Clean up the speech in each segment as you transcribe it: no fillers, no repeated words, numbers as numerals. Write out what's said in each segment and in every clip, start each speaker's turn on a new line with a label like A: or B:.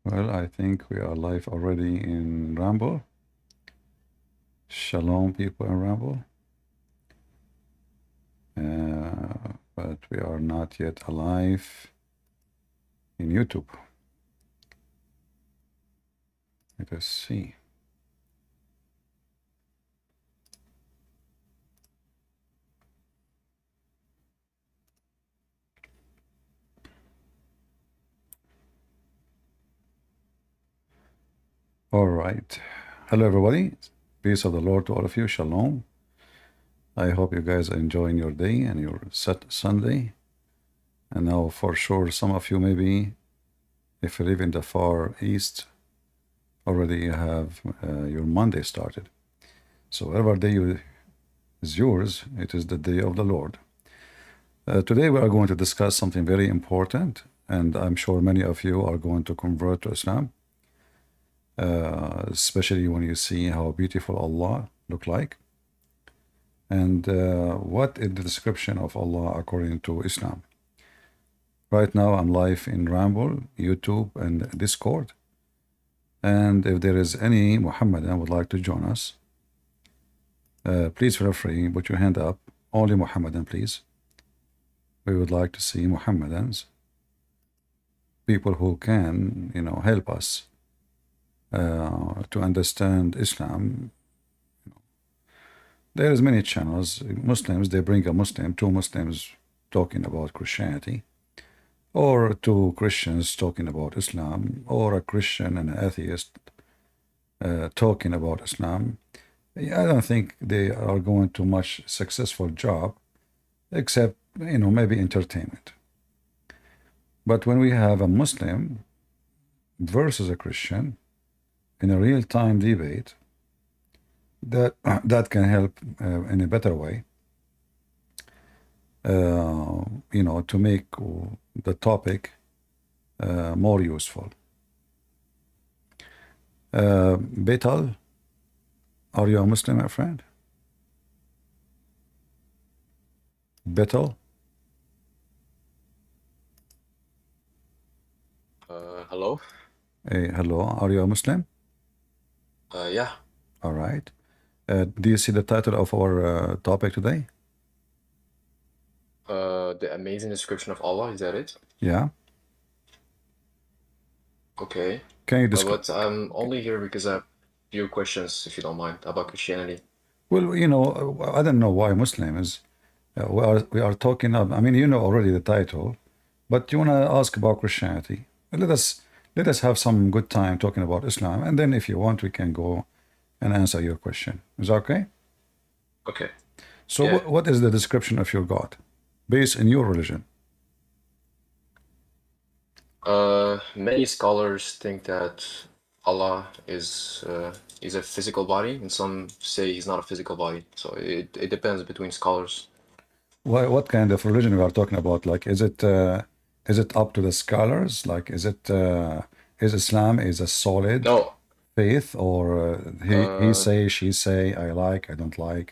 A: Well, I think we are live already in Ramble. Shalom, people in Ramble. But we are not yet alive in YouTube. Let us see. All right. Hello, everybody. Peace of the Lord to all of you. Shalom. I hope you guys are enjoying your day and your Sunday. And now, for sure, some of you maybe, if you live in the Far East, already have your Monday started. So whatever day is yours, it is the day of the Lord. Today we are going to discuss something very important, and I'm sure many of you are going to convert to Islam, especially when you see how beautiful Allah look like, and what is the description of Allah according to Islam. Right now I'm live in Ramble, YouTube, and Discord, and if there is any Muhammadan would like to join us, please feel free, put your hand up. Only Muhammadan, please. We would like to see Muhammadans, people who can, help us to understand Islam. There is many channels. Muslims, they bring a Muslim, two Muslims talking about Christianity, or two Christians talking about Islam, or a Christian and an atheist talking about Islam. I don't think they are going to much successful job, except, maybe entertainment. But when we have a Muslim versus a Christian in a real-time debate, that can help in a better way, to make the topic more useful. Betal, are you a Muslim, my friend? Betal?
B: Hello?
A: Hey, hello, are you a Muslim?
B: Yeah.
A: All right. Do you see the title of our topic today?
B: The amazing description of Allah, is that it?
A: Yeah.
B: Okay.
A: Can you describe?
B: But I'm only here because I have a few questions, if you don't mind, about Christianity.
A: Well, I don't know why Muslim is. We are talking about. I mean, you know already the title, but you want to ask about Christianity. Let us have some good time talking about Islam, and then if you want, we can go and answer your question. Is that okay?
B: Okay.
A: So,
B: Yeah.
A: what is the description of your God, based in your religion?
B: Many scholars think that Allah is a physical body, and some say he's not a physical body. So it depends between scholars.
A: What kind of religion we are talking about? Like, is it up to the scholars? Like, is Islam is a solid
B: No.
A: faith, or he
B: Uh,
A: say, she say, I like, I don't like?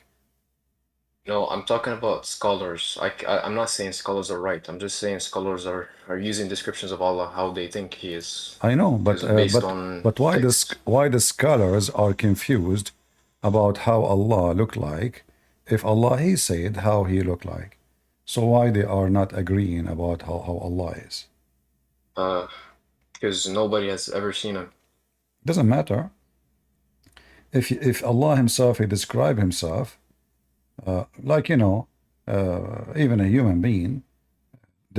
B: No, I'm talking about scholars. I'm not saying scholars are right. I'm just saying scholars are using descriptions of Allah how they think he
A: I know,
B: is based on
A: but
B: texts.
A: why the scholars are confused about how Allah look like, if Allah he said how he look like? So why they are not agreeing about how Allah is?
B: Uh, because nobody has ever seen him.
A: Doesn't matter. If Allah himself he describe himself, like even a human being,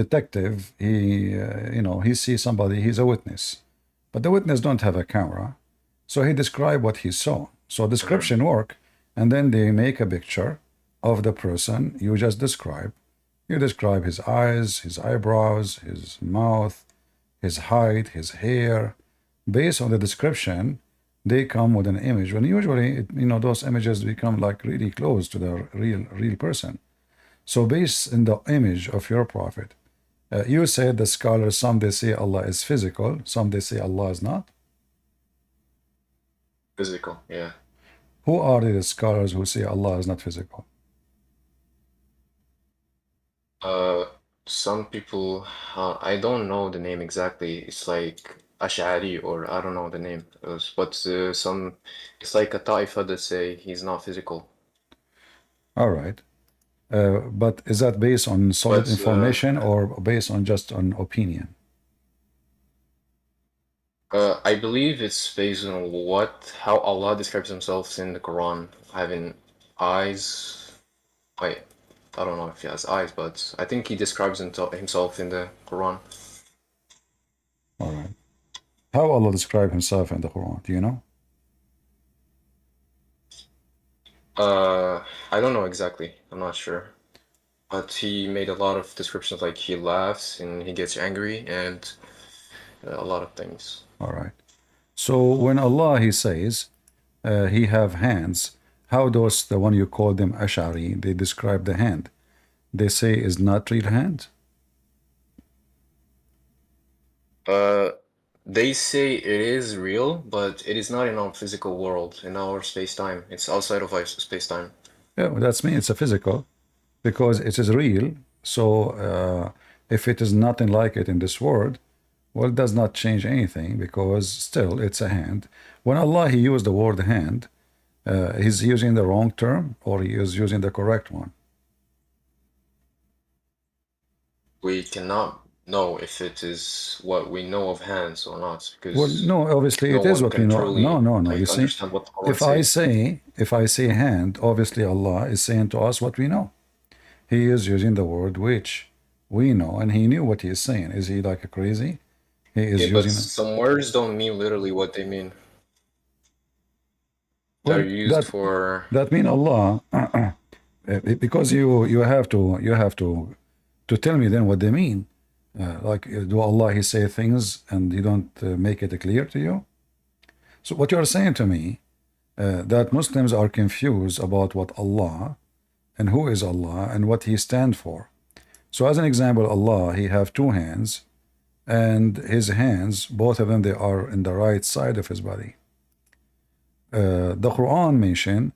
A: detective, he sees somebody, he's a witness, but the witness don't have a camera, so he describe what he saw. So
B: Mhm.
A: description work, and then they make a picture of the person you just described. You describe his eyes, his eyebrows, his mouth, his height, his hair. Based on the description, they come with an image. When usually, those images become like really close to the real person. So based in the image of your prophet, you said the scholars, some they say Allah is physical, some they say Allah is not.
B: Physical, yeah.
A: Who are the scholars who say Allah is not physical?
B: Uh, some people, I don't know the name exactly. It's like Ash'ari, or I don't know the name. But some, it's like a taifa that say he's not physical.
A: All right. But is that based on solid
B: But
A: information or based on just an opinion?
B: I believe it's based on how Allah describes himself in the Quran, having eyes. Wait, I don't know if he has eyes, but I think he describes himself in the Quran.
A: All right. How Allah describe himself in the Quran? Do you know?
B: I don't know exactly. I'm not sure. But he made a lot of descriptions, like he laughs and he gets angry and a lot of things.
A: All right. So when Allah he says he have hands, how does the one you call them Ash'ari they describe the hand? They say is not real hand.
B: They say it is real, but it is not in our physical world, in our space-time. It's outside of our space-time.
A: Yeah, that's me. It's a physical because it is real. So if it is nothing like it in this world, well, it does not change anything because still it's a hand. When Allah he used the word hand, he's using the wrong term or he is using the correct one.
B: We cannot know if it is what we know of hands or not,
A: Well,
B: because
A: no, obviously
B: no
A: it is
B: one
A: what we
B: can
A: know. No,
B: truly
A: no, no. You
B: like
A: see,
B: understand what the Quran says.
A: if I say hand, obviously Allah is saying to us what we know. He is using the word which we know, and he knew what he is saying. Is he like a crazy? He is
B: Yeah, but
A: using.
B: some words don't mean literally what they mean. They're
A: Well,
B: used for
A: that mean Allah, because you have to tell me then what they mean. Like, do Allah he say things and you don't make it clear to you? So what you are saying to me that Muslims are confused about what Allah and who is Allah and what he stand for. So as an example, Allah he have two hands, and his hands, both of them, they are in the right side of his body. The Quran mentioned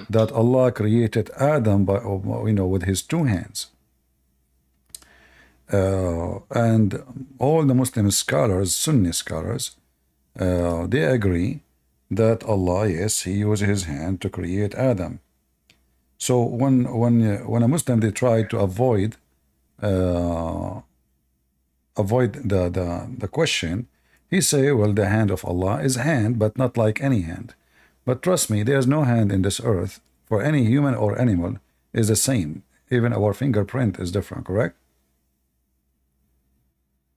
A: that Allah created Adam by with his two hands. And all the Muslim scholars, Sunni scholars, they agree that Allah, yes, he used his hand to create Adam. So when a Muslim they try to avoid the question, he say, well, the hand of Allah is hand, but not like any hand. But trust me, there's no hand in this earth for any human or animal is the same. Even our fingerprint is different, correct?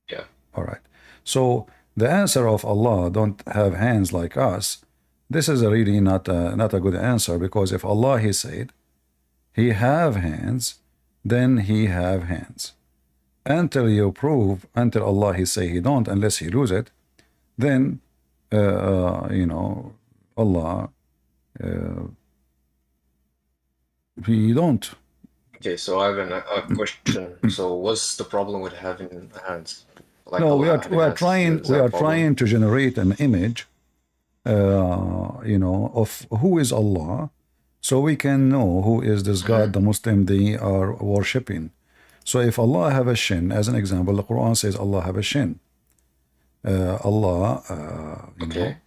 B: yeah.
A: All right. So the answer of Allah don't have hands like us. This is really not a good answer, because if Allah he said he have hands, then he have hands. Until you prove, until Allah he say he don't, unless he lose it, then Allah he don't.
B: Okay, so I have a question. So what's the problem with having hands? Like
A: No,
B: Allah having hands, is
A: we
B: that a
A: are
B: problem?
A: trying to generate an image, of who is Allah, so we can know who is this God the Muslim they are worshipping. So if Allah have a shin, as an example, the Quran says Allah have a shin. Allah,
B: Okay.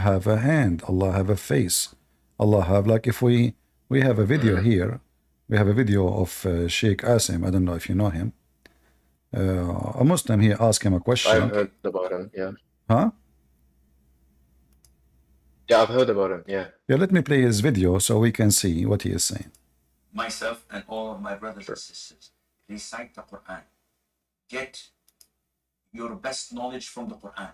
A: have a hand. Allah have a face. Allah have, like, if we have a video here, we have a video of Sheikh Asim. I don't know if you know him. A Muslim, he asked him a
B: I've
A: question.
B: heard about him, yeah.
A: Huh?
B: Yeah, I've heard about him, yeah.
A: Yeah, let me play his video so we can see what he is saying.
C: Myself and all of my brothers and sisters, recite the Quran. Get your best knowledge from the Quran.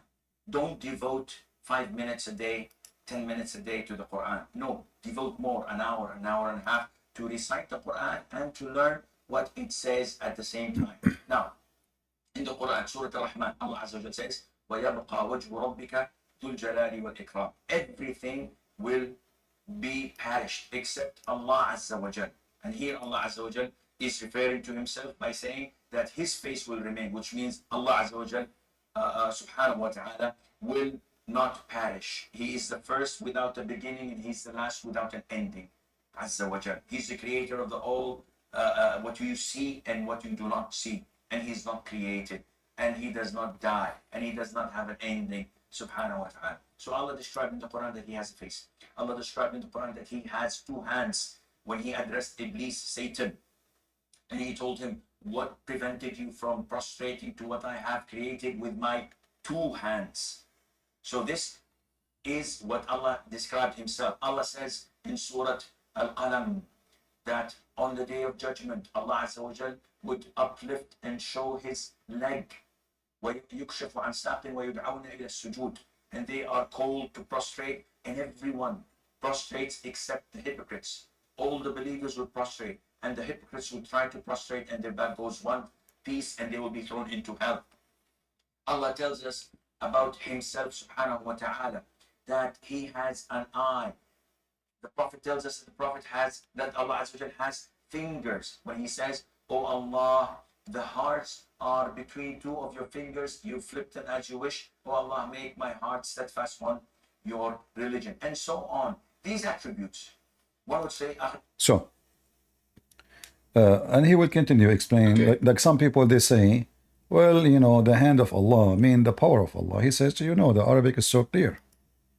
C: Don't devote 5 minutes a day, 10 minutes a day to the Quran. No, devote more, an hour and a half to recite the Quran and to learn what it says at the same time. Now, in the Quran, Surah Al-Rahman, Allah Azza wa Jalla says, وَيَبْقَى وَجْهُ رَبِّكَ ذُو الْجَلَالِ وَالْإِكْرَامِ. Everything will be perished except Allah Azza wa Jal. And here Allah Azza wa Jal is referring to himself by saying that his face will remain, which means Allah Azza wa Jal, subhanahu wa ta'ala, will not perish. He is the first without a beginning, and he's the last without an ending. Azza wa Jal. He's the creator of the all, what you see and what you do not see, and he's not created. and he does not die, and he does not have an ending, subhanahu wa ta'ala. So Allah described in the Quran that he has a face. Allah described in the Quran that he has two hands when he addressed Iblis, Satan, and he told him, what prevented you from prostrating to what I have created with my two hands? So this is what Allah described himself. Allah says in Surah Al-Qalam that on the day of judgment, Allah Azza wa Jal would uplift and show his leg. وَيُكْشَفُ عَنْ سَاقٍ وَيُدْعَوْنَ إِلَى السُّجُودِ. And they are called to prostrate, and everyone prostrates except the hypocrites. All the believers will prostrate, and the hypocrites will try to prostrate, and their back goes one piece, and they will be thrown into hell. Allah tells us about himself, subhanahu wa ta'ala, that he has an eye. The Prophet tells us that Allah Azza wa Jal has fingers. When he says, "Oh Allah, the hearts are between two of your fingers, you flip them as you wish. Oh Allah, make my heart steadfast on your religion," and so on. These attributes, one would say,
A: So, and he will continue explaining,
B: Okay.
A: like some people, they say, well, you know, the hand of Allah, I mean the power of Allah. He says, you know, the Arabic is so clear.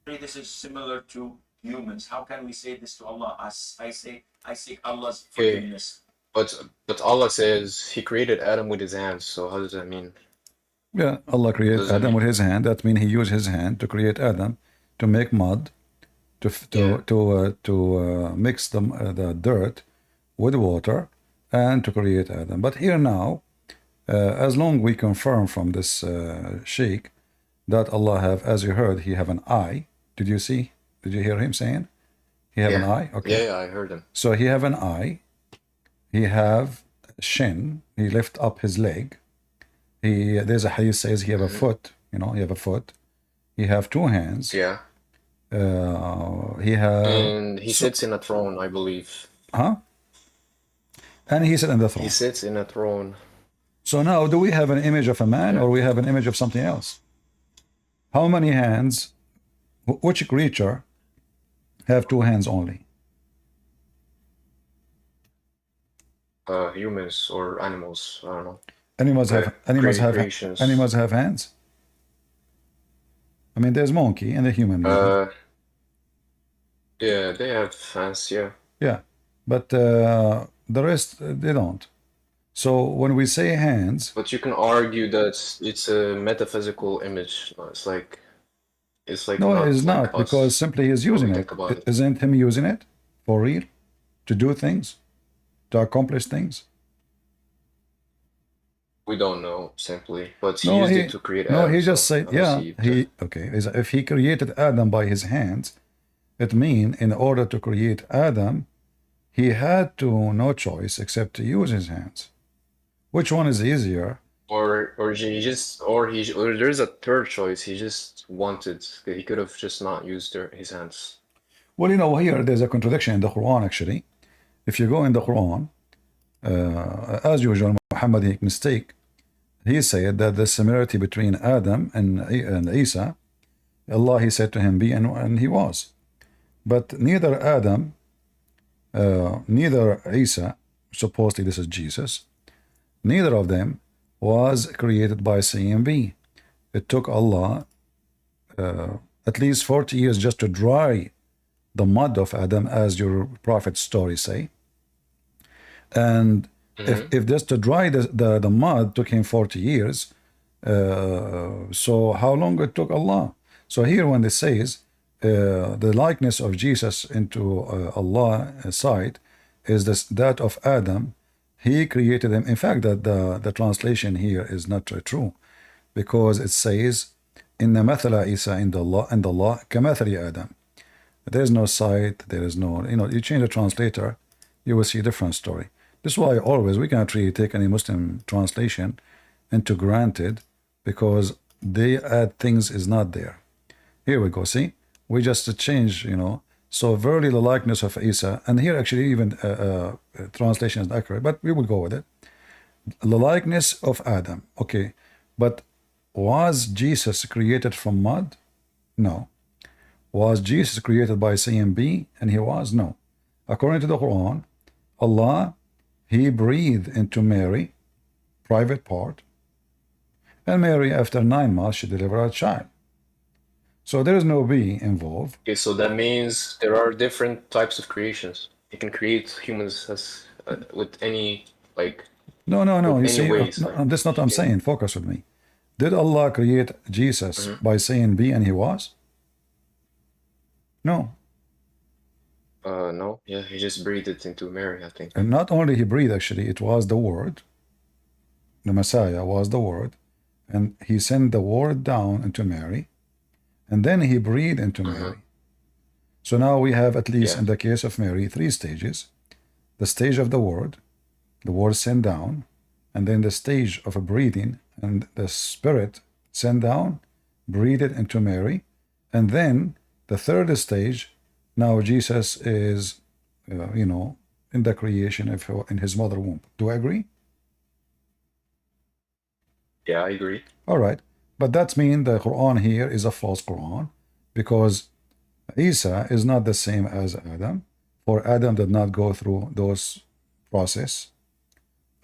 C: this is similar to humans. How can we say this to Allah? As I seek Allah's
B: Okay.
C: forgiveness.
B: But Allah says he created Adam with his hands. So how does that mean?
A: Yeah, Allah created
B: Does that
A: Adam
B: mean-
A: with his hand. That means he used his hand to create Adam, to make mud, to mix the dirt with water, and to create Adam. But here now, as long we confirm from this sheikh that Allah have, as you heard, he have an eye. Did you see? Did you hear him saying? He have an eye? Okay.
B: Yeah, I heard him.
A: So he have an eye. He have shin. He lift up his leg. There's a hadith says he have a foot. You know, he have a foot. He have two hands.
B: Yeah.
A: He have
B: And he sits in a throne, I believe.
A: and he sat in the throne.
B: He sits in a throne.
A: So now, do we have an image of a man or we have an image of something else? How many hands? Which creature have two hands only?
B: Humans or animals, I don't know.
A: Animals have
B: Creations.
A: animals have hands. I mean, there's monkey and the human.
B: Yeah, they have hands, yeah.
A: Yeah, but the rest they don't. So when we say hands,
B: But you can argue that it's a metaphysical image. It's like
A: no, it's
B: like
A: not
B: us.
A: because simply he's using
B: we
A: it.
B: think about it.
A: Isn't him using it for real to do things, to accomplish things?
B: We don't know simply, but he
A: No,
B: used
A: he
B: it to create
A: no,
B: Adam,
A: he just
B: so
A: said,
B: I don't
A: yeah,
B: see it.
A: okay. If he created Adam by his hands, it means in order to create Adam, he had to no choice except to use his hands. Which one is easier?
B: Or there's a third choice. He just wanted. He could have just not used his hands.
A: Well, you know, here there's a contradiction in the Quran actually. If you go in the Quran, as usual, Muhammad make mistake. He said that the similarity between Adam and Isa, Allah, he said to him, be, and he was. But neither Adam, neither Isa, supposedly this is Jesus, neither of them was created by saying be. It took Allah at least 40 years just to dry the mud of Adam, as your prophet's story say. And if just to dry the mud took him 40 years, so how long it took Allah? So here when it says the likeness of Jesus into Allah's sight is that of Adam, he created him. In fact, that the translation here is not true, because it says inna mathala Isa and Allah kamathali Adam. There is no sight, there is no, you change the translator, you will see a different story. This is why always we cannot really take any Muslim translation into granted, because they add things is not there. Here we go, see? We just change, So verily the likeness of Isa, and here actually even translation is accurate, but we will go with it. The likeness of Adam, okay. But was Jesus created from mud? No. Was Jesus created by saying be? And he was? No. According to the Quran, Allah, he breathed into Mary, private part, And Mary, after 9 months, she delivered a child. So there is no be involved.
B: Okay, so that means there are different types of creations. He can create humans as with any like
A: No, no, no.
B: with
A: You
B: any
A: see,
B: ways.
A: no,
B: Like
A: that's not
B: he
A: what I'm
B: can.
A: saying. Focus with me. Did Allah create Jesus by saying be and he was? No.
B: No, yeah, he just breathed it into Mary, I think.
A: And not only he breathed, actually, it was the word. The Messiah was the word. And he sent the word down into Mary. And then he breathed into Mary. So now we have, at least
B: Yeah.
A: in the case of Mary, 3 stages. The stage of the word sent down, and then the stage of a breathing, and the Spirit sent down, breathed into Mary, and then the third stage, now Jesus is, in the creation of in his mother womb. Do I agree?
B: Yeah, I agree.
A: All right, but that means the Quran here is a false Quran, because Isa is not the same as Adam, for Adam did not go through those process.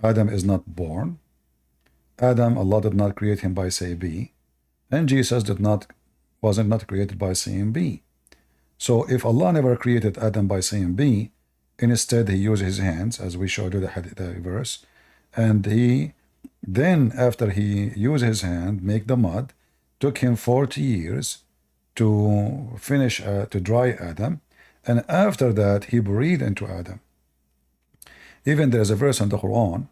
A: Adam is not born. Adam, Allah did not create him by saying be, and Jesus wasn't not created by saying be. So if Allah never created Adam by saying be, instead he used his hands, as we showed you the verse, and he then, after he used his hand, make the mud, took him 40 years to finish, to dry Adam, and after that he breathed into Adam. Even there is a verse in the Quran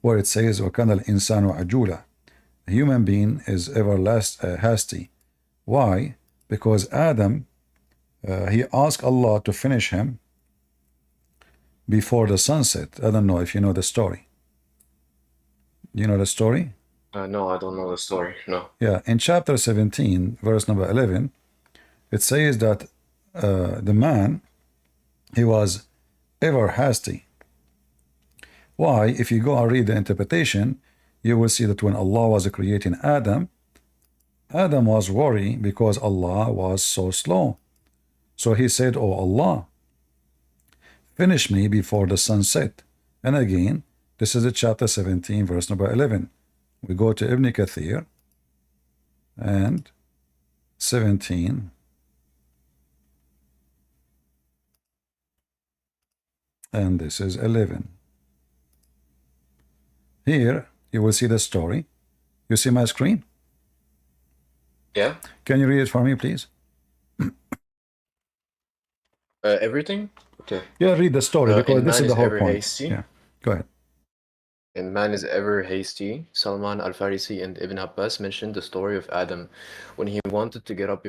A: where it says, وَكَانَ الْإِنسَانُ عَجُولًا. A human being is hasty. Why? Because Adam, he asked Allah to finish him before the sunset. I don't know if you know the story. You know the story?
B: No, I don't know the story. No.
A: Yeah, in chapter 17, verse number 11, it says that the man, he was ever hasty. Why? If you go and read the interpretation, you will see that when Allah was creating Adam, Adam was worried because Allah was so slow. So he said, oh Allah, finish me before the sun set. And again, this is chapter 17, verse number 11. We go to Ibn Kathir and 17. And this is 11. Here, you will see the story. You see my screen?
B: Yeah.
A: Can you read it for me, please?
B: Everything? Okay.
A: Yeah, read the story, because
B: And
A: this
B: man
A: is the
B: is
A: whole
B: ever
A: point.
B: hasty.
A: Yeah, go ahead.
B: And man is ever hasty. Salman al-Farisi and Ibn Abbas mentioned the story of Adam when he wanted to get up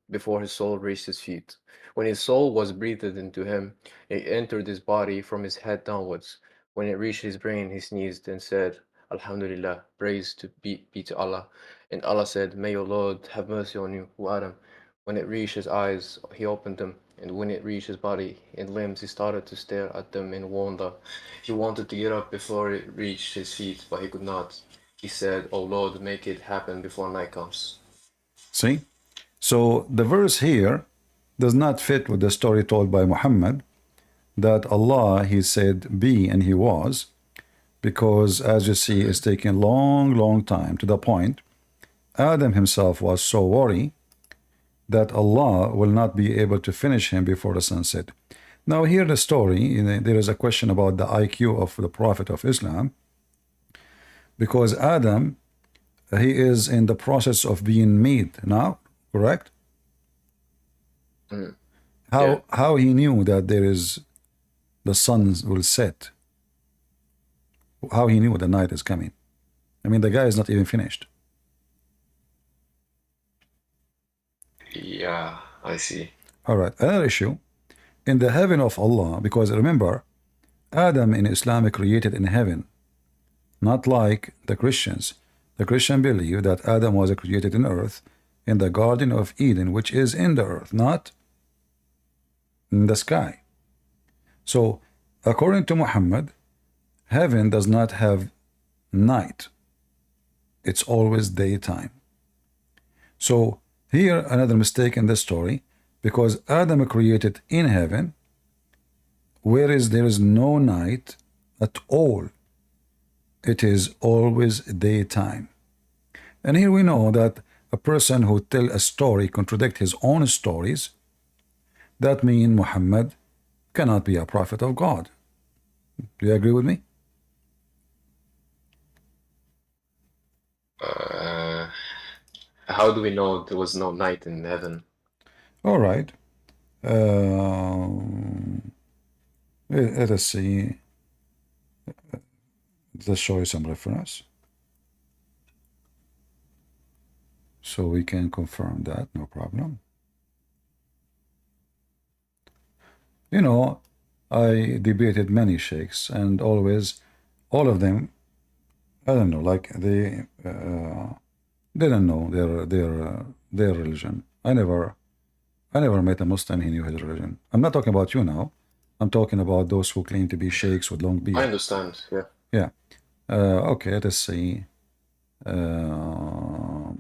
B: before his soul reached his feet. When his soul was breathed into him, it entered his body from his head downwards. When it reached his brain, he sneezed and said, Alhamdulillah, praise be to Allah. And Allah said, May your Lord have mercy on you, O Adam. When it reached his eyes, he opened them, and when it reached his body and limbs, he started to stare at them in wonder. He wanted to get up before it reached his feet, but he could not. He said, Oh Lord, make it happen before night comes.
A: See? So the verse here does not fit with the story told by Muhammad, that Allah, he said be and he was, because as you see, it's taking long time, to the point Adam himself was so worried that Allah will not be able to finish him before the sunset. Now here the story, there is a question about the IQ of the Prophet of Islam, because Adam, he is in the process of being made now, correct? How he knew that there is the sun will set? How he knew the night is coming? I mean, the guy is not even finished.
B: Yeah, I see.
A: All right, another issue. In the heaven of Allah, because remember, Adam in Islam created in heaven, not like the Christians. The Christian believe that Adam was created in earth, in the Garden of Eden, which is in the earth, not in the sky. So, according to Muhammad, heaven does not have night. It's always daytime. So, here another mistake in the story, because Adam created in heaven, whereas there is no night at all. it is always daytime. And here we know that a person who tell a story contradict his own stories, that means Muhammad cannot be a prophet of God. Do you agree with me?
B: How do we know there was no night in heaven?
A: All right. Let us see. Let's show you some reference, so we can confirm that, no problem. You know, I debated many sheikhs, and always, all of them, I don't know, like they didn't know their religion. I never met a Muslim who knew his religion. I'm not talking about you now. I'm talking about those who claim to be sheikhs with long
B: I
A: beard.
B: understand, yeah.
A: Yeah. Okay, let's see. All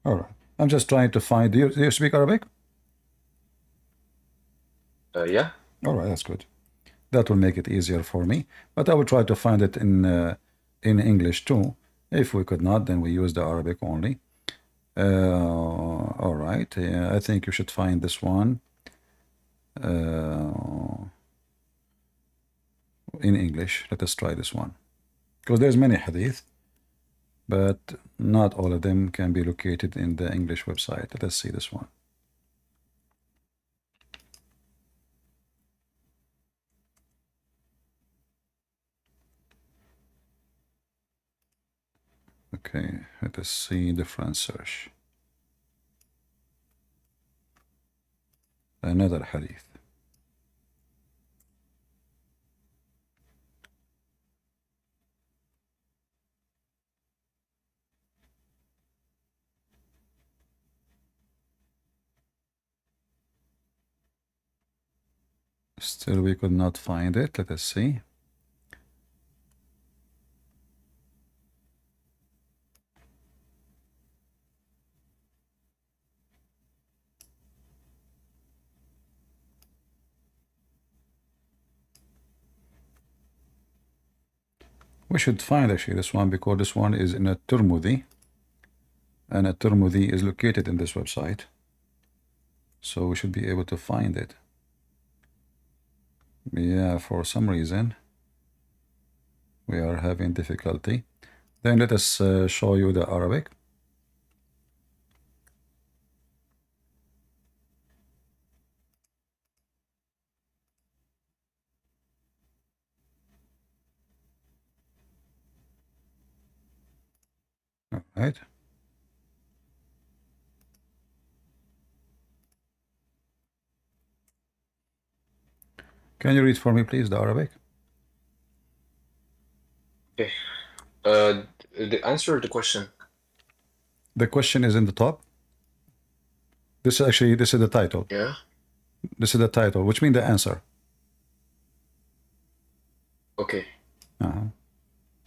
A: right. I'm just trying to find. Do you speak Arabic?
B: Yeah.
A: All right, that's good. That will make it easier for me. But I will try to find it in English too. If we could not, then we use the Arabic only. All right. I think you should find this one in English. Let us try this one, because there's many hadith, but not all of them can be located in the English website. Let us see this one. Okay, let us see different search. Another hadith. Still, we could not find it. Let us see. We should find actually this one, because this one is in a Tirmidhi, and a Tirmidhi is located in this website, so we should be able to find it. Yeah, for some reason we are having difficulty. Then let us show you the Arabic. All right. Can you read for me, please, the Arabic?
B: Okay. Answer the question.
A: The question is in the top. This is the title.
B: Yeah.
A: This is the title, which means the answer.
B: Okay.
A: Uh-huh.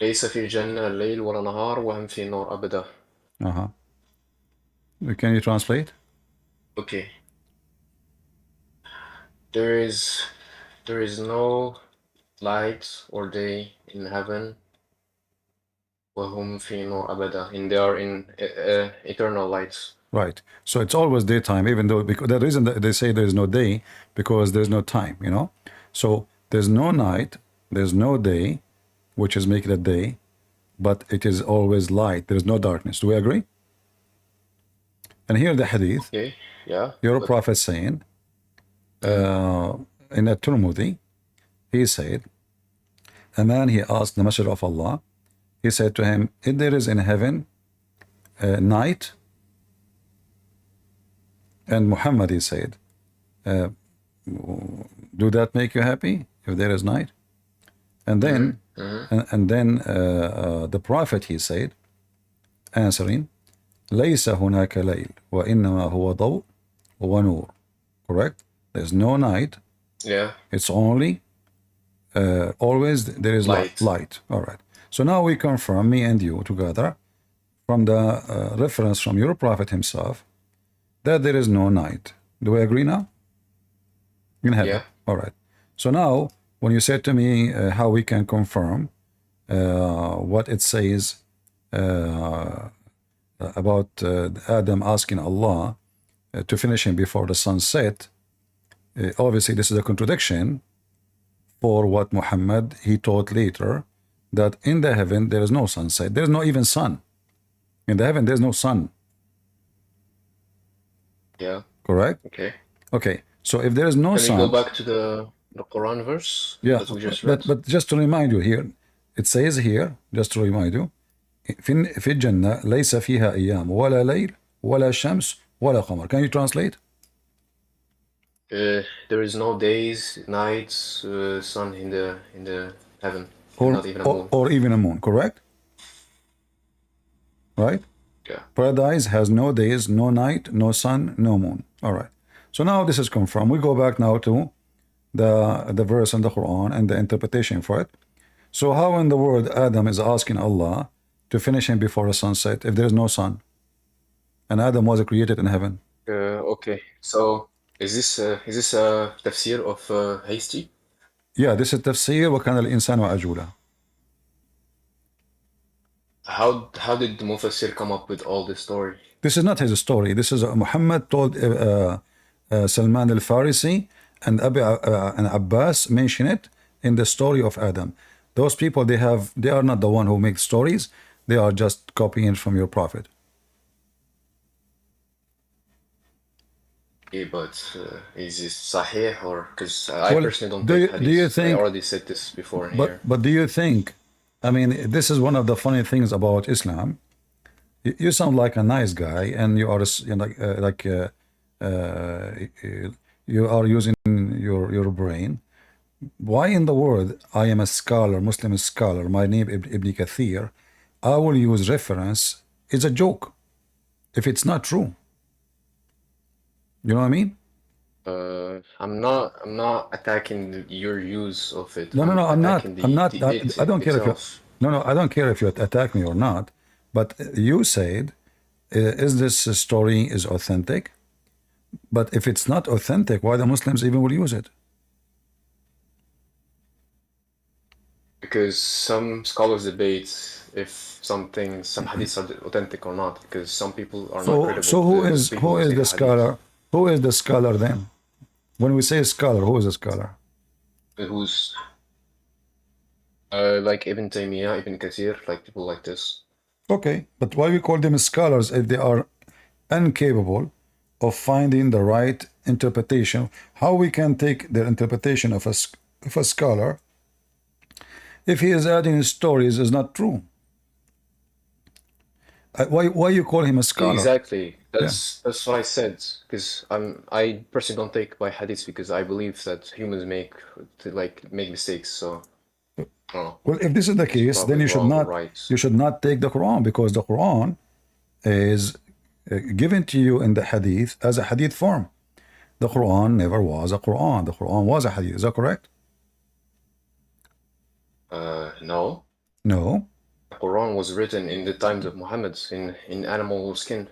B: ليس في الجنة ليل ولا نهار وهم في نور أبدا.
A: Uh-huh. Can you translate?
B: Okay. There is no light or day in heaven. وهم في نور أبدا. And they are in eternal lights.
A: Right. So it's always daytime, even though, because the reason that they say there's no day, because there's no time, you know? So there's no night, there's no day, which is making it day, but it is always light. There's no darkness. Do we agree? And here the hadith,
B: Okay. Yeah.
A: your prophet saying, in a Tirmidhi, he said, a man, he asked the Messenger of Allah, he said to him, if there is in heaven night, and Muhammad, he said, do that make you happy if there is night? And then, the prophet, he said, answering, ليس هناك ليل وإنما هو ضوء ونور. Correct? There's no night.
B: Yeah.
A: It's only always there is light. All right. So now we confirm, me and you together, from the reference from your prophet himself, that there is no night. Do we agree now? In heaven.
B: Yeah.
A: All right. So now, when you said to me how we can confirm what it says about Adam asking Allah to finish him before the sun set, obviously this is a contradiction for what Muhammad he taught later, that in the heaven there is no sunset. There is no even sun. In the heaven there is no sun.
B: Yeah.
A: Correct?
B: Okay.
A: Okay. So if there is no
B: Can
A: sun,
B: we go back to the Quran verse
A: yeah,
B: that we just read?
A: but just to remind you here, it says here, just to remind you, في الجنة ليس فيها أيام ولا ليل ولا شمس ولا قمر. Can you translate?
B: There is no days, nights, sun in the heaven,
A: Or,
B: not even a moon.
A: or even a moon, correct? Right?
B: Yeah.
A: Paradise has no days, no night, no sun, no moon. All right. So now this is confirmed. We go back now to the verse in the Quran and the interpretation for it. So how in the world Adam is asking Allah to finish him before the sunset if there is no sun? And Adam was created in heaven.
B: Okay. So is this a tafsir of Hasty?
A: Yeah, this is tafsir وكان الإنسان عجولا.
B: How did the Mufassir come up with all this story?
A: This is not his story. This is Muhammad told Salman al-Farisi and Abbas mention it in the story of Adam. Those people, they are not the one who make stories. They are just copying from your prophet.
B: Yeah, but is this Sahih or because I
A: Well,
B: personally don't
A: do
B: take
A: you-
B: hadith.
A: do you think-
B: I already said this before in here.
A: But do you think, I mean, this is one of the funny things about Islam. You sound like a nice guy, and you are you are using your brain. Why in the world I am a scholar, Muslim scholar, my name Ibn Kathir, I will use reference. It's a joke if it's not true. You know what I mean?
B: I'm not attacking your use of it.
A: No, I'm not.
B: attacking
A: I'm not.
B: it
A: I don't care if you.
B: itself.
A: No, I don't care if you attack me or not. But you said, is this story is authentic? But if it's not authentic, why the Muslims even will use it?
B: Because some scholars debate if some hadiths are authentic or not. Because some people are not credible.
A: So who
B: to
A: is
B: people who
A: the
B: take
A: scholar? Who is the scholar then? When we say scholar, who is a scholar?
B: hadith. Who's like Ibn Taymiyyah, Ibn Kathir, like people like this.
A: Okay, but why we call them scholars if they are incapable of finding the right interpretation? How we can take their interpretation of a scholar if he is adding stories is not true? Why you call him a scholar?
B: Exactly. That's what I said. Because I personally don't take by hadiths because I believe that humans make mistakes. So,
A: Well, if this is the case, then you should
B: wrong or
A: not
B: right.
A: you should not take the Quran, because the Quran is given to you in the hadith as a hadith form. The Quran never was a Quran. The Quran was a hadith. Is that correct?
B: No.
A: No.
B: The Quran was written in the times of Muhammad in animal skin.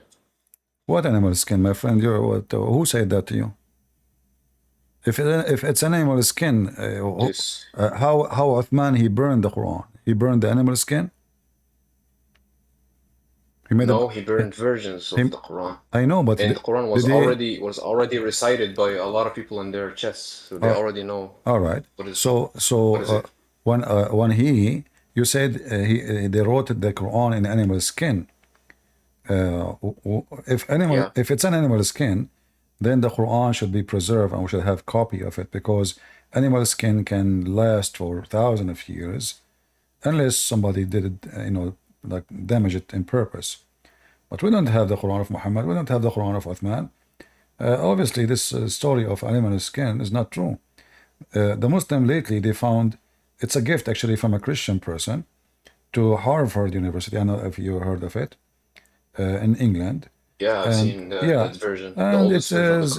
A: What animal skin, my friend? Who said that to you? If it's an animal skin, how Uthman he burned the Quran? He burned the animal skin.
B: He burned versions of the Quran.
A: I know, but
B: And the Quran was already recited by a lot of people in their chests, so they already know.
A: All right.
B: What is it?
A: When you said they wrote the Quran in animal skin. If it's an animal skin, then the Quran should be preserved and we should have copy of it, because animal skin can last for thousands of years unless somebody did it, like damage it in purpose. But we don't have the Quran of Muhammad. We don't have the Quran of Uthman. Obviously, this story of animal skin is not true. The Muslim lately, they found it's a gift actually from a Christian person to Harvard University. I don't know if you heard of it, in England.
B: Yeah, I've seen that version.
A: And it says,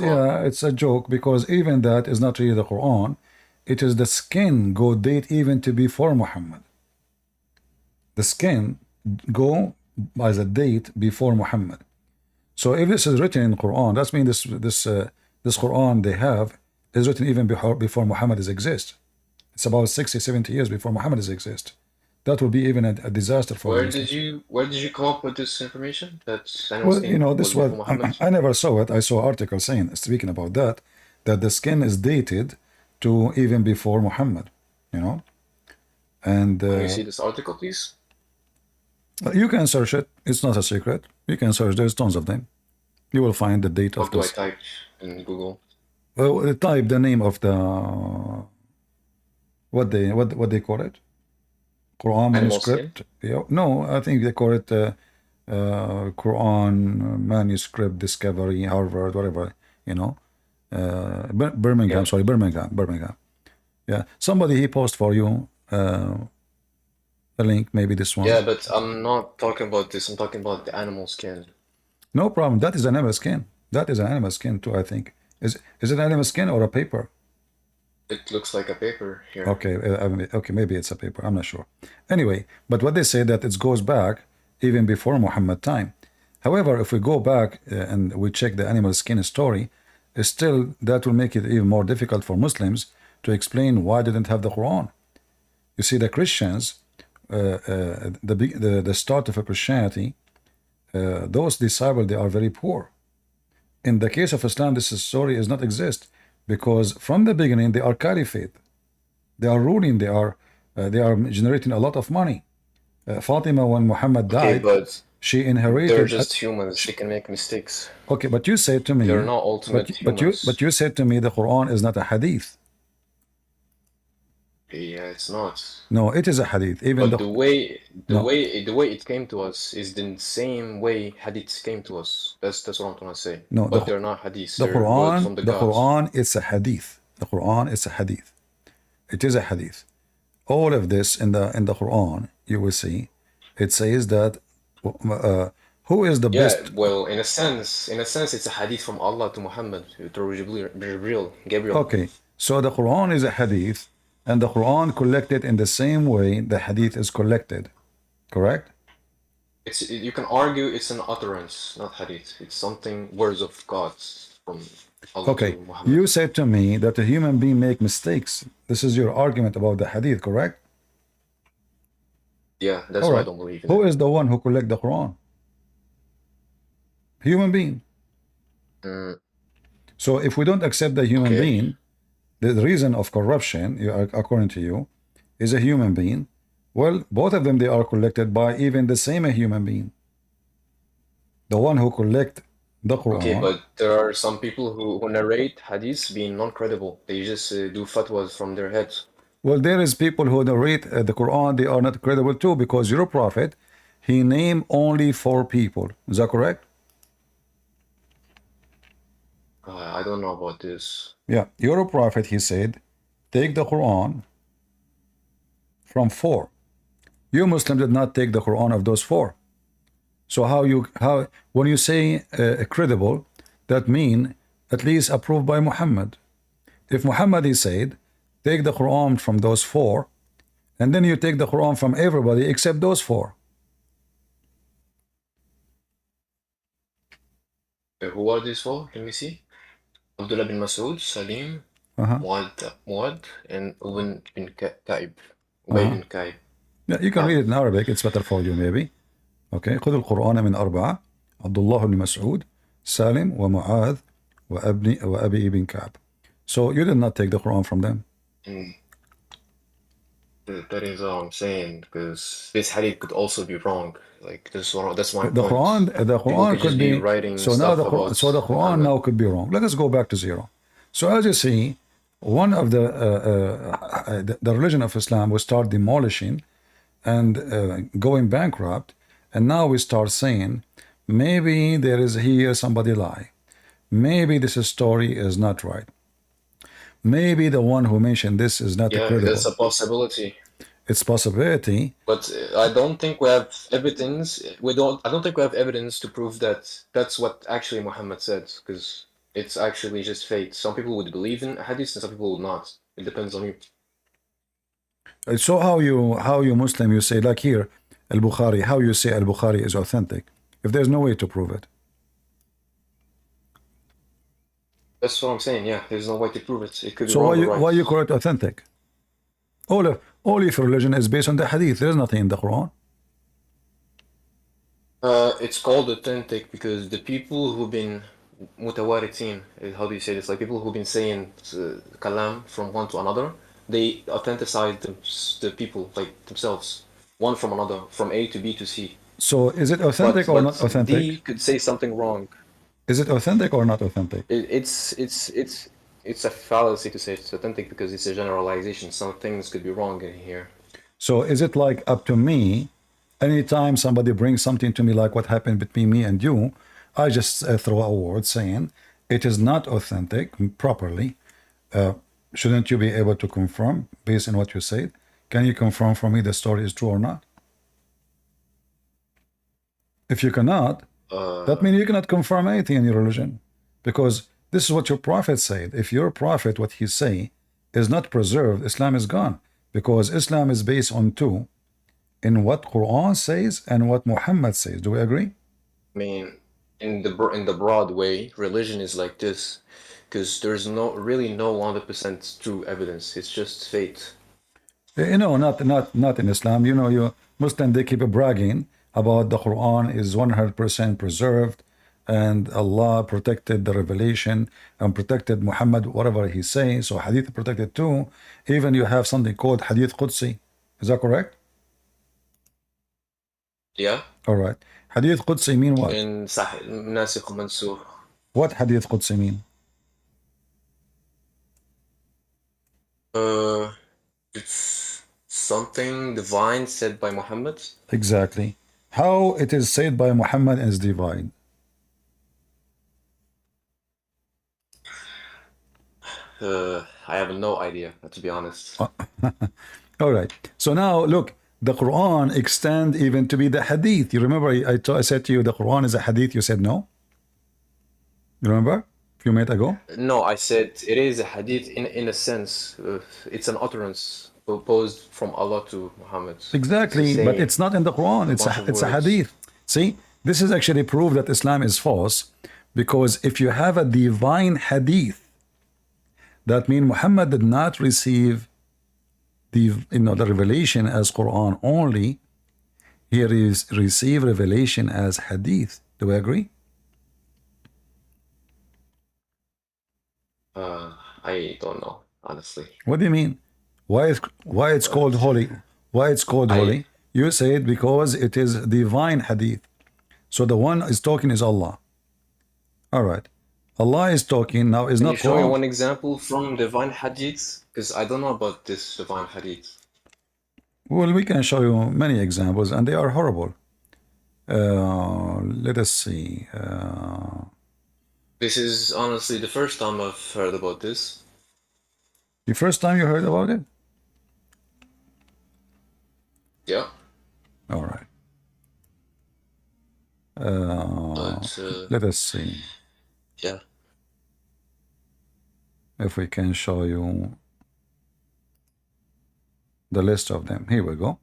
A: it's a joke, because even that is not really the Quran. It is the skin go date even to before Muhammad. The skin go as a date before Muhammad. So if this is written in Quran, that means this Quran they have is written even before Muhammad is exist. It's about 60, 70 years before Muhammad is exist. That would be even a disaster for
B: Where
A: Muslims.
B: did you come up with this information? That animal
A: Well,
B: skin
A: you know,
B: was
A: this was
B: before Muhammad?
A: I never saw it. I saw an article speaking about that the skin is dated to even before Muhammad. You know, and
B: Can you see this article, please?
A: you can search it. It's not a secret. You can search. There's tons of them. You will find the date
B: What
A: of
B: do I
A: this.
B: type in Google?
A: Well, type the name of the what they call it. Quran
B: Animal skin?
A: manuscript. Yeah. No, I think they call it Quran manuscript discovery, Harvard, whatever. You know, Birmingham.
B: Yeah.
A: Sorry, Birmingham. Yeah. Somebody he post for you a link. Maybe this one.
B: Yeah, but I'm not talking about this. I'm talking about the animal skin.
A: No problem. That is an animal skin. That is an animal skin too, I think. Is it an animal skin or a paper?
B: It looks like a paper here.
A: Okay, okay, maybe it's a paper. I'm not sure. Anyway, but what they say that it goes back even before Muhammad time. However, if we go back and we check the animal skin story, still that will make it even more difficult for Muslims to explain why they didn't have the Quran. You see, the Christians, the start of Christianity, those disciples, they are very poor. In the case of Islam, this story does not exist because from the beginning they are caliphate, they are ruling, they are generating a lot of money. Fatima, when Muhammad
B: Okay,
A: died,
B: but
A: she
B: they're
A: inherited.
B: just humans. They can make mistakes.
A: Okay, but you said to me,
B: They're not ultimate humans.
A: but you said to me the Quran is not a hadith.
B: Yeah, it's not.
A: No, it is a hadith. Even
B: But
A: the
B: the way it came to us is the same way hadiths came to us. That's what I'm trying to say.
A: no,
B: But they're not hadiths.
A: the
B: They're word from
A: Quran,
B: the
A: the
B: gods.
A: Quran, it's a hadith. The Quran is a hadith. It is a hadith. All of this in the Quran, you will see, it says that who is the
B: Yeah,
A: best?
B: well, in a sense, it's a hadith from Allah to Muhammad through Gabriel.
A: Okay, so the Quran is a hadith, and the Quran collected in the same way the hadith is collected, correct?
B: You can argue it's an utterance, not hadith. It's something words of God from Allah
A: Okay,
B: to Muhammad.
A: you said to me that a human being make mistakes. This is your argument about the hadith, correct?
B: Yeah, that's
A: All
B: why I
A: right.
B: don't believe in
A: Who
B: it.
A: is the one who collect the Quran? Human being.
B: Mm,
A: So if we don't accept the human
B: Okay.
A: being, the reason of corruption, according to you, is a human being. Well, both of them, they are collected by even the same human being. The one who collect the Quran.
B: Okay, but there are some people who narrate hadiths being non-credible. They just do fatwas from their heads.
A: Well, there is people who narrate the Quran, they are not credible too, because your prophet, he named only 4 people. Is that correct?
B: I don't know about this.
A: Yeah, your prophet, he said, take the Quran from 4. You Muslim did not take the Quran of those 4. So how when you say credible, that mean at least approved by Muhammad. If Muhammad he said, take the Quran from those 4, and then you take the Quran from everybody except those 4.
B: Who are these for? Can we see? Abdullah bin Mas'ud, Salim,
A: Uh-huh.
B: Muad, and Ubay bin Ka'ib. Ubay bin Ka'ib.
A: Yeah, you can read it in Arabic. It's better for you maybe. Okay. خذ القرآن من 4 عبد الله بن مسعود سالم ومعاذ وأبي بن كعب. So you did not take the Quran from them.
B: That is what I'm saying, because this hadith could also be wrong. Like that's my
A: The
B: point.
A: Quran
B: could
A: could
B: just
A: be
B: be writing
A: so now
B: stuff
A: the
B: about
A: Quran
B: Muhammad.
A: now could be wrong. Let us go back to 0. So as you see, one of the religion of Islam will start demolishing and going bankrupt, and now we start saying maybe there is here somebody lie, maybe this story is not right, maybe the one who mentioned this is not
B: Yeah,
A: credible.
B: that's a possibility.
A: It's possibility.
B: But I don't think we have evidence. I don't think we have evidence to prove that that's what actually Muhammad said, because it's actually just fate. Some people would believe in hadith and some people would not. It depends on you.
A: So how you Muslim, you say like here Al-Bukhari, how you say Al-Bukhari is authentic if there's no way to prove it?
B: That's what I'm saying. Yeah, there's no way to prove it. It could be
A: So
B: wrong or right.
A: why you call it authentic? All of religion is based on the hadith. There's nothing in the Quran.
B: It's called authentic because the people who've been mutawarithin, how do you say this? Like people who've been saying kalam from one to another, they authenticize the people like themselves, one from another, from A to B to C.
A: So is it authentic or not authentic?
B: D could say something wrong.
A: Is it authentic or not authentic?
B: It's a fallacy to say it's authentic because it's a generalization. Some things could be wrong in here.
A: So is it like up to me? Anytime somebody brings something to me like what happened between me and you, I just throw a word saying it is not authentic properly. Shouldn't you be able to confirm based on what you said? Can you confirm for me the story is true or not? If you cannot, that means you cannot confirm anything in your religion, because this is what your prophet said. If your prophet, what he say, is not preserved, Islam is gone, because Islam is based on two, in what Quran says and what Muhammad says. Do we agree?
B: I mean, in the broad way, religion is like this, because there's really no 100% true evidence. It's just fate.
A: You know, not in Islam. You know, you Muslim, they keep bragging about the Quran is 100% preserved, and Allah protected the revelation and protected Muhammad, whatever he says. So Hadith protected too. Even you have something called Hadith Qudsi. Is that correct?
B: Yeah.
A: All right. Hadith Qudsi mean what?
B: In Sahih, Nasikh Mansukh.
A: What Hadith Qudsi mean?
B: It's something divine said by Muhammad.
A: Exactly. How it is said by Muhammad is divine.
B: I have no idea, to be honest.
A: All right. So now look, the Quran extend even to be the Hadith. You remember I said to you the Quran is a Hadith. You said no. You remember a few minutes ago?
B: No, I said it is a hadith in a sense. It's an utterance proposed from Allah to Muhammad.
A: Exactly, but it's not in the Quran. It's a hadith. See, this is actually proof that Islam is false, because if you have a divine hadith, that means Muhammad did not receive the revelation as Quran only. He received revelation as hadith. Do we agree?
B: I don't know, honestly.
A: What do you mean? Why it's called holy? Why it's called holy? You say it because it is divine hadith. So the one is talking is Allah. All right. Allah is talking now is
B: Can
A: not
B: you show me
A: Quran.
B: one example from divine hadith? Because I don't know about this divine hadith.
A: Well, we can show you many examples and they are horrible. Let us see.
B: This is honestly the first time I've heard about this.
A: The first time you heard about it?
B: Yeah.
A: All right.
B: But
A: Let us see
B: yeah.
A: if we can show you the list of them. Here we go.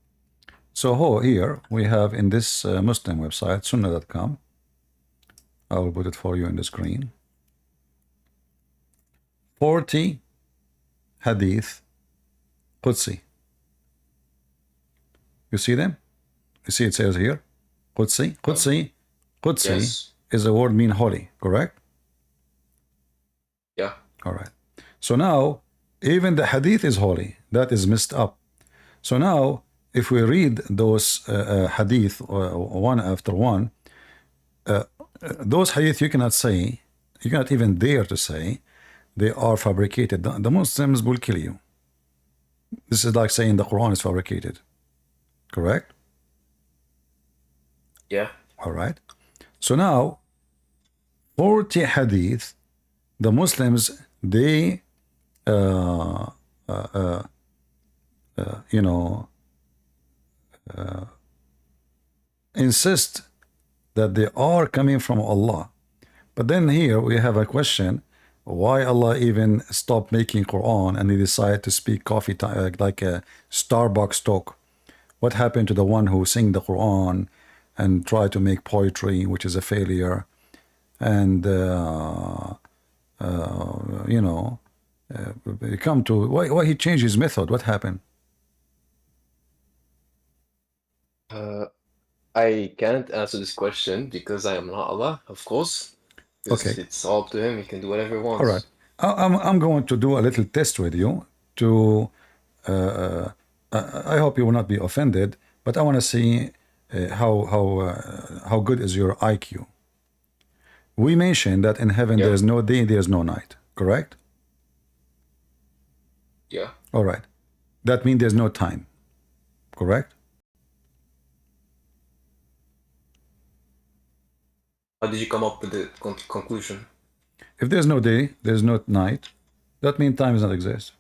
A: So here we have in this Muslim website, sunnah.com. I will put it for you in the screen. 40 hadith Qudsi. You see them? You see it says here, Qudsi. Qudsi
B: Yes.
A: is a word mean holy, correct?
B: Yeah.
A: All right. So now, even the hadith is holy. That is messed up. So now, if we read those hadith one after one, those hadith you cannot say, you cannot even dare to say they are fabricated. The Muslims will kill you. This is like saying the Quran is fabricated. Correct?
B: Yeah.
A: All right. So now, 40 hadith, the Muslims, they, insist that they are coming from Allah. But then here we have a question, why Allah even stopped making Quran and he decided to speak coffee time, like a Starbucks talk? What happened to the one who sing the Quran and try to make poetry, which is a failure, and you know, come to why he changed his method? What happened?
B: I can't answer this question because I am not Allah, of course. Because
A: Okay.
B: it's all up to him. He can do whatever he
A: All right.
B: wants.
A: I'm going to do a little test with you to. I hope you will not be offended, but I want to see how good is your IQ. We mentioned that in heaven
B: Yeah.
A: there is no day, there is no night. Correct?
B: Yeah.
A: All right. That means there's no time. Correct?
B: How did you come up with the conclusion?
A: If there's no day, there's no night. That means time does not exist.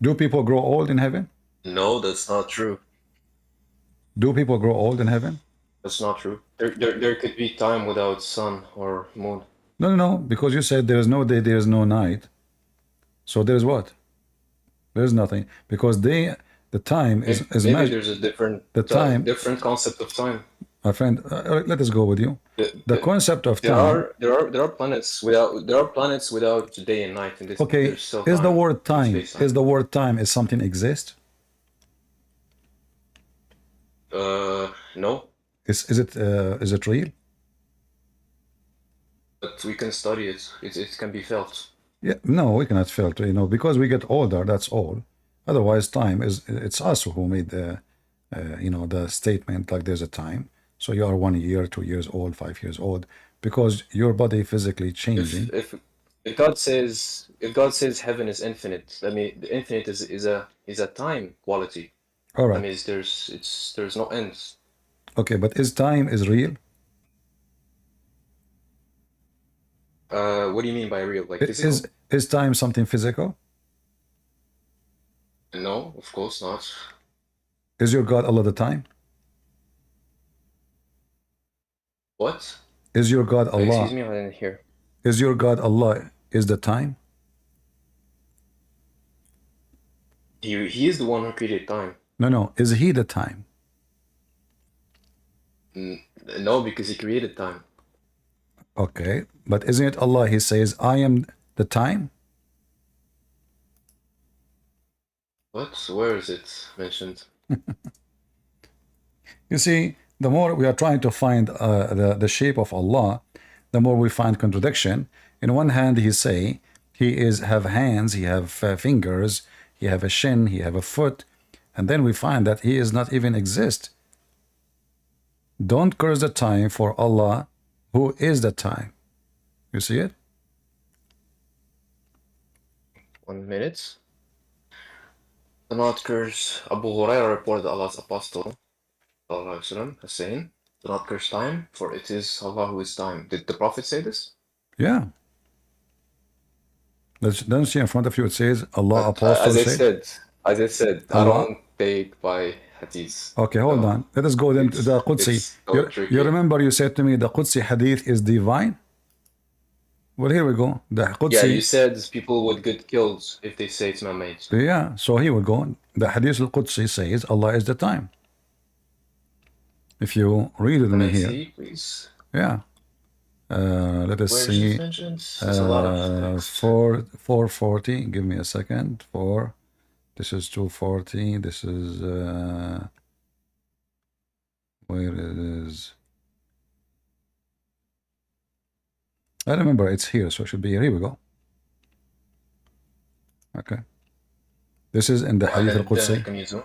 A: Do people grow old in heaven?
B: No, that's not true.
A: Do people grow old in heaven?
B: That's not true. There could be time without sun or moon.
A: No, because you said there's no day, there's no night. So there's what? There's nothing. Because the time is
B: Maybe
A: measured.
B: there's a different different concept of time.
A: My friend, let us go with you. The concept of time.
B: There are planets without day and night. In this,
A: Okay,
B: there's still
A: is the
B: time,
A: word time?
B: space-time.
A: Is the word time is something exist?
B: No,
A: Is it real?
B: but we can study it. It can be felt.
A: Yeah, no, we cannot filter, because we get older, that's all. Otherwise, time it's us who made the statement like there's a time. So you are 1 year, 2 years old, 5 years old, because your body physically changing.
B: If God says heaven is infinite, I mean the infinite is a time quality.
A: All
B: I
A: right.
B: mean there's no ends.
A: Okay, but is time is real?
B: What do you mean by real? Like physical?
A: Is time something physical?
B: No, of course not.
A: Is your God Allah the time?
B: What?
A: Is your God Allah?
B: Excuse me, I didn't hear.
A: Is your God Allah is the time?
B: He is the one who created time.
A: No. Is he the time?
B: No, because he created time.
A: Okay, but isn't it Allah? He says, I am the time.
B: What? Where is it mentioned?
A: You see, the more we are trying to find the shape of Allah, the more we find contradiction. In one hand, he say he have hands, he have fingers, he have a shin, he have a foot, and then we find that he is not even exist. Don't curse the time for Allah, who is the time. You see it?
B: 1 minute. The not curse. Abu Hurairah reported Allah's apostle ﷺ, as saying, "Do not curse time, for it is Allah who is time." Did the Prophet say this?
A: Yeah. Don't see in front of you it says Allah apostle
B: As I
A: said.
B: said, I
A: Allah?
B: don't take by hadith.
A: Okay, hold
B: No.
A: on. Let us go then to the
B: It's
A: Qudsi.
B: so tricky.
A: You remember you said to me the Qudsi hadith is divine? Well, here we go. The
B: Yeah,
A: Qudsi.
B: you said people would get killed if they say it's man-made.
A: Yeah, so here we go. The Hadith al-Qudsi says Allah is the time. If you read it in
B: Can I
A: here.
B: see, please?
A: Yeah. Let us
B: Where is
A: see.
B: it mentioned? There's a lot of text.
A: 440. Give me a second. This is 240. This is where it is. I remember it's here, so it should be here. Here we go. Okay. This is in the Hadith al-Qudsi.
B: Can you zoom?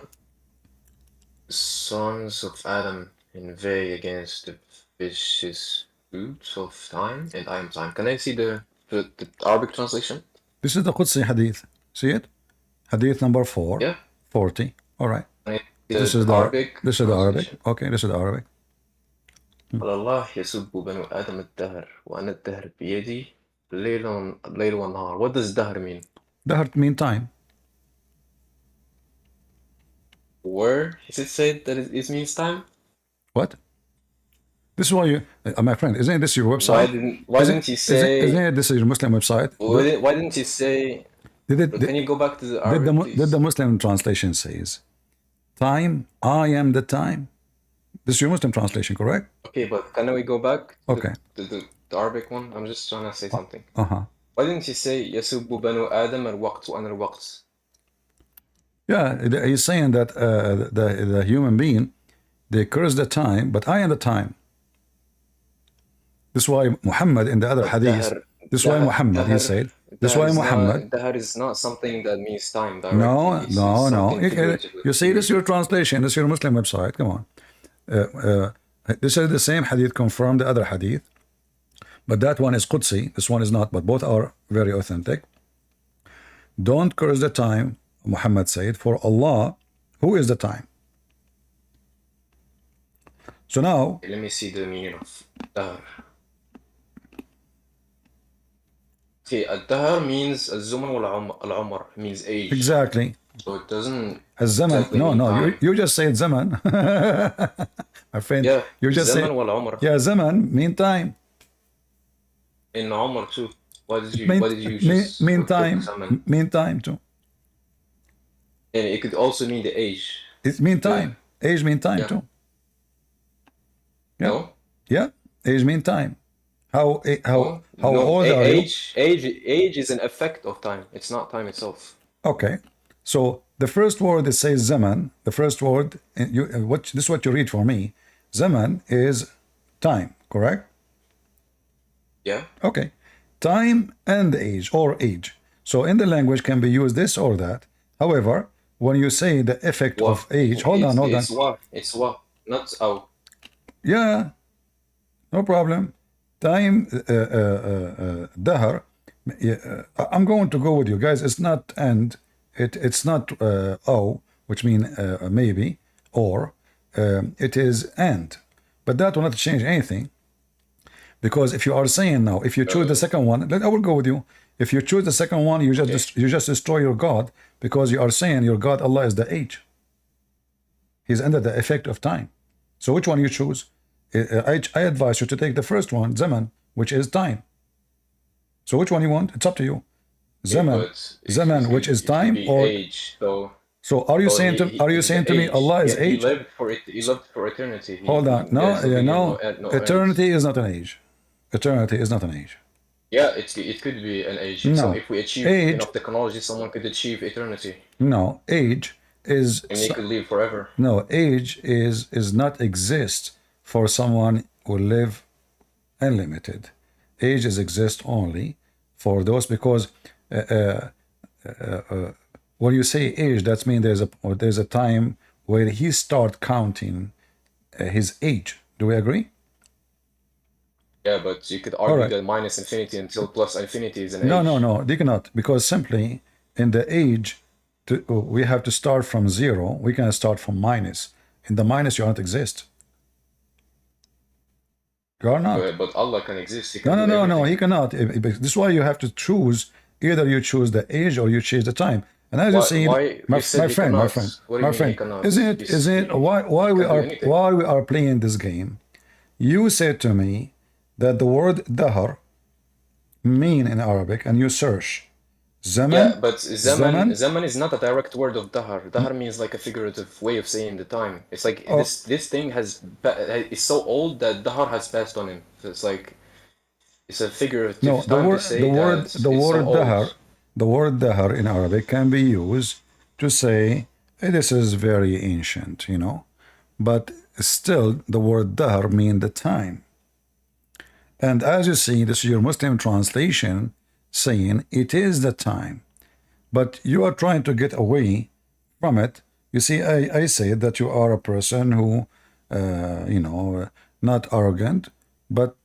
B: Sons of Adam inveigh against the vicious roots of time, and I am time. Can I see the Arabic translation?
A: This is the Qudsi Hadith. See it? Hadith number 4.
B: Yeah.
A: 40. All right.
B: This is the Arabic.
A: This is the Arabic. Okay, this is the Arabic.
B: قال الله يسب بنو آدم الدهر وأنا الدهر بيدي الليل والنهار. What does dahr mean?
A: Dahr mean time.
B: Where is it said that it means time?
A: What? This is why you, my friend, isn't this your website?
B: Why didn't you say?
A: Isn't this your Muslim website?
B: Why didn't you say? Can you go back to the Arabic,
A: did the Muslim translation says, time, I am the time? This is your Muslim translation, correct?
B: Okay, but can we go back?
A: Okay.
B: the Arabic one. I'm just trying to say something.
A: Uh-huh.
B: Why didn't he say يسب بنو آدم الوقت وأنا الوقت?
A: Yeah, he's saying that the human being, they curse the time, but I am the time. This is why Muhammad in the other hadith, this is why Muhammad, he said, this is why Muhammad.
B: Dahar is not something that means time directly.
A: No,
B: It's
A: no, no.
B: something figuratively.
A: You see, this is your translation. This is your Muslim website. Come on. This is the same hadith confirmed the other hadith, but that one is Qudsi. This one is not, but both are very authentic. Don't curse the time, Muhammad said, for Allah, who is the time. So now,
B: Let me see the meaning of Dahar. Okay, Dahar means الزمن والعمر means age.
A: exactly.
B: So it doesn't
A: الزمن.
B: exactly
A: No,
B: mean
A: no.
B: time.
A: You just said zaman. My friend.
B: Yeah,
A: You just
B: زمن
A: said.
B: والعمر.
A: Yeah, zaman mean time.
B: In Umar too. Why did you
A: Mean
B: just
A: time.
B: zaman?
A: Mean time too.
B: And it could also mean the age.
A: It mean time. Age mean time
B: Yeah.
A: too. Yeah.
B: No?
A: Yeah. Age mean time. How
B: No,
A: old are you?
B: age is an effect of time. It's not time itself.
A: Okay. So the first word that says zaman, the first word, this is what you read for me. Zaman is time, correct?
B: Yeah?
A: Okay. Time and age or age. So in the language can be used this or that. However, when you say the effect of age, hold on.
B: It's wa, not aw.
A: Yeah, no problem. Time, dahr. I'm going to go with you guys. It's not and. It's not oh, which mean maybe, or it is and. But that will not change anything. Because if you are saying now, if you choose the second one, I will go with you. If you choose the second one, you just destroy your God, because you are saying your God Allah is the age. He's under the effect of time. So which one you choose? I advise you to take the first one, zaman, which is time. So which one you want? It's up to you. Zaman, zaman, which is time, or
B: age.
A: So are you saying to me Allah is age?
B: He lived for eternity.
A: Hold on, no, eternity is not an age. Eternity is not an age.
B: Yeah, it could be an age.
A: No.
B: So if we achieve
A: Age,
B: enough technology, someone could achieve eternity.
A: No, age is.
B: And they could live forever.
A: No, age is not exist for someone who live unlimited. Age is exist only for those, because when you say age, that means there's a time where he start counting his age. Do we agree?
B: Yeah, but you could argue that minus infinity until plus infinity is an age.
A: No, they cannot, because simply in the age, we have to start from zero. We can start from minus. In the minus, you don't exist. You are not.
B: But Allah can exist. He
A: No,
B: can
A: he cannot. This is why you have to choose. Either you choose the age or you choose the time. And as you see, my friend, isn't it why we are playing this game? You said to me that the word dahr mean in Arabic, and you search zaman.
B: Yeah, but zaman is not a direct word of dahr. Dahr means like a figurative way of saying the time. It's like this thing is so old that dahr has passed on him. So it's like it's a figurative time to say
A: the word dahr in Arabic can be used to say this is very ancient, but still the word dahr mean the time. And as you see, this is your Muslim translation saying it is the time, but you are trying to get away from it. You see, I say that you are a person who, not arrogant, but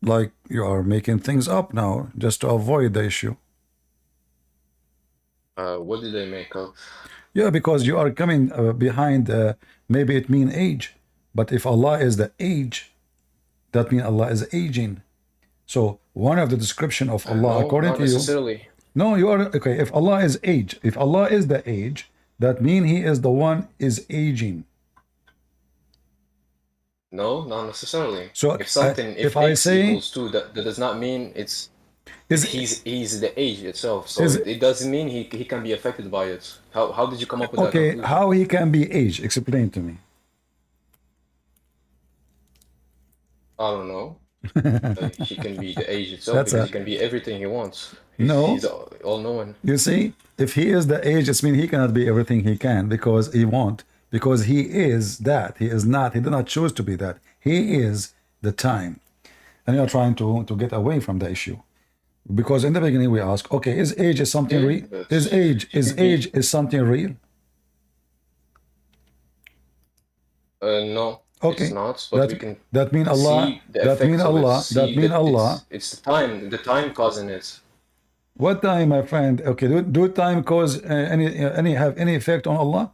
A: like you are making things up now just to avoid the issue.
B: What did they make up?
A: Yeah, because you are coming behind, maybe it mean age, but if Allah is the age, that means Allah is aging. So one of the description of Allah, according to you,
B: necessarily.
A: No, you are okay. If Allah is age, if Allah is the age, that means He is the one is aging.
B: No, not necessarily.
A: So
B: if something, if
A: I
B: X
A: say
B: equals 2, that does not mean he's the age itself. So it doesn't mean he can be affected by it. How did you come up with that conclusion?
A: How he can be age? Explain to me.
B: I don't know. He can be the age itself
A: That's
B: because
A: a
B: he can be everything he wants.
A: no.
B: He's all-knowing.
A: You see, if he is the age, it means he cannot be everything he can because he won't. Because he is that. He is not. He did not choose to be that. He is the time. And you're trying to get away from the issue. Because in the beginning we ask, okay, is age is something
B: Yeah,
A: real?
B: but
A: Is age
B: he
A: is
B: could be.
A: age is something real?
B: No, it's
A: Okay.
B: not. But we
A: That
B: can
A: that mean Allah.
B: see the
A: That mean
B: effects of it.
A: Allah. That
B: See
A: mean
B: that
A: Allah.
B: it's the time causing it.
A: What time, my friend? Okay, do time cause any have any effect on Allah?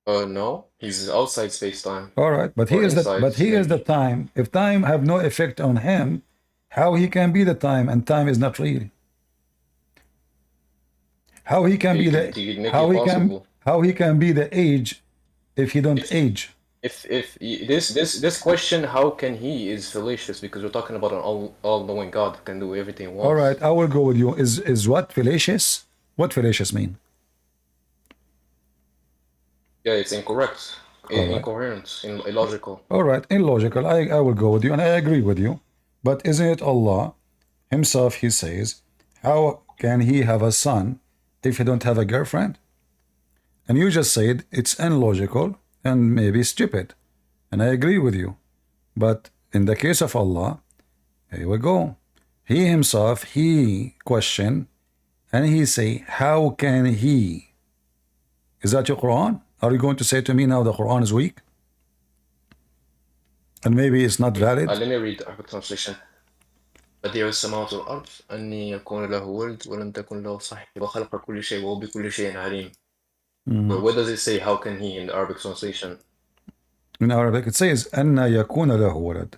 B: No, he's outside space-time
A: All right, but he
B: or
A: is the
B: inside,
A: but he is the
B: maybe.
A: time. If time have no effect on him, how he can be the time and time is not real? How he can be the
B: He could make it possible.
A: how he can be the age if he don't
B: If
A: age?
B: this question, how can he, is fallacious because we're talking about an all-knowing God who can do everything he
A: All
B: wants.
A: right, I will go with you. Is what fallacious? What fallacious mean?
B: Yeah, it's incorrect,
A: All right.
B: incoherent, illogical.
A: All right, illogical. I will go with you and I agree with you. But isn't it Allah himself, he says, how can he have a son if he don't have a girlfriend? And you just said it's illogical and maybe stupid. And I agree with you. But in the case of Allah, here we go. He himself, he question and he say, how can he? Is that your Quran? Are you going to say to me now the Quran is weak? And maybe it's not valid?
B: Let me read the Arabic translation. بديع السماوات والأرض أني يكون له ولد ولم تكن له صاحبة وخلق كل شيء وهو بكل شيء عليم. But what does it say, how can he, in the Arabic translation?
A: In Arabic it says أن يكون له ولد.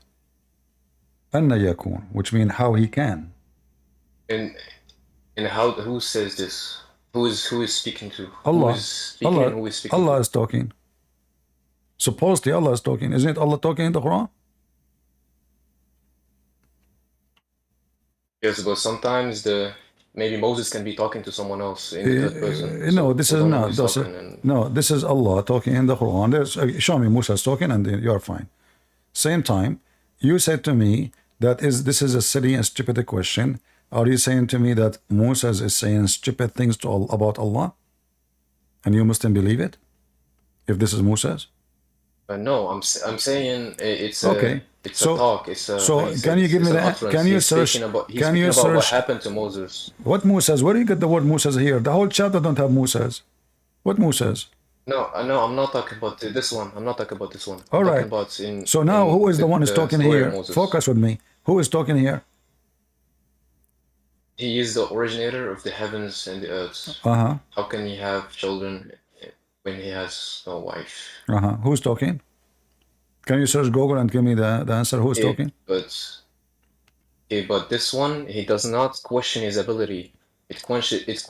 A: أن يكون, which means how he can.
B: And how, who says this? Who is speaking to?
A: Allah.
B: Who is speaking and who is speaking
A: Allah
B: to?
A: is talking. Supposedly Allah is talking. Isn't it Allah talking in the Quran?
B: Yes, but sometimes maybe Moses can be talking to someone else in the third person.
A: No,
B: So
A: this
B: we
A: is
B: don't know
A: not.
B: who's talking and
A: No, this is Allah talking in the Quran. Show me Musa is talking and then you're fine. Same time, you said to me that this is a silly and stupid question. Are you saying to me that Moses is saying stupid things about Allah? And you Muslim believe it? If this is Moses?
B: no, I'm saying it's
A: Okay.
B: a
A: So
B: talk. It's a,
A: so
B: how you say
A: can you
B: this?
A: give
B: It's
A: me
B: an
A: the
B: utterance.
A: can you
B: He's
A: search
B: speaking about
A: can you
B: what
A: search
B: happened to Moses.
A: what Moses? Where do you get the word Moses here? The whole chapter don't have Moses. What Moses?
B: No, I'm not talking about this one. I'm not talking about this one.
A: All
B: I'm
A: right.
B: talking about in
A: So now who is the one who's talking
B: story of
A: here?
B: Moses.
A: Focus with me. Who is talking here?
B: He is the originator of the heavens and the earth.
A: Uh-huh.
B: How can he have children when he has no wife?
A: Uh-huh. Who's talking? Can you search Google and give me the answer? Who's talking?
B: But this one, he does not question his ability. It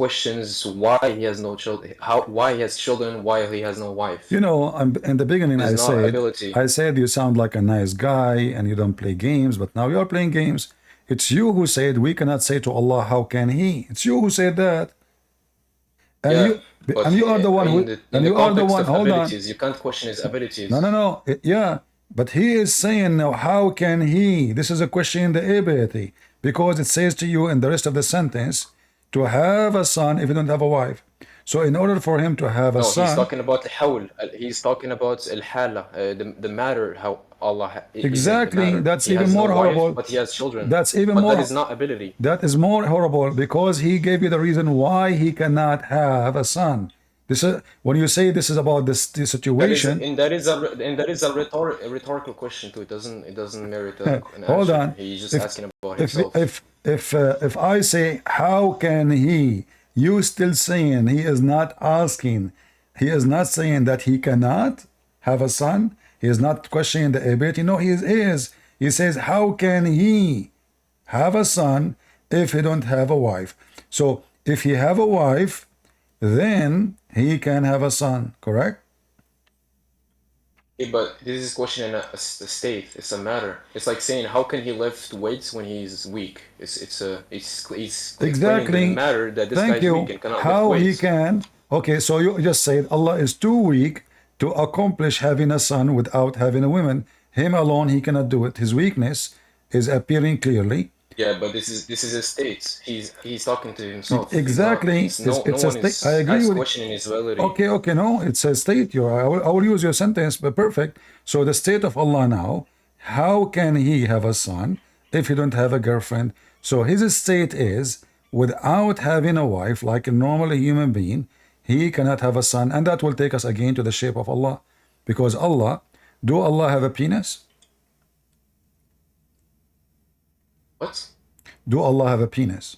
B: questions why he has no children, why he has children, why he has no wife.
A: You know, in the beginning
B: It's not ability.
A: I said you sound like a nice guy and you don't play games, but now you're playing games. It's you who said we cannot say to Allah, how can he? It's you who said that. And
B: yeah,
A: you are the one who and you are the one. Hold on.
B: You can't question his abilities.
A: No. Yeah, but he is saying now, how can he? This is a question in the ability because it says to you in the rest of the sentence to have a son if you don't have a wife. So in order for him to have a son,
B: he's talking about the hawl. He's talking about al-hala, the matter, how Allah
A: exactly. That's
B: he
A: even
B: has
A: more
B: no
A: horrible.
B: Wife, but he has children.
A: That's even
B: but
A: more.
B: That is not ability.
A: That is more horrible because he gave you the reason why he cannot have a son. This is when you say this is about this situation.
B: That is a rhetorical question too. It doesn't merit an
A: Hold
B: answer.
A: on.
B: He's just asking about himself.
A: If I say how can he, you still saying he is not asking. He is not saying that he cannot have a son. He is not questioning the ability. No, he is. He says how can he have a son if he don't have a wife? So if he have a wife, then he can have a son, correct?
B: Yeah, but this is questioning a state. It's a matter. It's like saying how can he lift weights when he's weak? It's
A: exactly
B: the matter that this
A: Thank
B: guy's
A: you.
B: weak and cannot
A: How
B: lift
A: he
B: weights.
A: can? Okay, so you just said Allah is too weak to accomplish having a son without having a woman. Him alone, he cannot do it. His weakness is appearing clearly.
B: Yeah, but this is a state. He's talking to himself.
A: Exactly.
B: He's not.
A: It's
B: No
A: a
B: one
A: state. I agree
B: is
A: with you.
B: questioning his validity.
A: Okay, no, it's a state. I will use your sentence, but perfect. So the state of Allah now, how can he have a son if he don't have a girlfriend? So his state is, without having a wife, like a normal human being, he cannot have a son. And that will take us again to the shape of Allah. Because do Allah have a penis?
B: What?
A: Do Allah have a penis?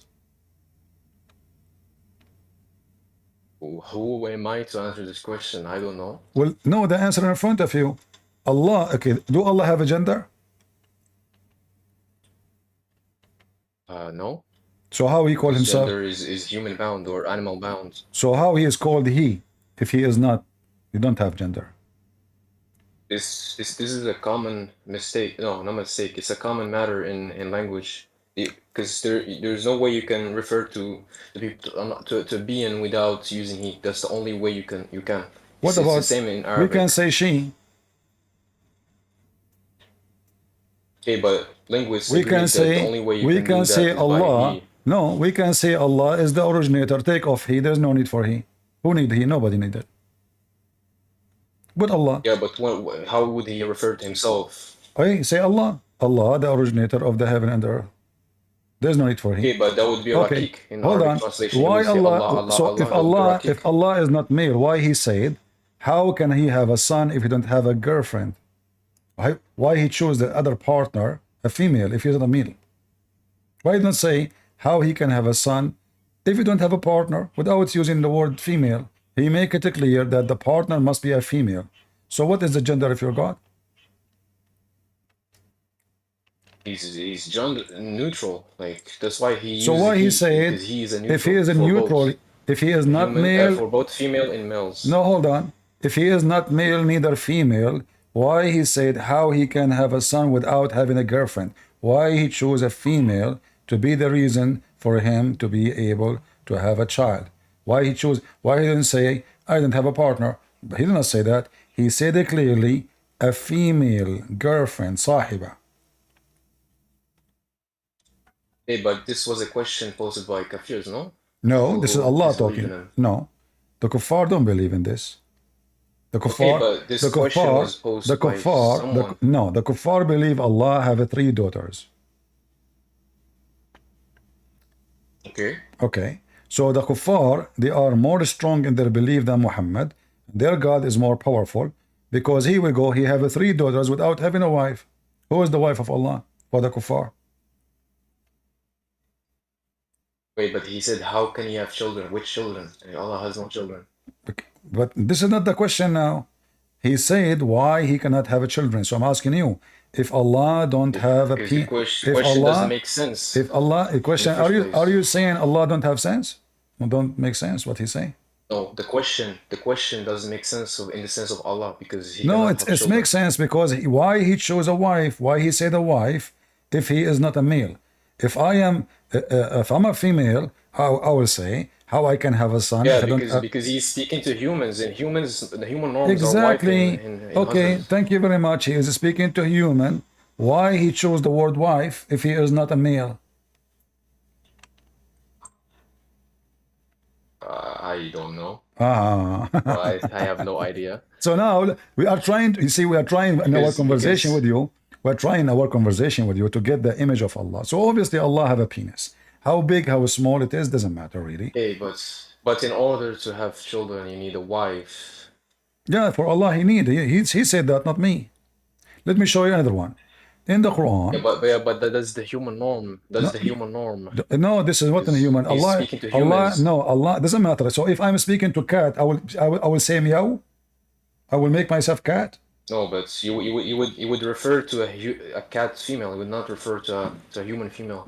B: Who am I to answer this question? I don't know.
A: Well, no, the answer in front of you. Allah, okay, do Allah have a gender?
B: No.
A: So how he call
B: His
A: himself?
B: gender is human bound or animal bound.
A: So how he is called he, if he is not, he don't have gender?
B: This is a common mistake. No, not mistake. It's a common matter in language. Because there's no way you can refer to to being without using he. That's the only way you can.
A: What
B: It's
A: about,
B: the same in
A: we
B: Arabic.
A: can say she,
B: Okay, but linguists
A: we
B: agree
A: can
B: that the only
A: say,
B: way you
A: we
B: can do
A: can
B: that
A: say
B: is by
A: Allah,
B: he.
A: no, we can say Allah is the originator, take off he, there's no need for he. Who need he? Nobody need it. But Allah,
B: Yeah, but how would he refer to himself?
A: okay, say Allah, Allah, the originator of the heaven and the earth. There's no need for he.
B: Okay, but that would be
A: Okay,
B: Rakik in
A: hold
B: Arabic
A: on.
B: translation.
A: Why
B: We say
A: Allah?
B: Allah,
A: So
B: Allah,
A: if
B: that would be
A: Allah,
B: Rakik.
A: if Allah is not male, why he said, how can he have a son if he don't have a girlfriend? Why he chose the other partner, a female, if he's not a male? Why don't say how he can have a son if you don't have a partner without using the word female? He make it clear that the partner must be a female. So what is the gender of your God?
B: He's gender neutral. Like that's why he uses
A: So why he said,
B: because he is a neutral
A: if he is a
B: for
A: neutral,
B: both
A: if he is not male,
B: for both female and males.
A: no, hold on. If he is not male, neither female, why he said how he can have a son without having a girlfriend? Why he chose a female to be the reason for him to be able to have a child? Why he didn't say, I don't have a partner? But he did not say that. He said it clearly, a female girlfriend, sahiba.
B: Hey, but this was a question posed by Kafirs, no?
A: No, this is Allah
B: disbelieve in
A: talking.
B: him.
A: No, the kuffar don't believe in this. The kuffar,
B: but this
A: the
B: question
A: kuffar,
B: was posed
A: the
B: by
A: kuffar,
B: someone.
A: no, the kuffar believe Allah have 3 daughters.
B: Okay.
A: Okay, so the kuffar, they are more strong in their belief than Muhammad. Their God is more powerful because he will go, he have 3 daughters without having a wife. Who is the wife of Allah for the kuffar?
B: Wait, but he said, how can he have children? Which children? Allah has no children.
A: But this is not the question now. He said why he cannot have children. So I'm asking you, if Allah don't have a
B: Because the question
A: if
B: doesn't
A: Allah,
B: make sense.
A: if Allah, a question,
B: in the first
A: are
B: place.
A: you saying Allah don't have sense? Well, don't make sense what he's saying.
B: No, the question doesn't make sense in the sense of Allah because he
A: No,
B: cannot
A: it
B: have children.
A: makes sense because why he chose a wife, why he said a wife, if he is not a male. If I'm a female, I will say how I can have a son.
B: Yeah,
A: if I don't
B: because he's speaking to humans, and the human norms
A: exactly.
B: are wife and
A: Okay,
B: husband.
A: thank you very much. He is speaking to human. Why he chose the word wife if he is not a male?
B: I don't know.
A: Ah.
B: I have no idea.
A: So now we are trying. You see, we are trying in our
B: Because-
A: conversation
B: because-
A: with you. We're trying our conversation with you to get the image of Allah. So obviously, Allah have a penis. How big, how small it is, doesn't matter really.
B: Hey, but in order to have children, you need a wife.
A: Yeah, for Allah, he said that, not me. Let me show you another one. In the Quran,
B: But that's the human norm. That's the human norm.
A: no, this is what in human.
B: He's
A: Allah,
B: speaking to
A: Allah,
B: humans.
A: no, Allah doesn't matter. So if I'm speaking to cat, I will say meow. I will make myself cat.
B: No, but you would refer to a cat female. You would not refer to a human female.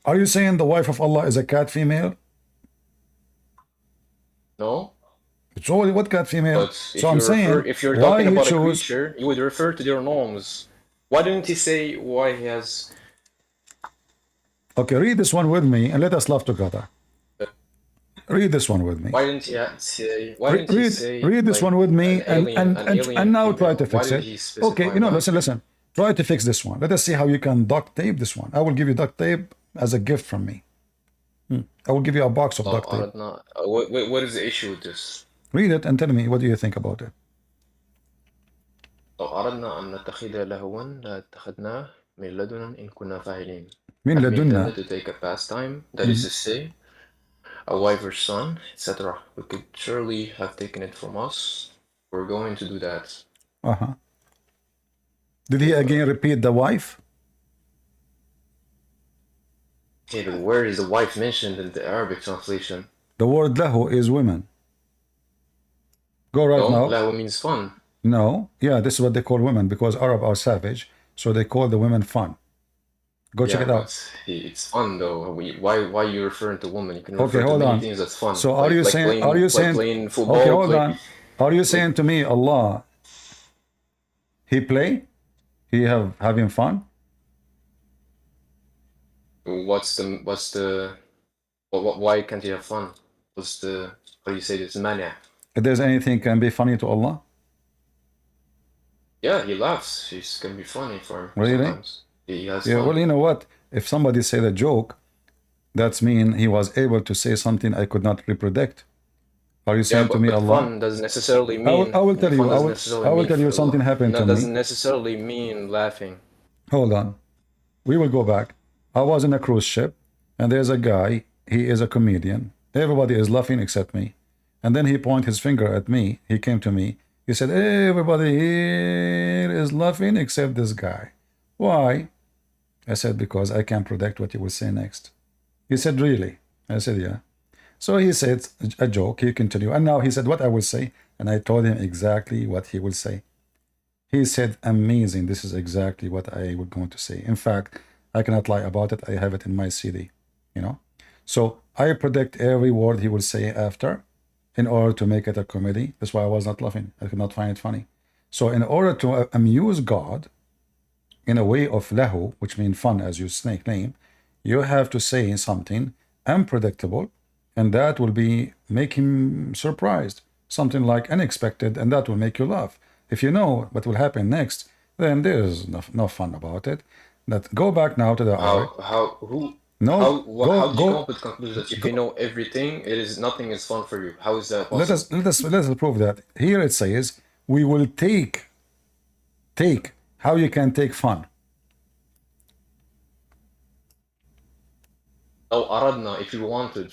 A: Are you saying the wife of Allah is a cat female?
B: No.
A: It's only what cat female?
B: But
A: So I'm saying,
B: if you're
A: why
B: talking
A: he
B: about a
A: chose?
B: creature, you would refer to their norms. Why didn't he say why he has?
A: Okay, read this one with me and let us laugh together. Read this one with me.
B: Why didn't he say? Why didn't he say
A: Read this
B: like
A: one with me,
B: an alien, an alien
A: and now try
B: female?
A: to
B: Why
A: fix
B: did
A: it.
B: he
A: Okay,
B: specify
A: you know,
B: that?
A: listen. Try to fix this one. Let us see how you can duct tape this one. I will give you duct tape as a gift from me. I will give you a box of
B: No,
A: duct tape.
B: أردنا. What is the issue with this?
A: Read it and tell me what do you think about it.
B: لو أردنا أن نتخذ لهوا لاتخذناه من لدنا إن كنا فاعلين.
A: من
B: If we
A: لدنا.
B: intended to take a pastime, that is to say, a wife or son, etc., we could surely have taken it from us. We're going to do that.
A: Did he again repeat the wife?
B: Okay, but where is the wife mentioned in the Arabic translation?
A: The word lahu is women. Go right
B: No,
A: now.
B: lahu means fun.
A: No. Yeah, this is what they call women because Arab are savage, so they call the women fun. Go check it out.
B: It's fun though. Why are you referring to women? You can refer
A: hold
B: to many
A: on.
B: things that's fun.
A: So are you saying
B: playing football?
A: Okay, hold on. Are you saying to me, Allah, he play? He having fun?
B: Why can't he have fun? How do you say this? Mania.
A: If there's anything can be funny to Allah?
B: Yeah, he laughs. He's gonna be funny for him.
A: Really?
B: Sometimes. He has
A: Yeah,
B: fun.
A: well, you know what? If somebody said a joke, that's mean he was able to say something I could not reproduce. Are you saying to me,
B: but
A: Allah?
B: fun doesn't necessarily mean.
A: I will tell you. I will tell you something happened to me.
B: That doesn't necessarily mean laughing.
A: Hold on. We will go back. I was in a cruise ship, and there's a guy. He is a comedian. Everybody is laughing except me. And then he pointed his finger at me. He came to me. He said, everybody here is laughing except this guy. Why? I said, because I can't predict what you will say next. He said, really? I said, yeah. So he said a joke. He continued. And now he said what I will say. And I told him exactly what he will say. He said, amazing. This is exactly what I was going to say. In fact, I cannot lie about it. I have it in my CD, you know. So I predict every word he will say after in order to make it a comedy. That's why I was not laughing. I could not find it funny. So in order to amuse God in a way of lahu, which means fun as you snake name, you have to say something unpredictable, and that will be make him surprised, something like unexpected, and that will make you laugh. If you know what will happen next, then there's no fun about it. That go back now to the Arabic.
B: How did you come up with the conclusion that if you know everything, nothing is fun for you? How is that possible?
A: Let us prove that. Here it says we will take. How you can take fun?
B: لو أردنا, if you wanted.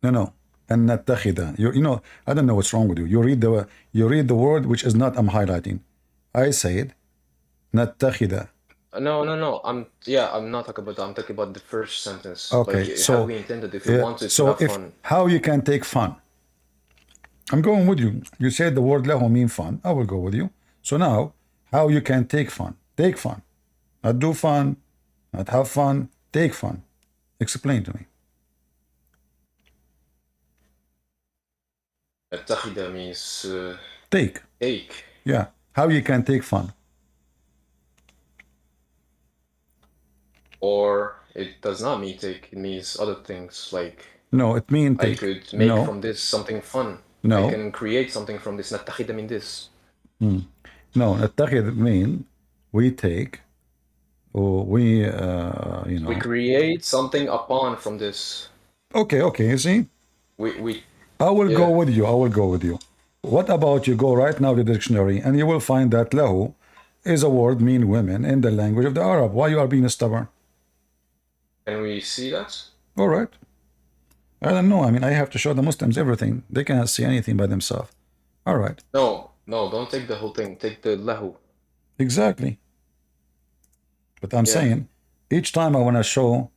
A: No. And نتخذ. You know, I don't know what's wrong with you. You read the word which is not. I'm highlighting. I said نتخذ.
B: No. I'm not talking about that. I'm talking about the first sentence.
A: Okay,
B: like,
A: so
B: how we intended if we wanted to have fun.
A: How you can take fun? I'm going with you. You said the word lahu mean fun. I will go with you. So now, how you can take fun? Take fun. Not do fun. Not have fun. Take fun. Explain to me.
B: التخذ means
A: take. Yeah. How you can take fun?
B: Or it does not mean take. It means other things like.
A: No, it means take.
B: I could make from this something fun.
A: No.
B: I can create something from this. نتخذ من this.
A: No, نتخذ mean we take. Or we, you know.
B: We create something upon from this.
A: Okay. You see. I will go with you. What about you go right now to the dictionary and you will find that lahu is a word mean women in the language of the Arab. Why you are being stubborn?
B: Can we see that?
A: All right. I don't know. I mean, I have to show the Muslims everything. They cannot see anything by themselves. All right.
B: No, don't take the whole thing. Take the lahu.
A: Exactly. But I'm saying each time I want to show,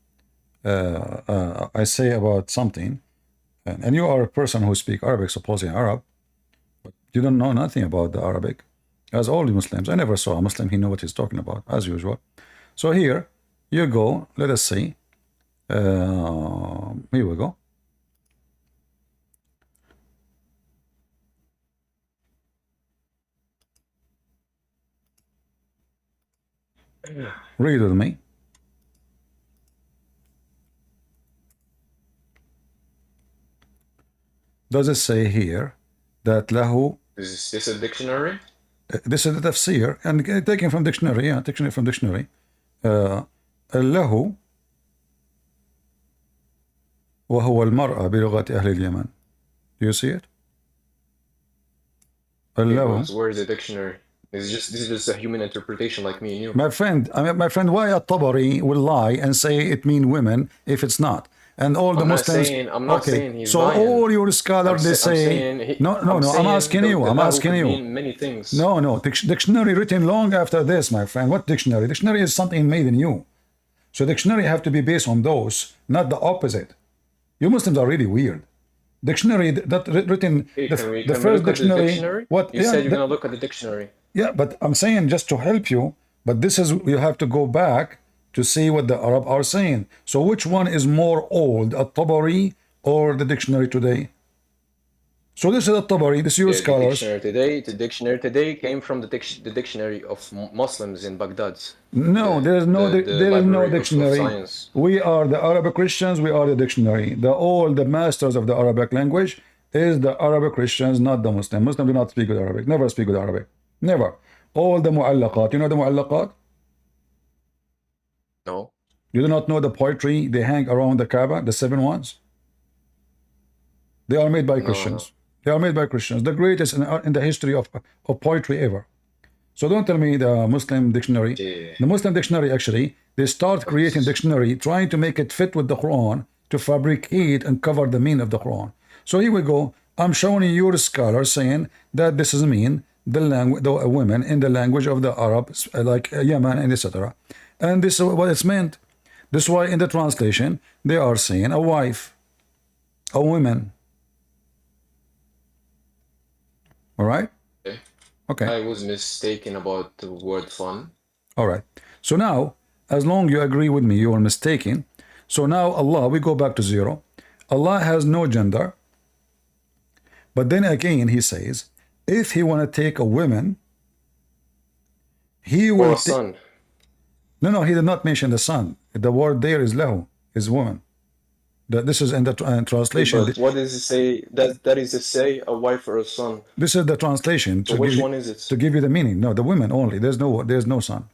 A: I say about something, and you are a person who speaks Arabic, supposedly Arab, but you don't know nothing about the Arabic. As all the Muslims, I never saw a Muslim, he know what he's talking about, as usual. So here, you go, let us see. Here we go. Read with me. does it say here that lahu?
B: Is this a dictionary?
A: This is the tafsir, and taken from dictionary, yeah, dictionary from dictionary. له وهو المرأة بلغة أهل اليمن. Do you see it? له.
B: Where is the dictionary? This is just a human interpretation like me and you.
A: My friend, why at-Tabari will lie and say it means women if it's not? And all the Muslims.
B: I'm not saying he's
A: so
B: lying.
A: all your scholars they say no. I'm asking you. I'm asking you.
B: Many things.
A: No. Dictionary written long after this, my friend. What dictionary? Dictionary is something made in you. So dictionary have to be based on those, not the opposite. You Muslims are really weird. Dictionary that written the first dictionary. What
B: you said you're gonna look at the dictionary.
A: Yeah, but I'm saying just to help you. But this is you have to go back to see what the Arab are saying. So which one is more old, at-Tabari or the dictionary today? So this is at-Tabari, this is your scholars.
B: The dictionary today came from the dictionary of Muslims in Baghdad.
A: No, there is no dictionary. We are the Arabic Christians, we are the dictionary. All the masters of the Arabic language is the Arabic Christians, not the Muslims. Muslims do not speak with Arabic, never speak with Arabic. Never. All the mu'allaqat, you know the mu'allaqat?
B: No.
A: You do not know the poetry they hang around the Kaaba, the 7 ones? They are made by Christians.
B: No.
A: They are made by Christians, the greatest in the history of poetry ever. So don't tell me the Muslim dictionary.
B: Yeah.
A: The Muslim dictionary, actually, they start creating dictionary, trying to make it fit with the Quran, to fabricate and cover the meaning of the Quran. So here we go. I'm showing you your scholar saying that this is mean the language, the women in the language of the Arabs, like Yemen and etc. And this is what it's meant. This is why in the translation they are saying a wife, a woman. All right? Okay.
B: I was mistaken about the word fun.
A: All right. So now, as long you agree with me, you are mistaken. So now Allah, we go back to zero. Allah has no gender. But then again, he says, if he want to take a woman, he will.
B: Or a son.
A: No, he did not mention the son. The word there is lahu, is woman. This is in the translation.
B: But what does it say? That is to say a wife or a son.
A: This is the translation.
B: So which one is it?
A: To give you the meaning. No, the women only. There's no son.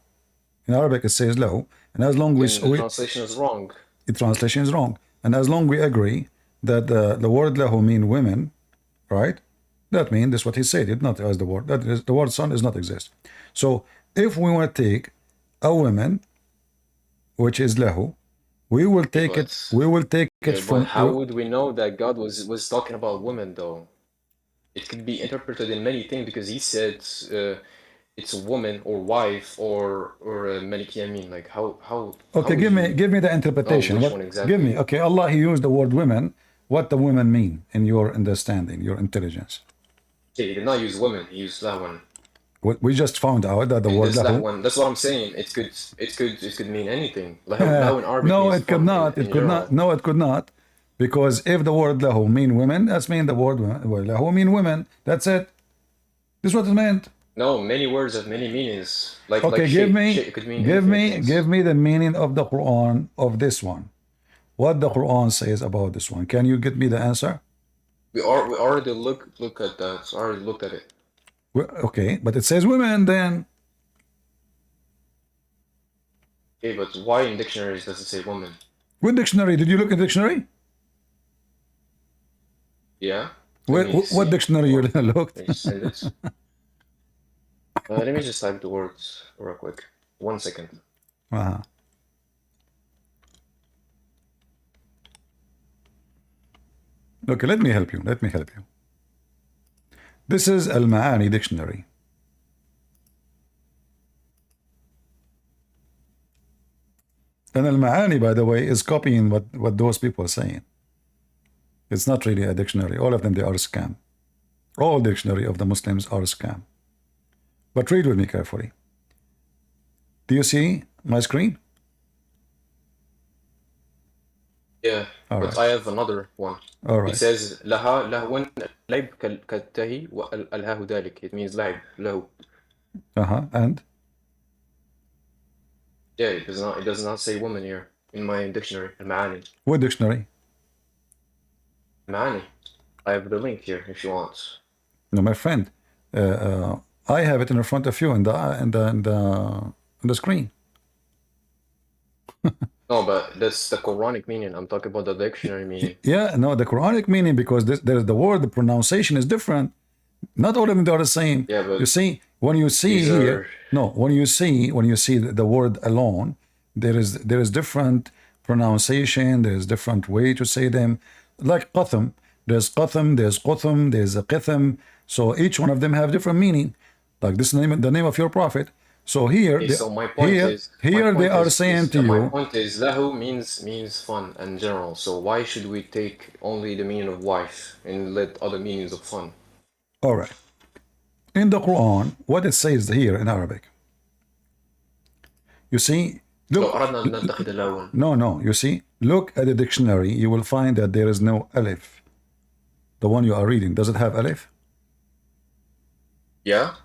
A: In Arabic it says lahu. And as long as
B: the translation is wrong.
A: The translation is wrong. And as long we agree that the word lahu mean women, right? That means that's what he said. It not as the word. That is the word son does not exist. So if we want to take a woman, which is lahu, we will take it. We will take it from.
B: How would we know that God was talking about women though? It could be interpreted in many things because he said it's a woman or wife or Malikiyamin. Like how?
A: Okay, give me the interpretation.
B: Which one exactly?
A: Give me. Okay, Allah he used the word women. What the women mean in your understanding, your intelligence?
B: Okay, he did not use women. He used that one.
A: We just found out that the word lahu.
B: One. That's what I'm saying. It could mean anything. Like lahu in Arabic.
A: No, it could not. It could not. No, it could not. Because if the word lahu mean women, that's mean the word lahu mean women. That's it. This is what it meant.
B: No, many words have many meanings. Like
A: okay,
B: like
A: give me the meaning of the Quran of this one. What the Quran says about this one. Can you get me the answer?
B: We already look at that. I already looked at it.
A: Okay, but it says women then.
B: Okay, but why in dictionaries does it say woman?
A: What dictionary? Did you look at dictionary?
B: Yeah.
A: What dictionary you looked?
B: Let me just type the words real quick. 1 second.
A: Uh-huh. Okay, let me help you. This is Al-Ma'ani dictionary. And Al-Ma'ani, by the way, is copying what those people are saying. It's not really a dictionary. All of them, they are a scam. All dictionary of the Muslims are a scam. But read with me carefully. Do you see my screen?
B: Yeah,
A: all
B: but
A: right.
B: I have another one.
A: All right.
B: It says لها لهو لعب كالتهي والهاه ذلك. It means لعب له.
A: And?
B: Yeah, it does not say woman here in my dictionary. Al-Ma'ani.
A: What dictionary?
B: Ma'ani. I have the link here if you want.
A: No, my friend, I have it in front of you in the screen.
B: No, but that's the Quranic meaning. I'm talking about the dictionary meaning.
A: Yeah, no, the Quranic meaning, because there's the word, the pronunciation is different. Not all of them are the same.
B: Yeah, but
A: you see, when you see
B: these
A: here,
B: are-
A: no, when you see the word alone, there is different pronunciation. There is different way to say them. Like qatham, there's qatham, there's qutham, there's a qitham. So each one of them have different meaning. Like this name, the name of your prophet. So here,
B: Okay, so my point is,
A: they are saying to
B: my
A: you.
B: point is, lahu means fun in general. So why should we take only the meaning of wife and let other meanings of fun?
A: All right. In the Quran, what it says here in Arabic. You see, look.
B: لو أردنا أن نتخذ لهوا.
A: No. You see, look at the dictionary. You will find that there is no alif. The one you are reading, does it have alif?
B: Yeah.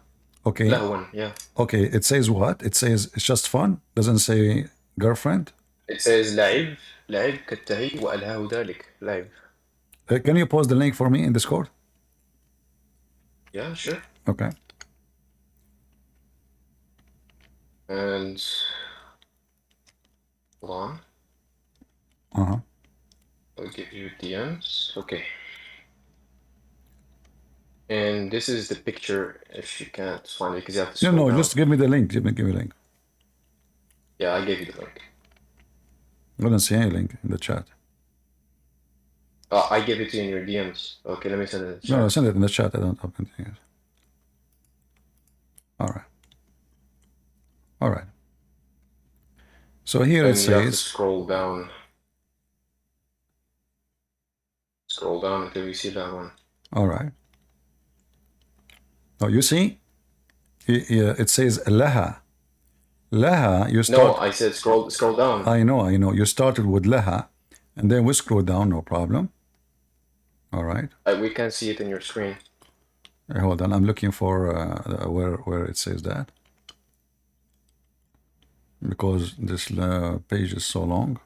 A: Okay.
B: لهوا. Yeah.
A: Okay. It says what? It says it's just fun. Doesn't say girlfriend.
B: It says لعب كالتهي وألهاه ذلك لعب.
A: Can you post the link for me in Discord?
B: Yeah, sure.
A: Okay.
B: And hold on. I'll give you DMs. Okay. And this is the picture if you can't find it because you have to
A: No,
B: scroll down.
A: just give me the link. Give me the link.
B: Yeah, I gave you the link.
A: I don't see any link in the chat.
B: I gave it to you in your DMs. Okay, let me send it in the chat.
A: No, send it in the chat. I don't have anything else. All right. All right. So here
B: And
A: it
B: you have to
A: says.
B: scroll down. Scroll down until you see that one.
A: All right. Oh, you see? It says laha. Laha, you start.
B: No, I said scroll down.
A: I know. You started with laha, and then we scroll down, no problem. All right.
B: We can't see it in your screen.
A: Hold on, I'm looking for where it says that. Because this page is so long.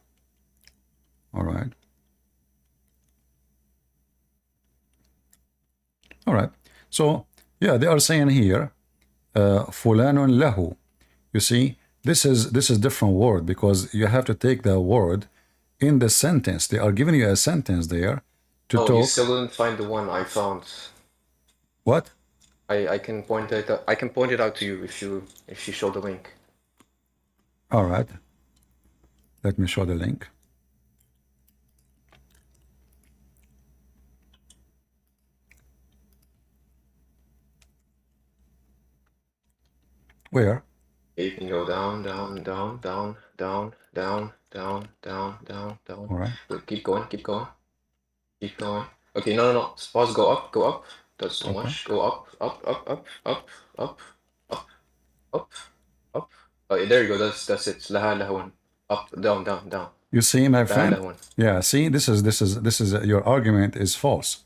A: All right. All right. So, yeah, they are saying here, fulanun lahu. You see, this is different word because you have to take the word in the sentence. They are giving you a sentence there to
B: Oh,
A: talk.
B: you still didn't find the one I found.
A: What?
B: I can point it out. I can point it out to you if you show the link.
A: All right. Let me show the link. Where?
B: You can go down.
A: All right.
B: Keep going. Okay, no. Pause. Go up. That's too much. Go up. Oh, there you go. That's it. Laha. Up, down.
A: You see, my friend?
B: Laha.
A: Yeah, see, this is your argument is false.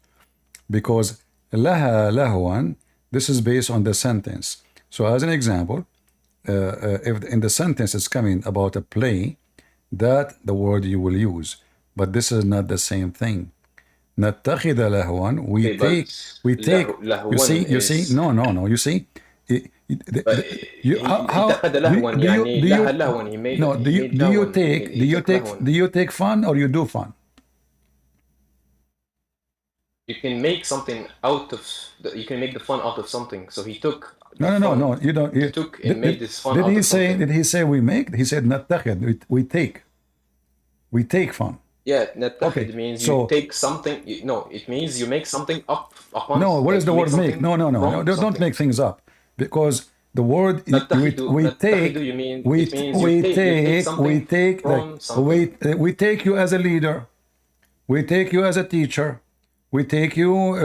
A: Because laha lahwan, this is based on the sentence. So as an example, if in the sentence it's coming about a play, that the word you will use. But this is not the same thing. نتخذ لهوا, we take, you see, no, you see, do you take fun or you do fun?
B: You can make something out of, you can make the fun out of something. So he took.
A: No, you don't.
B: He took and made this fun out of something.
A: Did he say we make? He said نتخذ, we take. We take fun.
B: Yeah, نتخذ means you take something. No, it means you make something up upon.
A: No, what is the word make? No, don't make things up. Because the word we take you as a leader. We take you as a teacher. We take you.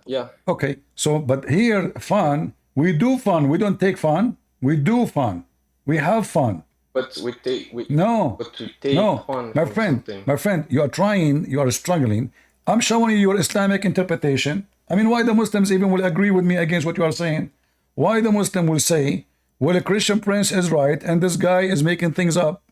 B: Yeah.
A: Okay, so but here fun. We do fun. We don't take fun. We do fun. We have fun.
B: But we take.
A: Fun my friend, you are struggling. I'm showing you your Islamic interpretation. I mean, why the Muslims even will agree with me against what you are saying? Why the Muslim will say, well, a Christian prince is right and this guy is making things up?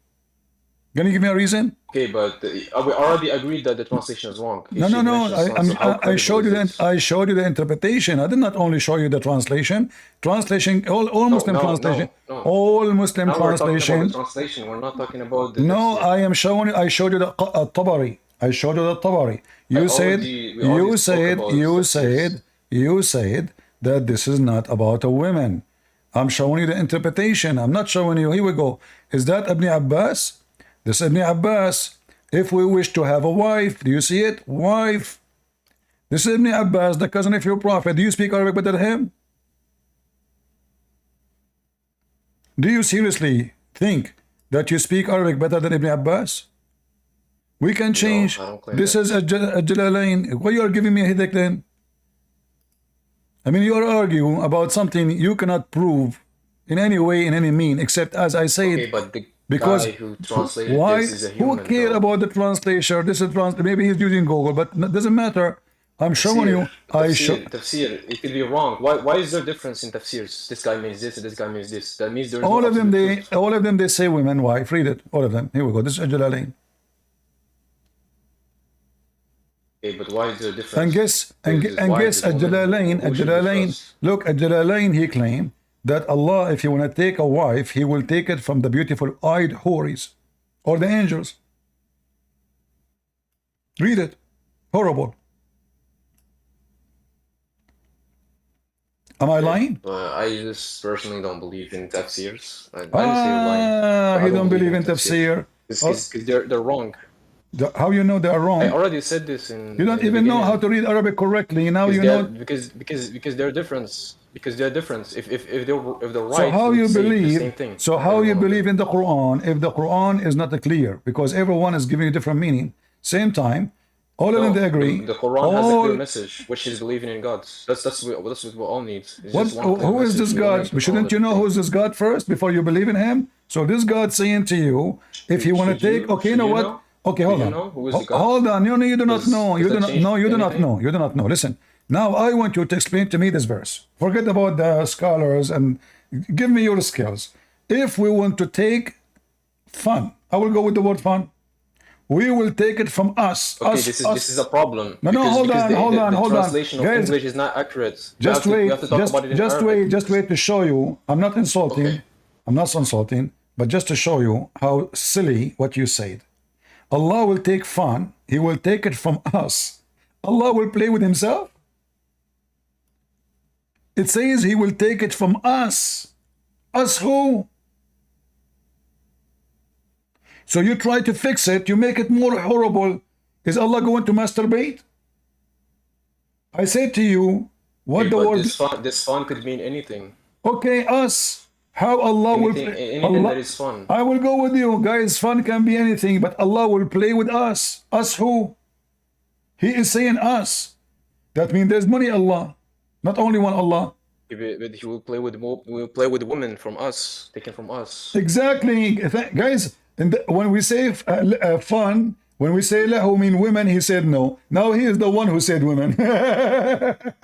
A: Can you give me a reason?
B: Okay, but we already agreed that the translation is wrong.
A: No,
B: She
A: no, no.
B: mentioned sun, so how
A: I
B: credible
A: showed you
B: is
A: the
B: it?
A: I showed you the interpretation. I did not only show you the translation. Translation, all
B: No,
A: Muslim
B: no,
A: translation,
B: no, no.
A: all Muslim
B: Now we're talking about the
A: translation.
B: translation. We're not talking about the
A: No,
B: tafsir.
A: I am showing. I showed you the Tabari. I showed you the Tabari. You said,
B: We already spoke about tafsirs.
A: you said that this is not about a woman. I'm showing you the interpretation. I'm not showing you. Here we go. Is that Ibn Abbas? This Ibn Abbas. If we wish to have a wife, do you see it? Wife. This is Ibn Abbas, the cousin of your prophet. Do you speak Arabic better than him? Do you seriously think that you speak Arabic better than Ibn Abbas? We can change.
B: I don't claim
A: This
B: that.
A: is a Jalalain. Why you are giving me a headache then? I mean, you are arguing about something you cannot prove in any way, in any mean, except as I said.
B: Okay, but the
A: Because
B: guy who translated
A: why?
B: this is a
A: Who
B: human.
A: care
B: though.
A: about the translator? This is maybe he's using Google, but it doesn't matter. I'm showing you. I show.
B: Tafsir, it could be wrong. Why is there difference in tafsirs? This guy means this, and this guy means this. That means there's
A: All
B: no
A: of them,
B: absolute truth.
A: all of them, they say women. Wife. Read it. All of them. Here we go. This is Jalalain.
B: Okay, but why is there a difference?
A: And guess, and
B: Why
A: guess,
B: is this woman
A: Jalalain,
B: who should be
A: Jalalain.
B: trust?
A: Look, at Jalalain, he claimed that Allah, if you want to take a wife, He will take it from the beautiful-eyed houris, or the angels. Read it. Horrible. Am I lying?
B: I just personally don't believe in tafsirs. I didn't say you're lying.
A: Ah,
B: but I
A: he don't believe in tafsir.
B: Because they're wrong.
A: How you know they are
B: I
A: wrong?
B: already said this in.
A: You don't
B: in the
A: even know how
B: beginning.
A: to read Arabic correctly. Now you know.
B: Because they're different. Because they're different. If they're right,
A: So how
B: we
A: you
B: would say the
A: believe?
B: same thing.
A: So how you believe in the Quran if the Quran is not clear? Because everyone is giving a different meaning. Same time, all of them they agree.
B: The Quran has a
A: All-
B: clear message, which is believing in God. That's what we all need. It's
A: What?
B: just one clear
A: Who is
B: message.
A: this
B: We don't
A: God?
B: need to
A: Shouldn't
B: follow
A: you know
B: the
A: who's this God first before you believe in Him? So this God saying to you, if you want to
B: Should you-
A: take, okay, you
B: should
A: know
B: you
A: what?
B: know?
A: Okay,
B: Do
A: hold
B: you
A: on.
B: know who is the God?
A: Hold on. No, you do not
B: Does-
A: know. You
B: does
A: do
B: that
A: not.
B: change
A: No, you do not
B: anything?
A: know. You do not know. Listen. Now I want you to explain to me this verse. Forget about the scholars and give me your skills. If we want to take fun, I will go with the word fun. We will take it from us.
B: Okay,
A: us,
B: this is a problem.
A: No,
B: because
A: hold on.
B: the translation of
A: Guys,
B: English is not accurate.
A: Just
B: we
A: wait,
B: have to talk about it in
A: just
B: Arabic.
A: wait, just wait to show you. I'm not insulting.
B: Okay.
A: I'm not insulting, but just to show you how silly what you said. Allah will take fun. He will take it from us. Allah will play with Himself. It says He will take it from us. Us who? So you try to fix it. You make it more horrible. Is Allah going to masturbate? I say to you, what
B: Okay,
A: the
B: but
A: word?
B: this fun could mean anything.
A: Okay, us. How Allah will
B: Anything,
A: play?
B: anything
A: Allah,
B: that is fun.
A: I will go with you, guys. Fun can be anything, but Allah will play with us. Us who? He is saying us. That means there's many Allah, not only one Allah.
B: But he will play with women from us, taken from us.
A: Exactly, guys. And when we say fun, when we say lahu mean women, he said no. Now he is the one who said women.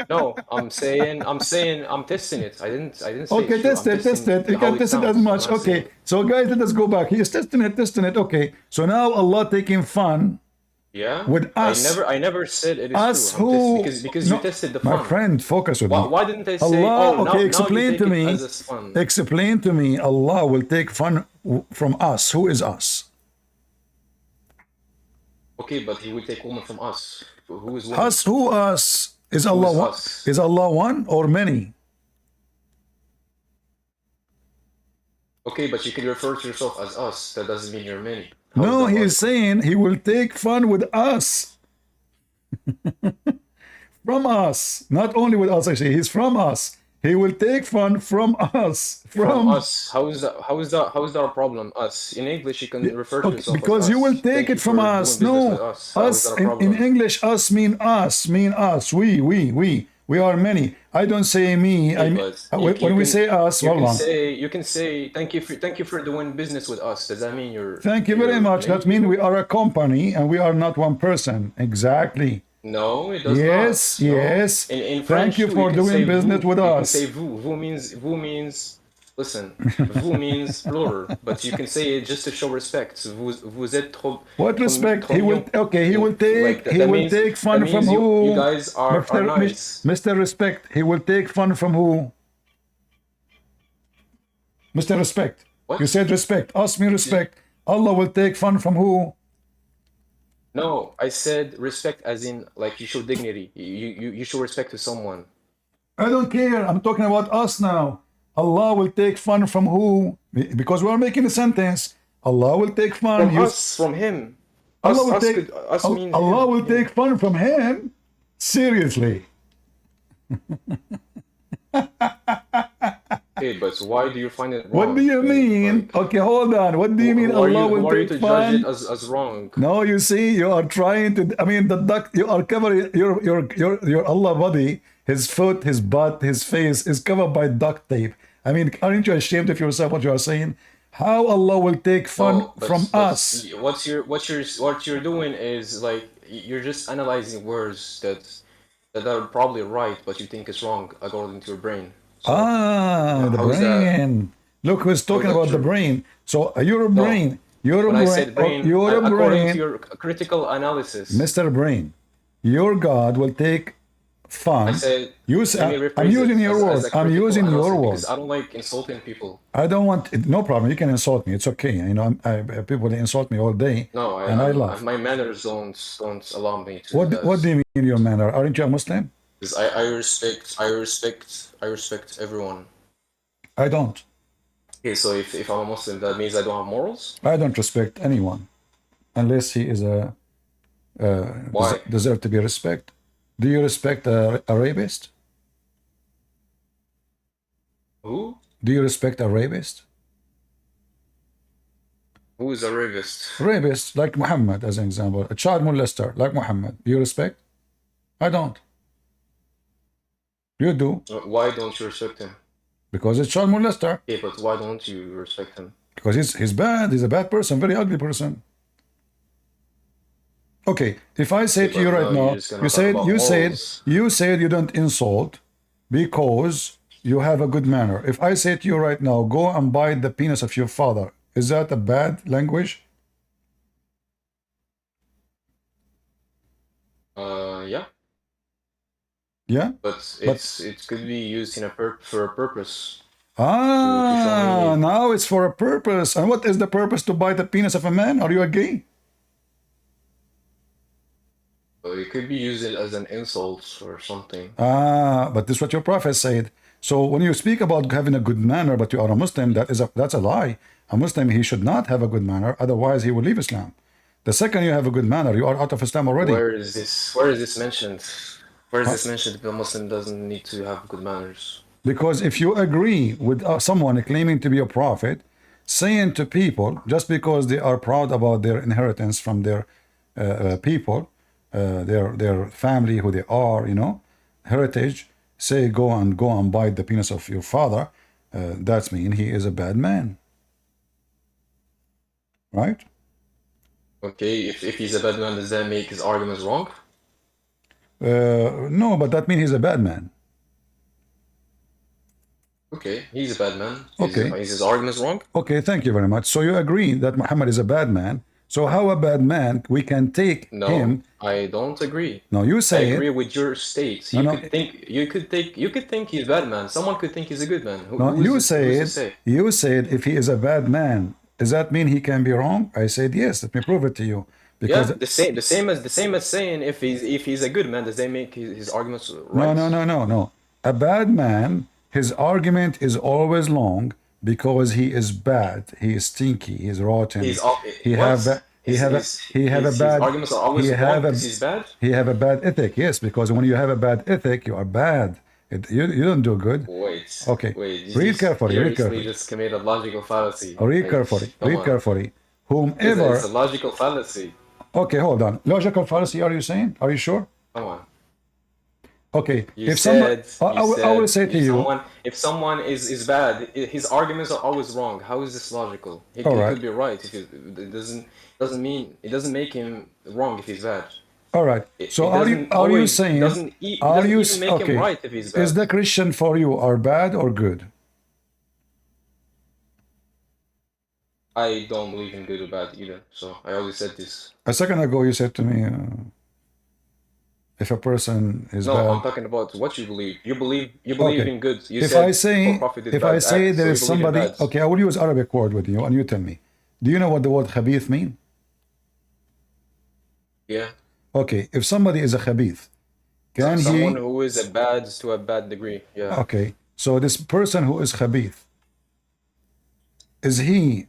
B: No, I'm testing it. I didn't say
A: Okay,
B: it's true.
A: test it. You can test it as much. Okay, so guys, let us go back. He is testing it. Okay, so now Allah taking fun.
B: Yeah.
A: With us.
B: I never said it is
A: Us
B: true.
A: who?
B: Because
A: No,
B: you tested the fun.
A: my friend, focus with me.
B: Why didn't I say?
A: Allah,
B: Oh, now,
A: okay,
B: now
A: explain
B: you take
A: to
B: it
A: me.
B: as a fun.
A: Explain to me. Allah will take fun from us. Who is us?
B: Okay, but he will take woman from us. Who is woman?
A: Us. Who us? Is Allah
B: is
A: one?
B: us?
A: Is Allah one or many?
B: Okay, but you can refer to yourself as us. That doesn't mean you're many. How
A: No,
B: is that
A: he is
B: us?
A: saying he will take fun with us. From us. Not only with us, actually. He's from us. He will take fun from us.
B: From us. How is that a problem? Us. In English, you can refer to
A: Okay,
B: yourself
A: because
B: as
A: you will
B: us.
A: take
B: Thank
A: it
B: you
A: from
B: for
A: us.
B: doing business
A: No,
B: with us. How is
A: us
B: that a
A: in
B: problem?
A: English, us mean us. We are many. I don't say me.
B: Yeah, but
A: When we say us, hold on.
B: You can say thank you for doing business with us. Does that mean you're?
A: Thank you very
B: you're
A: much. That
B: many
A: means
B: people?
A: we are a company and we are not one person. Exactly.
B: No, it does
A: Yes,
B: not. No.
A: yes.
B: In
A: Thank
B: French,
A: you
B: too,
A: for
B: can
A: doing
B: say
A: business
B: vous.
A: with
B: You can
A: us.
B: say vous. Vous means. Listen, vous means plural, but you can say it just to show respect. Vous êtes trop,
A: What respect?
B: trop
A: He will,
B: mignon.
A: okay, he will
B: Like
A: take, he will take
B: that
A: fun from
B: means you
A: who?
B: guys are nice.
A: Mr. Respect, he will take fun from who? Mr. Respect, you
B: What?
A: said respect. Ask me respect. Allah will take fun from who?
B: No, I said respect as in like you show dignity. You show respect to someone.
A: I don't care. I'm talking about us now. Allah will take fun from who? Because we are making a sentence. Allah will take fun.
B: From us, from him.
A: Allah
B: Us,
A: will
B: us,
A: take,
B: could, us means
A: Allah
B: him.
A: will take fun from him? Seriously.
B: Okay, but why do you find it wrong?
A: What do you mean?
B: Like,
A: Okay, hold on. What do you mean Allah will
B: who are you
A: take
B: to judge it
A: fun?
B: as wrong?
A: No, you see, you are trying to. I mean, the duck. You are covering your Allah body, his foot, his butt, his face is covered by duct tape. I mean, aren't you ashamed of yourself? What you are saying? How Allah will take fun
B: No,
A: from us?
B: What you're doing is like you're just analyzing words that are probably right, but you think it's wrong according to your brain. So,
A: The
B: how is that?
A: brain. Look who's talking
B: that
A: about the
B: true?
A: brain. So your
B: No.
A: brain. Your
B: When
A: brain.
B: I said brain,
A: Your
B: according to
A: brain.
B: your critical analysis,
A: Mr. Brain. Your God will take fun.
B: I said,
A: You
B: let me rephrase
A: I'm using
B: it
A: your
B: as
A: words.
B: a
A: I'm
B: critical
A: using your
B: analysis
A: words.
B: because I don't like insulting people.
A: I don't want it. No problem. You can insult me. It's okay. You know, people they insult me all day,
B: No,
A: and I laugh.
B: my manners don't allow me to do
A: What
B: that.
A: do you mean your manner? Aren't you a Muslim?
B: Because I respect everyone.
A: I don't.
B: Okay, so if I'm a Muslim, that means I don't have morals?
A: I don't respect anyone unless he is a
B: Why?
A: deserve to be respect. Do you respect a rapist?
B: Who?
A: Do you respect a rapist?
B: Who is a rapist?
A: Rapist like Muhammad, as an example, a child molester like Muhammad. Do you respect? I don't. You do
B: Why don't you respect him?
A: because it's child molester.
B: Okay, but why don't you respect him?
A: Because he's bad. He's a bad person, very ugly person. Okay, if I say to you right now, you said you don't insult because you have a good manner. If I say to you right now, go and bite the penis of your father, is that a bad language?
B: Yeah.
A: Yeah.
B: But it could be used in for a purpose.
A: Ah, now it's for a purpose. And what is the purpose to bite the penis of a man? Are you a gay?
B: It could be used as an insult or something.
A: Ah, but this is what your prophet said. So when you speak about having a good manner, but you are a Muslim, that's a lie. A Muslim, he should not have a good manner, otherwise he will leave Islam. The second you have a good manner, you are out of Islam already.
B: Where is this mentioned? Where is this mentioned that a Muslim doesn't need to have good manners?
A: Because if you agree with someone claiming to be a prophet, saying to people, just because they are proud about their inheritance from their people, their family, who they are, you know, heritage, say go and bite the penis of your father, that's mean he is a bad man, right?
B: Okay, if he's a bad man, does that make his arguments wrong?
A: No, but that means he's a bad man.
B: Okay, he's a bad man.
A: Okay.
B: Is his arguments wrong?
A: Okay, thank you very much. So you agree that Muhammad is a bad man. So how a bad man we can take him?
B: I don't agree.
A: No, you say
B: I agree with your state. You could think he's a bad man. Someone could think he's a good man.
A: You said if he is a bad man, does that mean he can be wrong? I said yes. Let me prove it to you. Because
B: yeah, the same as saying if he's a good man, does that make his arguments right?
A: No. A bad man, his argument is always long because he is bad. He is stinky. He is rotten. He have a bad ethic. Yes, because when you have a bad ethic, you are bad. You don't do good.
B: Wait.
A: Okay.
B: Wait.
A: Read carefully.
B: You just committed a logical fallacy.
A: Read carefully. Read carefully. Whomever.
B: It's a logical fallacy.
A: Okay, hold on. Logical fallacy, are you saying? Are you sure?
B: Come on.
A: Okay.
B: I
A: will say to you.
B: If someone is bad, his arguments are always wrong. How is this logical? He could be right. If it doesn't make him wrong if he's bad.
A: All right. So are you saying?
B: Him right if he's bad.
A: Is the Christian for you are bad or good?
B: I don't believe in good or bad either. So I always said this.
A: A second ago, you said to me, if a person is
B: No, I'm
A: bad.
B: talking about what you believe. You believe
A: Okay.
B: in good. You
A: If I
B: said our
A: say,
B: Prophet did
A: if I
B: bad
A: say
B: acts,
A: there
B: so you
A: is
B: believe in
A: somebody,
B: bad.
A: okay, I will use Arabic word with you, and you tell me. Do you know what the word khabith mean?
B: Yeah.
A: Okay, if somebody is a khabith, can
B: Someone
A: he?
B: who is a bad to a bad degree. Yeah.
A: Okay, so this person who is khabith, is he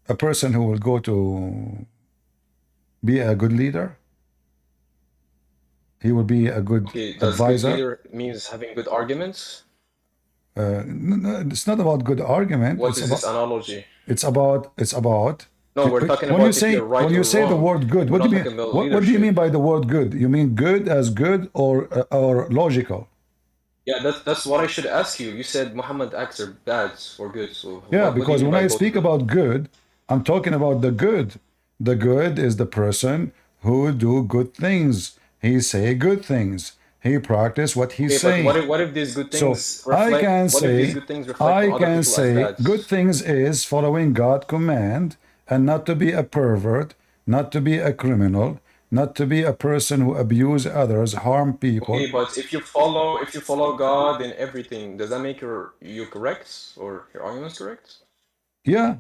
A: a person who will go to be a good leader? He will be a good
B: Okay. Does good
A: advisor?
B: leader means having good arguments?
A: It's not about good argument.
B: What is this analogy?
A: It's about.
B: No, we're talking
A: When you
B: about if
A: say
B: you're right or
A: the
B: wrong.
A: word good,
B: We're
A: what do
B: not
A: you mean?
B: talking about
A: What do you mean
B: leadership.
A: by the word good? You mean good as good or logical?
B: Yeah, that's what I should ask you. You said Muhammad acts are bad or good. So
A: Yeah,
B: what do you
A: because
B: mean
A: when
B: by
A: I
B: both of
A: speak
B: them?
A: about good, I'm talking about the good. The good is the person who do good things. He say good things. He practice what he
B: Okay, but
A: say.
B: what if these good
A: So
B: things reflect? What if these good things reflect to other people as bad?
A: good things is following God command and not to be a pervert, not to be a criminal, not to be a person who abuse others, harm people.
B: Okay, but if you follow God in everything, does that make you correct or your arguments correct?
A: Yeah,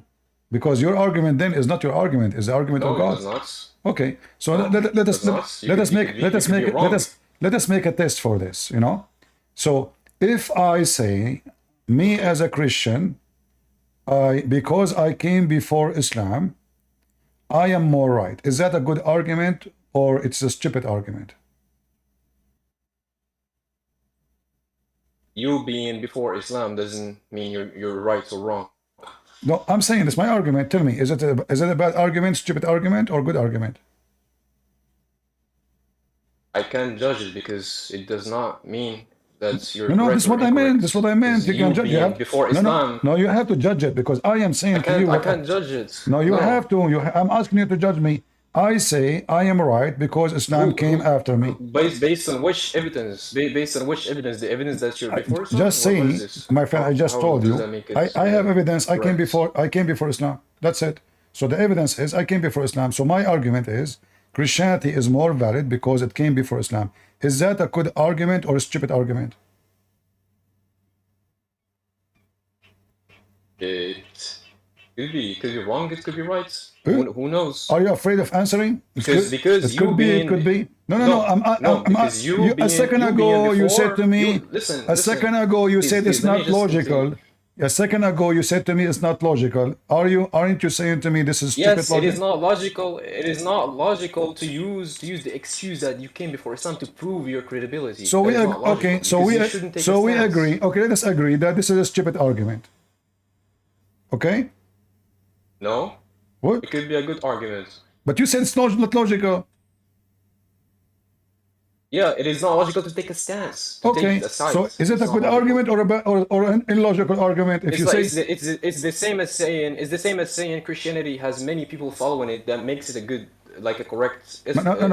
A: because your argument then is not your argument, is the argument of
B: No, it
A: God.
B: does not.
A: Okay, so
B: No, it does not.
A: let us make
B: You could be wrong.
A: let us make a test for this. So if I say me
B: Okay.
A: as a Christian, because I came before Islam, I am more right. Is that a good argument or it's a stupid argument?
B: You being before Islam doesn't mean you're right or wrong.
A: No, I'm saying it's my argument. Tell me, is it a bad argument, stupid argument, or good argument?
B: I can't judge it because it does not mean that you're
A: No, this
B: correct
A: is
B: or
A: what I meant. This
B: incorrect.
A: is what I meant.
B: Because
A: You can
B: you
A: judge. You
B: being
A: have
B: before
A: no,
B: Islam,
A: no. You have to judge it because I am saying to you
B: I
A: what.
B: can't judge it.
A: No, you
B: No.
A: have to. I'm asking you to judge me. I say I am right because Islam came after me.
B: Based on which evidence? Based on which evidence? The evidence that you're before Islam?
A: Just
B: What is
A: saying,
B: this?
A: my friend. I just
B: How
A: told
B: does
A: you.
B: that make it
A: I have evidence.
B: correct?
A: I came before Islam. That's it. So the evidence is I came before Islam. So my argument is Christianity is more valid because it came before Islam. Is that a good argument or a stupid argument?
B: It could be wrong, it could be right. Who knows?
A: Are you afraid of answering?
B: Because
A: It
B: you
A: could be. It
B: being
A: could be. No, no, no.
B: no, because you
A: A
B: being
A: second ago you said
B: before
A: to me.
B: you listen
A: A second ago you said
B: please
A: it's
B: let me
A: not
B: just continue.
A: logical. A second ago you said to me it's not logical. Aren't you saying to me this is stupid
B: Yes,
A: logic?
B: it is not logical. It is not logical to use the excuse that you came before Islam to prove your credibility.
A: So
B: That
A: we
B: is not logical,
A: okay.
B: because you shouldn't take a
A: So we
B: stance.
A: agree. Okay, let us agree that this is a stupid argument. Okay.
B: No,
A: What?
B: it could be a good argument.
A: But you said it's not logical.
B: Yeah, it is not logical to take a stance, to
A: Okay.
B: take a side.
A: So is it
B: It's
A: a
B: not
A: good
B: logical.
A: argument or an illogical argument? If
B: It's
A: you
B: like
A: say
B: it's the same as saying Christianity has many people following it that makes it a good like a correct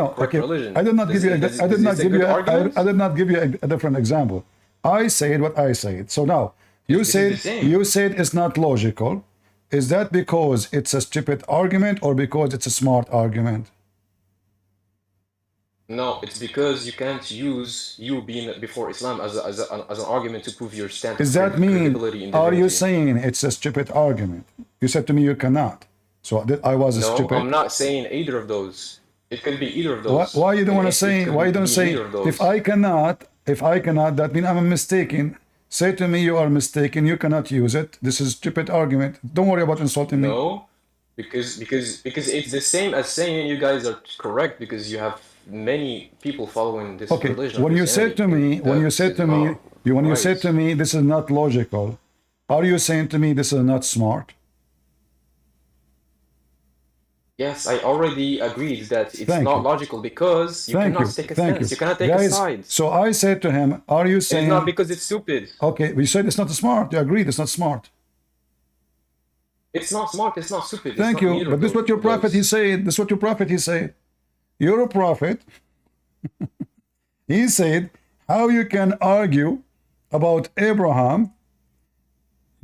A: no.
B: correct
A: Okay.
B: religion.
A: I did not give you. I did not
B: Is this a
A: give
B: good
A: you.
B: argument?
A: I did not give you a different example. I said what I said. So now
B: This is the same.
A: you said it's not logical. Is that because it's a stupid argument or because it's a smart argument?
B: No, it's because you can't use you being before Islam as an argument to prove your stance
A: Does
B: of
A: that mean?
B: credibility in
A: Are you
B: divinity.
A: saying it's a stupid argument? You said to me you cannot. So I was
B: No,
A: stupid.
B: I'm not saying either of those. It could be either of those.
A: Why you don't want to say? Why you don't say?
B: Either of those.
A: If I cannot, that means I'm mistaken. Say to me you are mistaken. You cannot use it. This is a stupid argument. Don't worry about insulting me.
B: No, because it's the same as saying you guys are correct because you have many people following this
A: Okay.
B: religion.
A: When you said to me, when you said to me, this is not logical. Are you saying to me this is not smart?
B: Yes, I already agreed that it's
A: Thank
B: not
A: you.
B: logical because you cannot take a stance. You cannot take a side.
A: So I said to him, are you saying?
B: It's not because it's stupid.
A: Okay, we said it's not smart. You agreed it's not smart.
B: It's not smart. It's not stupid.
A: Thank you. But this is what your prophet he said. This is what your prophet he said. You're a prophet. He said, how you can argue about Abraham?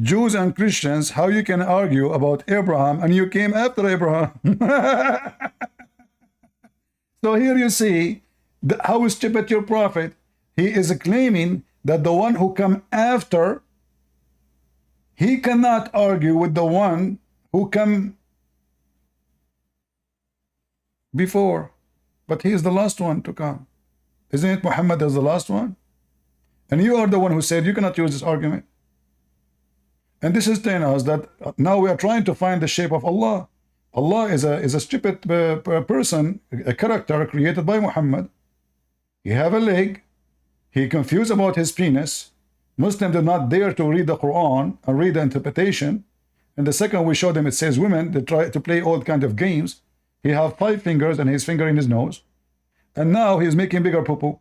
A: Jews and Christians, how you can argue about Abraham and you came after Abraham? So here you see how stupid your prophet. He is claiming that the one who come after, he cannot argue with the one who come before. But he is the last one to come. Isn't it Muhammad is the last one? And you are the one who said you cannot use this argument. And this is telling us that now we are trying to find the shape of Allah. Allah is a stupid person, a character created by Muhammad. He have a leg. He confused about his penis. Muslims do not dare to read the Quran and read the interpretation. And the second we show them, it says women, they try to play all kind of games. He have 5 fingers and his finger in his nose. And now he's making bigger poo-poo.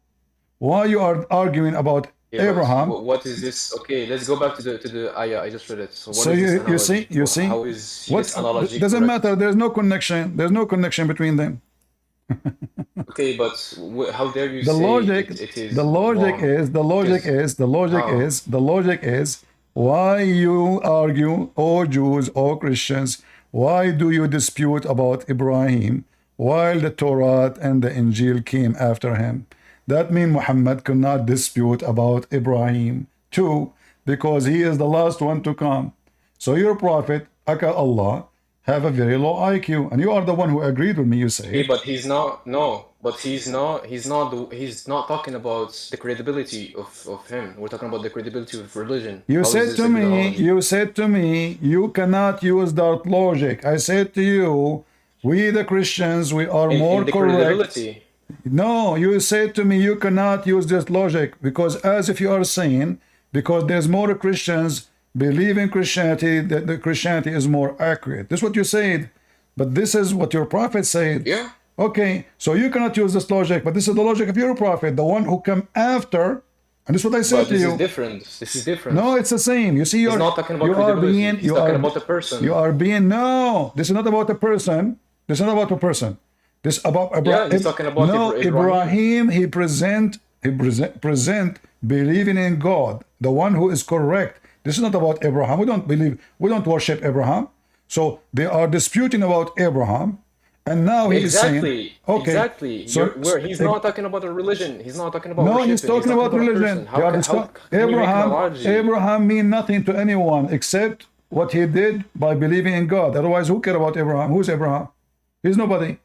A: Why you are arguing about Abraham?
B: What is this? Okay, let's go back to the ayah. I just read it. So what
A: So
B: is this
A: you
B: analogy?
A: see,
B: How is
A: what
B: this analogy
A: doesn't
B: correct?
A: matter. There's no connection. There's no connection between them.
B: Okay, but how dare you
A: The
B: say
A: logic,
B: it is
A: the logic
B: wrong?
A: is, the logic
B: Because
A: is, the logic
B: how?
A: is, the logic is, why you argue, oh Jews, oh Christians, why do you dispute about Ibrahim while the Torah and the Injil came after him? That means Muhammad could not dispute about Ibrahim too, because he is the last one to come. So your prophet, Aka Allah, have a very low IQ, and you are the one who agreed with me, you
B: Okay,
A: say.
B: but he's not. No, but he's not talking about the credibility of him. We're talking about the credibility of religion.
A: You
B: How is
A: said
B: this
A: to
B: a good
A: me,
B: analogy?
A: you said to me, you cannot use that logic. I said to you, we the Christians, we are more
B: In the
A: correct.
B: credibility.
A: No, you said to me, you cannot use this logic because as if you are saying, because there's more Christians believe in Christianity, that the Christianity is more accurate. This is what you said, but this is what your prophet said.
B: Yeah.
A: Okay, so you cannot use this logic, but this is the logic of your prophet, the one who come after, and this is what I said
B: But
A: to
B: this
A: you.
B: is different. This is different.
A: No, it's the same. You see,
B: He's not talking about
A: you are
B: credibility.
A: being,
B: He's talking about a person.
A: you are being, no, this is not about a person. This is not about a person. This is about
B: Yeah, he's talking about
A: no,
B: Ibrahim.
A: he present believing in God, the one who is correct. This is not about Abraham. We don't worship Abraham. So they are disputing about Abraham, and now he is saying, okay,
B: Exactly.
A: so
B: He's not talking about a religion. He's not talking about
A: no,
B: worshiping.
A: he's talking about
B: a
A: religion.
B: person. How can you make an analogy?
A: Abraham mean nothing to anyone except what he did by believing in God. Otherwise, who care about Abraham? Who's Abraham? He's nobody.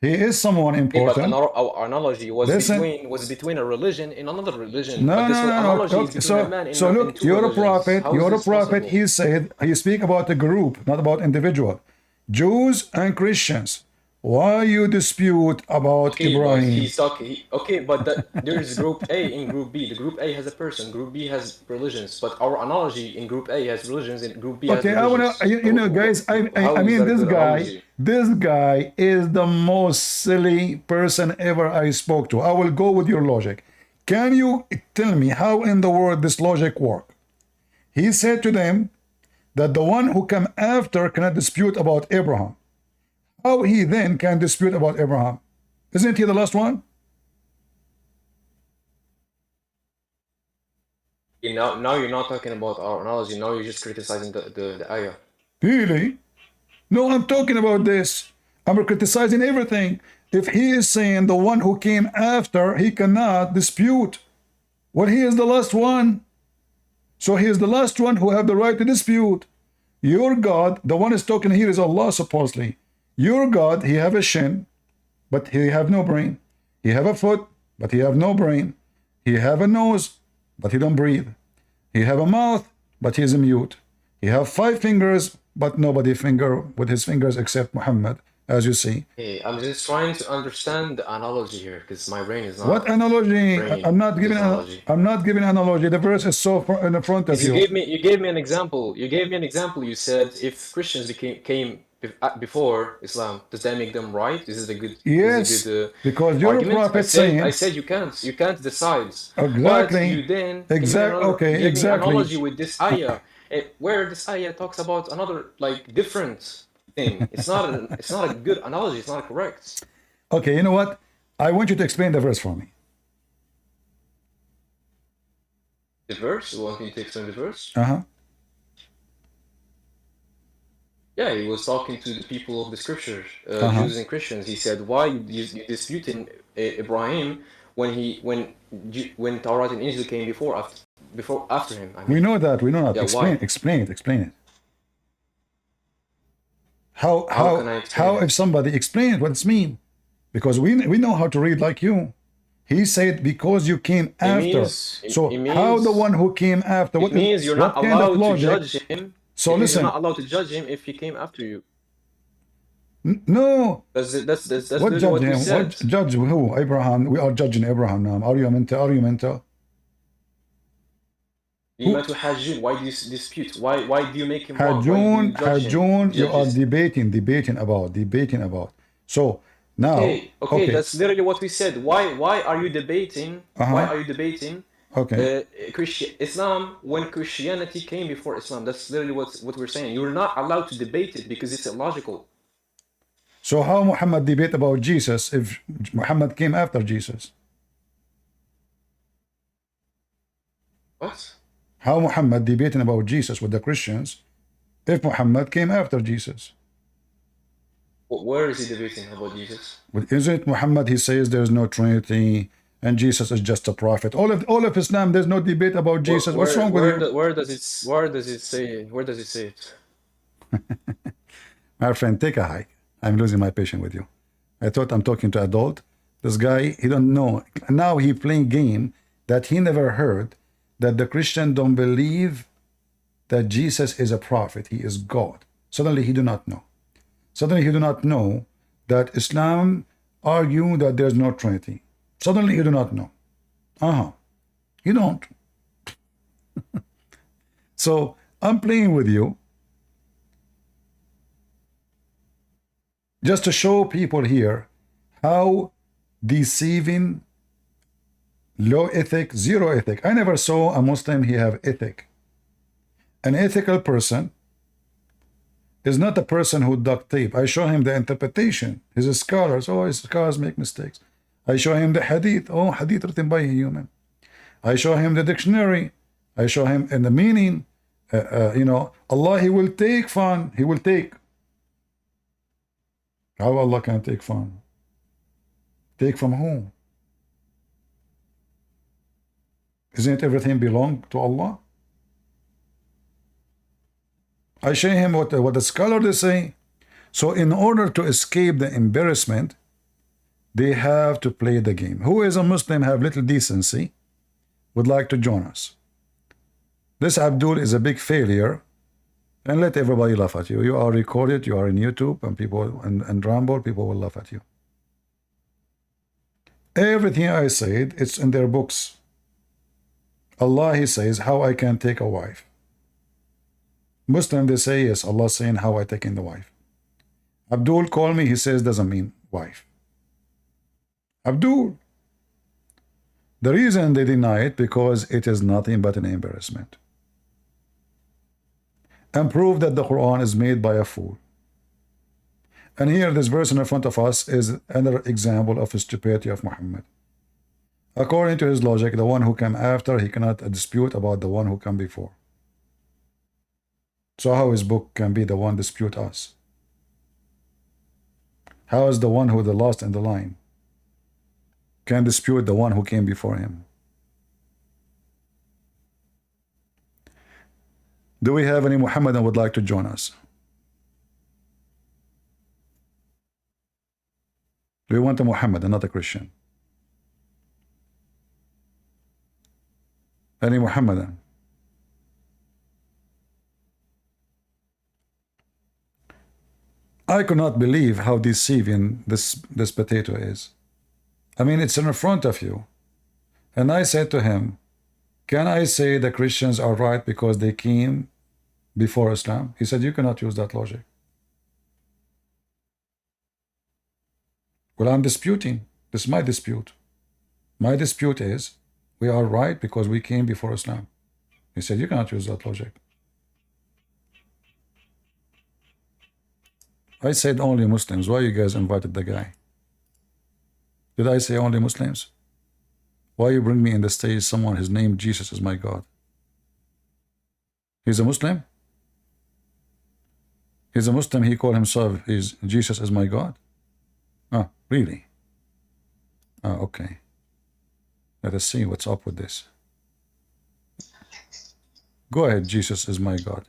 A: He is someone
B: Okay, but
A: important.
B: our analogy was
A: Listen.
B: between a religion and another religion.
A: No,
B: But this
A: no, no, no.
B: analogy is
A: Okay,
B: between a man
A: so
B: and
A: look,
B: two
A: you're a
B: religions.
A: prophet.
B: How is
A: You're a
B: this
A: prophet.
B: possible?
A: He said he speak about a group, not about individual. Jews and Christians. Why you dispute about
B: Okay, but
A: Ibrahim?
B: he's talking. Okay, but there is Group A and Group B. The Group A has a person. Group B has religions. But our analogy in Group A has religions, and Group B has
A: Okay, I wanna,
B: religions.
A: you know, guys.
B: How
A: I
B: is
A: mean,
B: that a good analogy?
A: this guy is the most silly person ever I spoke to. I will go with your logic. Can you tell me how in the world this logic work? He said to them that the one who come after cannot dispute about Abraham. How he then can dispute about Abraham? Isn't he the last one?
B: Now you're not talking about our analogy. Now you're just criticizing the ayah.
A: Really? No, I'm talking about this. I'm criticizing everything. If he is saying the one who came after, he cannot dispute. Well, he is the last one. So he is the last one who have the right to dispute. Your God, the one is talking here is Allah supposedly. Your God, he have a shin, but he have no brain. He have a foot, but he have no brain. He have a nose, but he don't breathe. He have a mouth, but he is mute. He have 5 fingers, but nobody finger with his fingers except Muhammad, as you see.
B: Hey, I'm just trying to understand the analogy here because my brain is not.
A: What analogy?
B: brain
A: I'm not
B: this
A: giving.
B: analogy.
A: I'm not giving analogy. The verse is so far in the front of
B: You
A: you.
B: gave me an example. You gave me an example. You said if Christians came before Islam, does that make them right? Is it a good?
A: Yes,
B: Is it a good,
A: because you're a
B: argument?
A: prophet saying
B: I said you can't decide.
A: Exactly.
B: But you then
A: Okay,
B: gave me
A: exactly.
B: analogy with this ayah, where this ayah talks about another like different thing. It's not a good analogy. It's not correct.
A: Okay, you know what? I want you to explain the verse for me.
B: The verse. You want me to explain the verse?
A: Uh-huh.
B: Yeah, he was talking to the people of the scripture,
A: Uh-huh.
B: Jews and Christians. He said, "Why you disputing Ibrahim when Torah and Injil came before after him? I
A: We
B: mean,
A: know that. We know that.
B: yeah, why?
A: Explain it. Explain it. How
B: How can
A: how
B: I explain
A: how
B: it?
A: if somebody explain it what it's mean? Because we know how to read like you. He said because you came
B: It
A: after.
B: means
A: So how the one who came after?
B: it means you're not
A: What kind of
B: allowed to
A: logic?
B: judge him.
A: So
B: It means you're
A: listen.
B: not allowed to judge him if he came after you.
A: No.
B: That's
A: What
B: literally
A: judge
B: what we
A: him? What
B: said.
A: judge who? Abraham. We are judging Abraham now. Are you mental? Are you mental?
B: لما تحاجون? Why do you dispute? Why do you make him wrong? Why do you
A: Hajun,
B: judge him?
A: Hajun, you are
B: Judges.
A: debating about. So now,
B: Okay,
A: okay,
B: that's literally what we said. Why are you debating? Why
A: uh-huh,
B: are you debating
A: okay.
B: Islam when Christianity came before Islam? That's literally what we're saying. You're not allowed to debate it because it's illogical.
A: So how Muhammad debate about Jesus if Muhammad came after Jesus?
B: What?
A: How Muhammad debating about Jesus with the Christians if Muhammad came after Jesus?
B: Where is he debating about Jesus?
A: But isn't Muhammad, he says there's no Trinity and Jesus is just a prophet. All of Islam, there's no debate about Jesus. What's wrong with you?
B: Where does it say it?
A: My friend, take a hike. I'm losing my patience with you. I thought I'm talking to adult. This guy, he don't know. Now he playing game that he never heard, that the Christian don't believe that Jesus is a prophet. He is God. Suddenly he do not know. Suddenly he do not know that Islam argue that there's no Trinity. Suddenly he do not know. You don't. So I'm playing with you just to show people here how deceiving, low ethic, zero ethic. I never saw a Muslim he have ethic. An ethical person is not a person who duct tape. I show him the interpretation. His scholars, his scholars make mistakes. I show him the hadith. Hadith written by a human. I show him the dictionary. I show him in the meaning. Allah, he will take fun. He will take. How Allah can take fun? Take from whom? Isn't everything belong to Allah? I show him what the scholar they say. So in order to escape the embarrassment, they have to play the game. Who is a Muslim, have little decency, would like to join us? This Abdul is a big failure, and let everybody laugh at you. You are recorded, you are in YouTube, and people and Ramble, people will laugh at you. Everything I said, it's in their books. Allah, he says, how I can take a wife. Muslim, they say, yes, Allah saying how I take in the wife. Abdul call me, he says, doesn't mean wife. Abdul. The reason they deny it, because it is nothing but an embarrassment. And prove that the Quran is made by a fool. And here, this verse in front of us is another example of the stupidity of Muhammad. According to his logic, the one who came after, he cannot dispute about the one who came before. So how his book can be the one dispute us? How is the one who the last in the line can dispute the one who came before him? Do we have any Muhammadan would like to join us? Do we want a Muhammadan, not a Christian? Any Muhammadan? I could not believe how deceiving this potato is. I mean, it's in front of you. And I said to him, can I say the Christians are right because they came before Islam? He said, you cannot use that logic. Well, I'm disputing. This is my dispute. My dispute is, we are right because we came before Islam. He said, you cannot use that logic. I said only Muslims. Why you guys invited the guy? Did I say only Muslims? Why you bring me in the stage someone, his name Jesus is my God? He's a Muslim? He's a Muslim. He called himself is Jesus is my God. Oh, really? Oh, okay. Let us see what's up with this. Go ahead. Jesus is my God.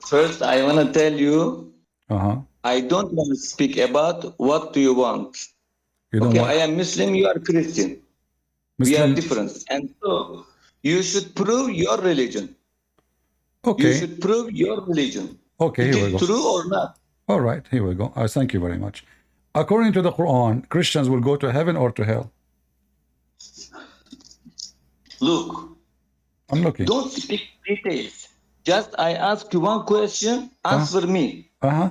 D: First, I want to tell you,
A: Uh-huh.
D: I don't want to speak about what do you want.
A: You don't
D: Okay,
A: want
D: I am Muslim, you are Christian. We are
A: Muslim?
D: different. And so you should prove your religion. You
A: Okay.
D: should prove your religion.
A: Okay,
D: Is
A: here we
D: it
A: go.
D: true or not?
A: All right, here we go. Thank you very much. According to the Quran, Christians will go to heaven or to hell?
D: Look,
A: I'm looking.
D: don't speak details. Just I ask you one question, answer me.
A: Uh-huh.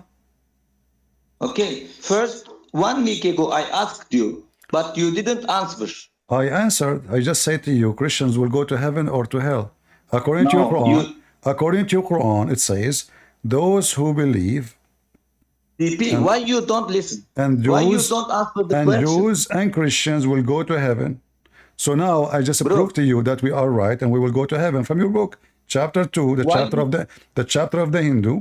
D: Okay, first, 1 week ago I asked you, but you didn't answer.
A: I answered. I just said to you, Christians will go to heaven or to hell. According to your
D: No,
A: Quran, it says, those who believe
D: DP, why you don't listen?
A: and
D: Why you
A: Jews
D: don't answer the
A: and
D: question?
A: Jews and Christians will go to heaven. So now I just
D: Bro.
A: proved to you that we are right and we will go to heaven from your book, chapter 2, the
D: Why
A: chapter of the Hindu,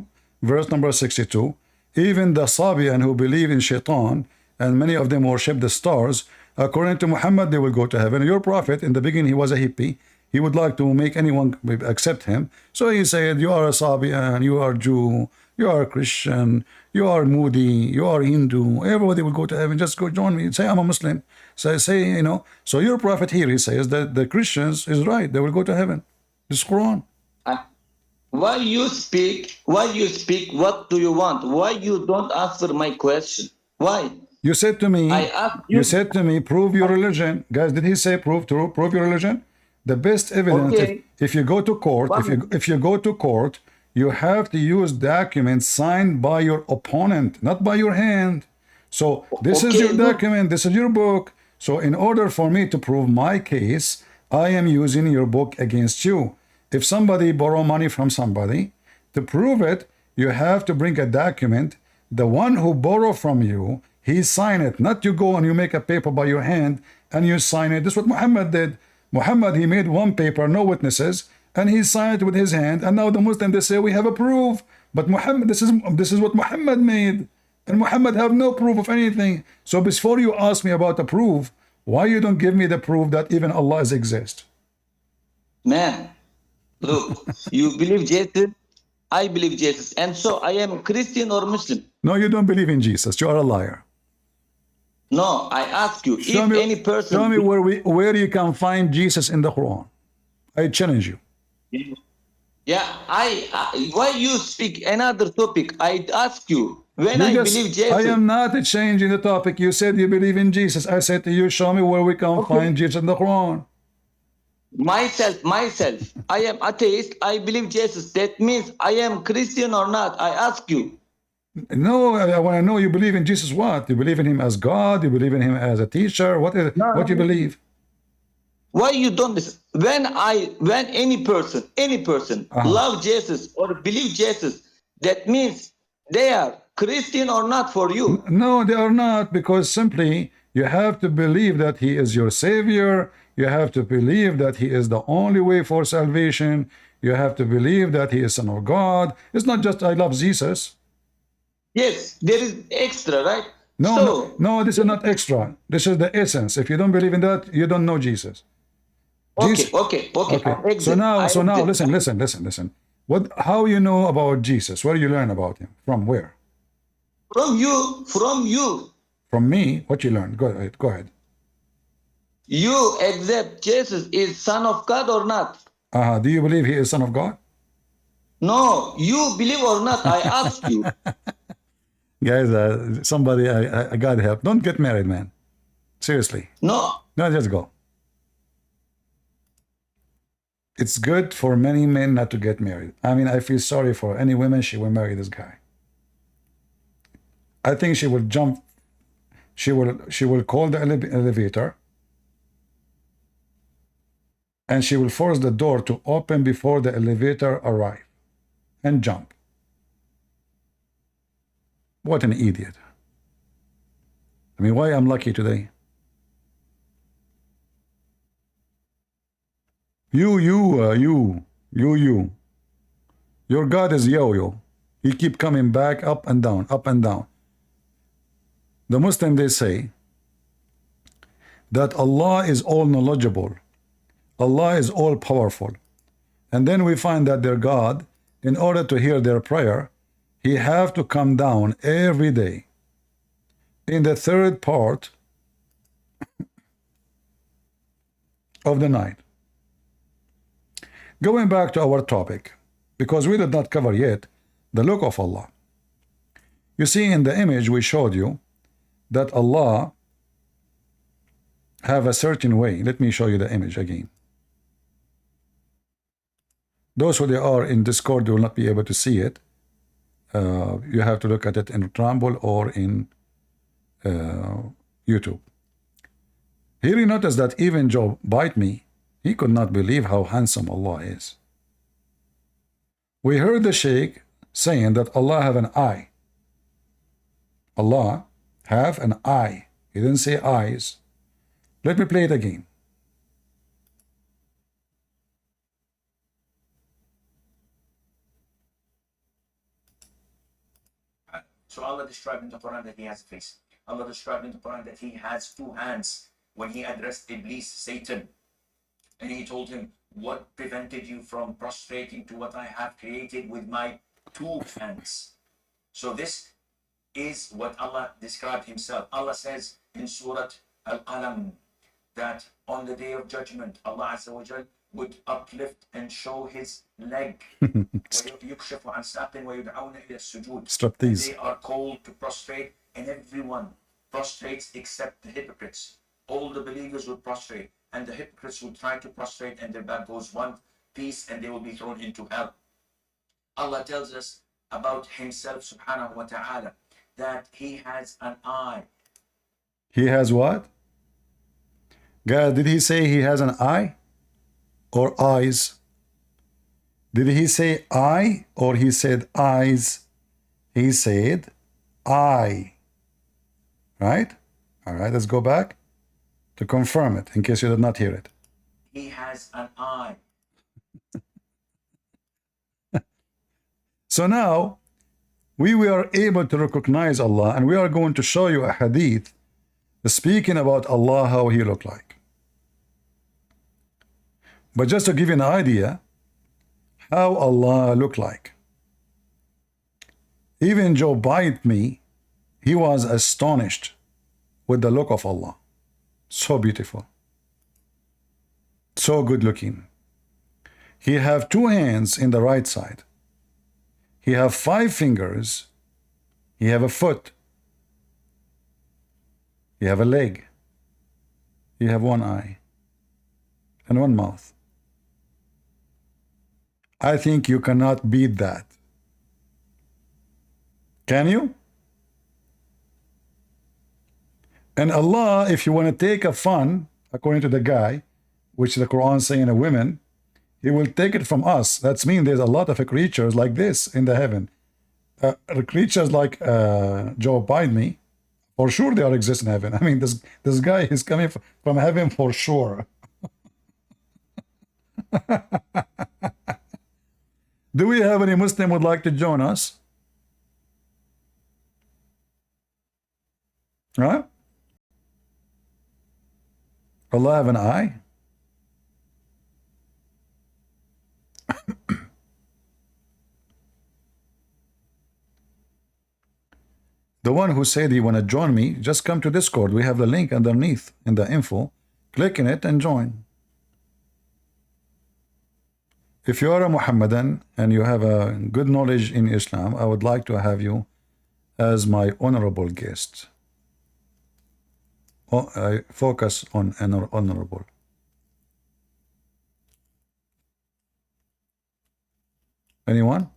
A: verse number 62. Even the Sabian who believe in Shaitan, and many of them worship the stars, according to Muhammad, they will go to heaven. Your prophet, in the beginning, he was a hippie. He would like to make anyone accept him. So he said, you are a Sabian, you are Jew, you are Christian, you are Moody, you are Hindu. Everybody will go to heaven. Just go join me. Say, I'm a Muslim. Say, you know. So your prophet here, he says that the Christians is right. They will go to heaven. This Quran.
D: Why you speak? What do you want? Why you don't answer my question? Why?
A: You said to me,
D: I asked you.
A: you said to me, prove your religion. Guys, did he say prove your religion? The best evidence,
D: Okay.
A: if you go to court, if you go to court, you have to use documents signed by your opponent, not by your hand. So this is
D: Okay,
A: your
D: look.
A: document, this is your book. So in order for me to prove my case, I am using your book against you. If somebody borrow money from somebody, to prove it, you have to bring a document. The one who borrow from you, he sign it, not you go and you make a paper by your hand and you sign it. This is what Muhammad did. Muhammad, he made one paper, no witnesses, and he signed it with his hand. And now the Muslims, they say we have a proof. But Muhammad, this is what Muhammad made. And Muhammad have no proof of anything. So before you ask me about the proof, why you don't give me the proof that even Allah exists?
D: Man, look, you believe Jesus, I believe Jesus, and so I am Christian or Muslim.
A: No, you don't believe in Jesus. You are a liar.
D: No, I ask you,
A: Show
D: if
A: me,
D: any person.
A: show me where you can find Jesus in the Quran. I challenge you.
D: Yeah, why you speak another topic? I ask you, when
A: You
D: I
A: just-
D: believe Jesus.
A: I am not changing the topic. You said you believe in Jesus. I said to you, show me where we can find Jesus in the Quran.
D: Myself, I am atheist, I believe Jesus. That means I am Christian or not? I ask you.
A: No, I want to know you believe in Jesus what? You believe in him as God? You believe in him as a teacher? What you believe?
D: Why you don't listen? When any person love Jesus or believe Jesus, that means they are Christian or not for you.
A: No, they are not, because simply you have to believe that he is your savior. You have to believe that he is the only way for salvation. You have to believe that he is Son of God. It's not just I love Jesus.
D: Yes, there is extra, right?
A: No, this is not extra. This is the essence. If you don't believe in that, you don't know Jesus.
D: Okay. I
A: So now,
D: exit.
A: listen. How you know about Jesus? Where you learn about him? From where?
D: From you.
A: From me? What you learn? Go ahead.
D: You accept Jesus is Son of God or not?
A: Do you believe he is Son of God?
D: No, you believe or not? I ask you.
A: Guys, somebody, I got help. Don't get married, man. Seriously.
D: No.
A: No, just go. It's good for many men not to get married. I mean, I feel sorry for any women. She will marry this guy. I think she will jump. She will call the elevator, and she will force the door to open before the elevator arrives, and jump. What an idiot. I mean, why I'm lucky today? You. Your God is yo-yo. He keep coming back up and down, up and down. The Muslim, they say that Allah is all knowledgeable. Allah is all powerful. And then we find that their God, in order to hear their prayer, he have to come down every day in the third part of the night. Going back to our topic, because we did not cover yet the look of Allah. You see in the image we showed you that Allah have a certain way. Let me show you the image again. Those who they are in Discord, they will not be able to see it. You have to look at it in Rumble or in YouTube. Here you notice that even Joe bite me, he could not believe how handsome Allah is. We heard the Sheikh saying that Allah have an eye. Allah have an eye. He didn't say eyes. Let me play it again.
C: So Allah described in the Quran that he has a face. Allah described in the Quran that he has two hands when he addressed Iblis, Satan. And he told him, what prevented you from prostrating to what I have created with my two hands? So this is what Allah described himself. Allah says in Surah Al-Qalam that on the day of judgment, Allah Azza wa Jal would uplift and show his leg.
A: Strap these.
C: They are called to prostrate, and everyone prostrates except the hypocrites. All the believers would prostrate, and the hypocrites would try to prostrate, and their back goes one piece, and they will be thrown into hell. Allah tells us about himself, subhanahu wa ta'ala, that he has an eye.
A: He has what? Guys, did he say he has an eye or eyes? Did he say eye or he said eyes? He said eye. Right? All right, let's go back to confirm it in case you did not hear it.
C: He has an eye.
A: So now we were able to recognize Allah, and we are going to show you a hadith speaking about Allah, how he looked like. But just to give you an idea how Allah looked like. Even Joe bite me, he was astonished with the look of Allah. So beautiful. So good looking. He have two hands in the right side. He have 5 fingers. He have a foot. He have a leg. He have 1 eye and 1 mouth. I think you cannot beat that. Can you? And Allah, if you want to take a fun, according to the guy, which the Quran is saying a women, he will take it from us. That means there's a lot of creatures like this in the heaven. Creatures like Joe Biden, for sure they are exist in heaven. I mean, this guy is coming from heaven for sure. Do we have any Muslim would like to join us? Huh? Allah have an eye? The one who said he want to join me, just come to Discord. We have the link underneath in the info. Click in it and join. If you are a Muhammadan and you have a good knowledge in Islam, I would like to have you as my honorable guest. I focus on honorable. Anyone?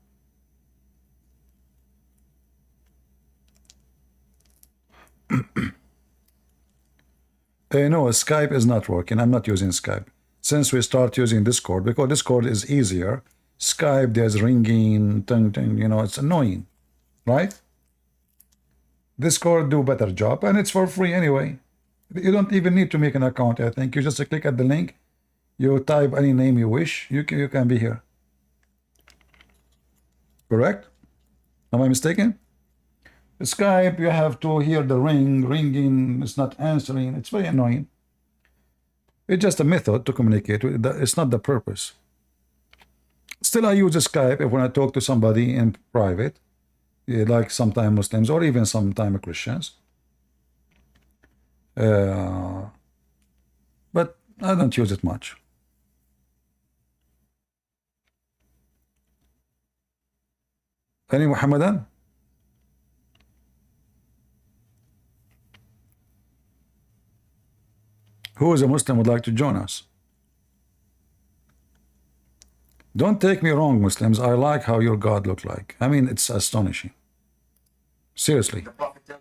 A: No, Skype is not working. I'm not using Skype. Since we start using Discord, because Discord is easier. Skype, there's ringing, you know, it's annoying, right? Discord do better job, and it's for free anyway. You don't even need to make an account, I think. You just click at the link, you type any name you wish, you can be here. Correct? Am I mistaken? Skype, you have to hear the ringing, it's not answering. It's very annoying. It's just a method to communicate. It's not the purpose. Still, I use Skype if when I talk to somebody in private, like sometimes Muslims or even sometimes Christians. But I don't use it much. Any Muhammadan? Who is a Muslim would like to join us? Don't take me wrong, Muslims. I like how your God look like. I mean, it's astonishing. Seriously.
C: The Prophet tells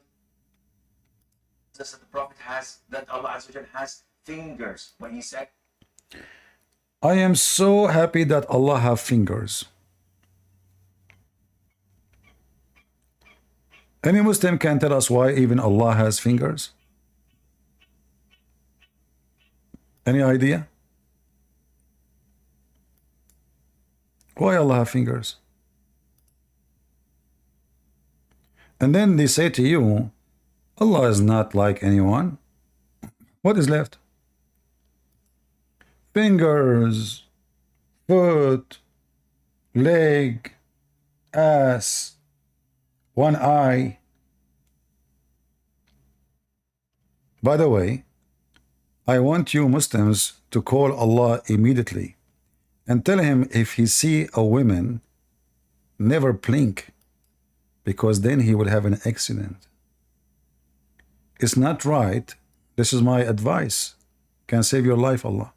C: us that the Prophet has, that Allah Azza wa Jal has fingers when he said,
A: I am so happy that Allah have fingers. Any Muslim can tell us why even Allah has fingers? Any idea? Why Allah have fingers? And then they say to you, Allah is not like anyone. What is left? Fingers, foot, leg, ass, one eye. By the way, I want you Muslims to call Allah immediately and tell him if he see a woman, never blink, because then he will have an accident. It's not right. This is my advice. Can save your life, Allah.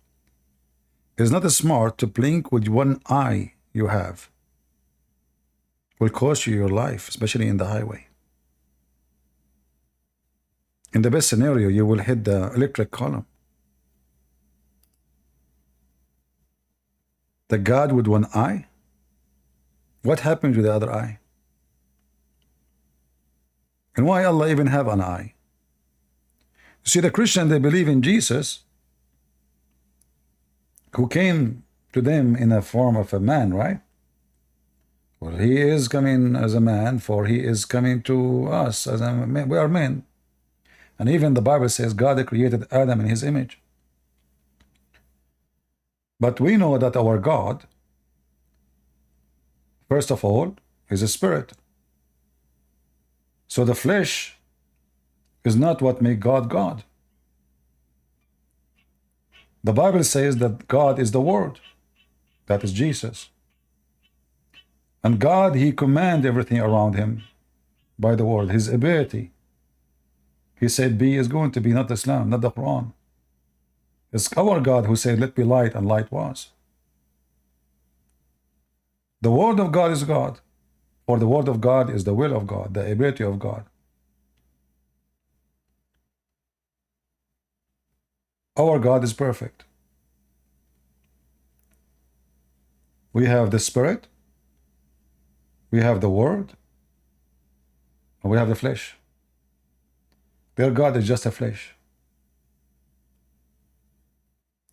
A: It's not smart to blink with one eye you have. Will cost you your life, especially in the highway. In the best scenario, you will hit the electric column. The God with one eye? What happened to the other eye? And why Allah even have an eye? You see, the Christian, they believe in Jesus, who came to them in a form of a man, right? Well, he is coming as a man, for he is coming to us as a man. We are men. And even the Bible says God created Adam in his image. But we know that our God, first of all, is a spirit. So the flesh is not what makes God God. The Bible says that God is the Word. That is Jesus. And God, he commands everything around him by the Word, his ability. He said, be is going to be, not Islam, not the Quran. It's our God who said, let be light, and light was. The Word of God is God. For the Word of God is the will of God, the ability of God. Our God is perfect. We have the Spirit, we have the Word, and we have the flesh. Their God is just a flesh.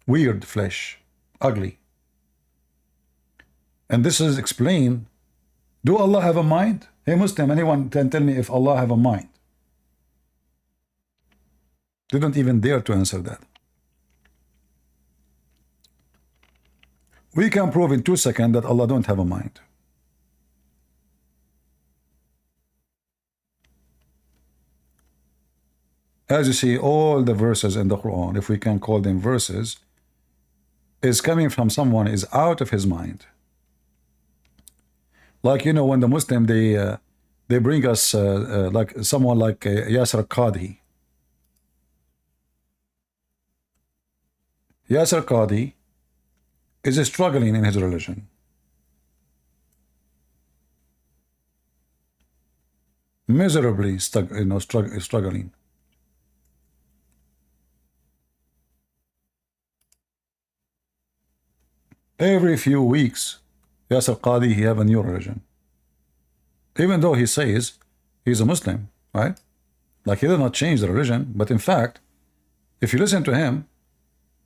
A: Weird flesh, ugly. And this is explained. Do Allah have a mind? Hey Muslim, anyone can tell me if Allah have a mind? They don't even dare to answer that. We can prove in 2 seconds that Allah don't have a mind. As you see, all the verses in the Quran, if we can call them verses, is coming from someone is out of his mind. Like, you know, when the Muslim, they bring us like someone like Yasser Qadhi. Yasser Qadhi is struggling in his religion. Miserably struggling. Every few weeks, Yasser Qadhi, he have a new religion. Even though he says he's a Muslim, right? Like, he did not change the religion, but in fact, if you listen to him,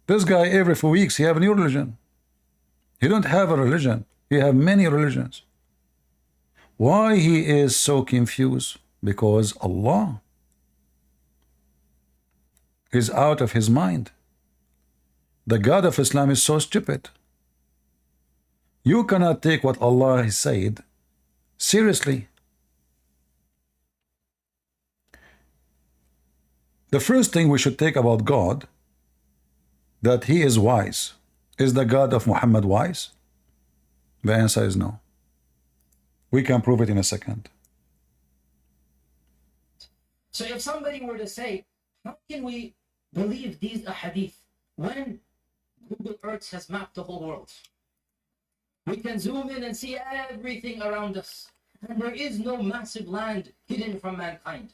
A: this guy every few weeks, he have a new religion. He don't have a religion. He have many religions. Why he is so confused? Because Allah is out of his mind. The God of Islam is so stupid. You cannot take what Allah has said seriously. The first thing we should take about God, that he is wise. Is the God of Muhammad wise? The answer is no. We can prove it in a second.
E: So if somebody were to say, how can we believe these ahadith when Google Earth has mapped the whole world? We can zoom in and see everything around us, and there is no massive land hidden from mankind.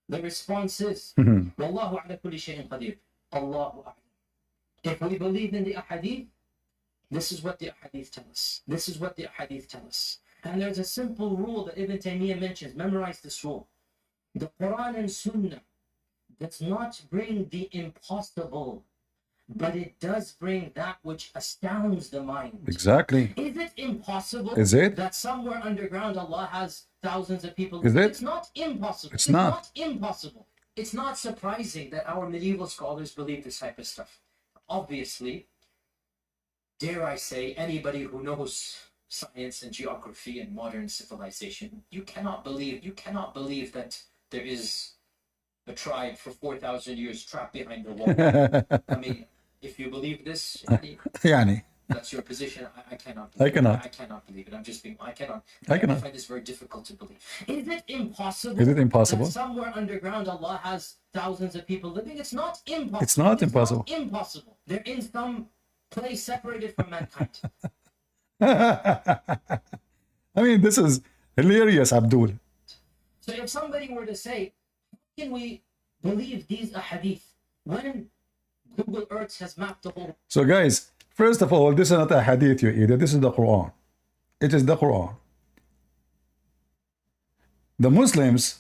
E: The response is, Wallahu ala kulli shay'in qadir. Allahu a'lam. If we believe in the ahadith, this is what the ahadith tell us. This is what the ahadith tell us. And there's a simple rule that Ibn Taymiyyah mentions. Memorize this rule. The Quran and Sunnah does not bring the impossible, but it does bring that which astounds the mind.
A: Exactly.
E: Is it impossible
A: Is it?
E: that somewhere underground Allah has thousands of people?
A: Is it?
E: It's not impossible.
A: It's not.
E: Impossible. It's not surprising that our medieval scholars believe this type of stuff. Obviously, dare I say, anybody who knows science and geography and modern civilization, you cannot believe that there is a tribe for 4,000 years trapped behind a wall. I mean, if you believe this,
A: Yani.
E: that's your position. I cannot.
A: I cannot.
E: I cannot believe it. I'm just being. I cannot.
A: I cannot.
E: I find this very difficult to believe. Is it impossible?
A: Is it impossible?
E: That somewhere underground Allah has thousands of people living? It's not impossible.
A: It's not impossible.
E: Not impossible. They're in some place separated from mankind.
A: I mean, this is hilarious, Abdul.
E: So if somebody were to say, how can we believe these ahadith when Google Earth has mapped the whole?
A: So guys, first of all, this is not a hadith you either. This is the Quran. It is the Quran. The Muslims,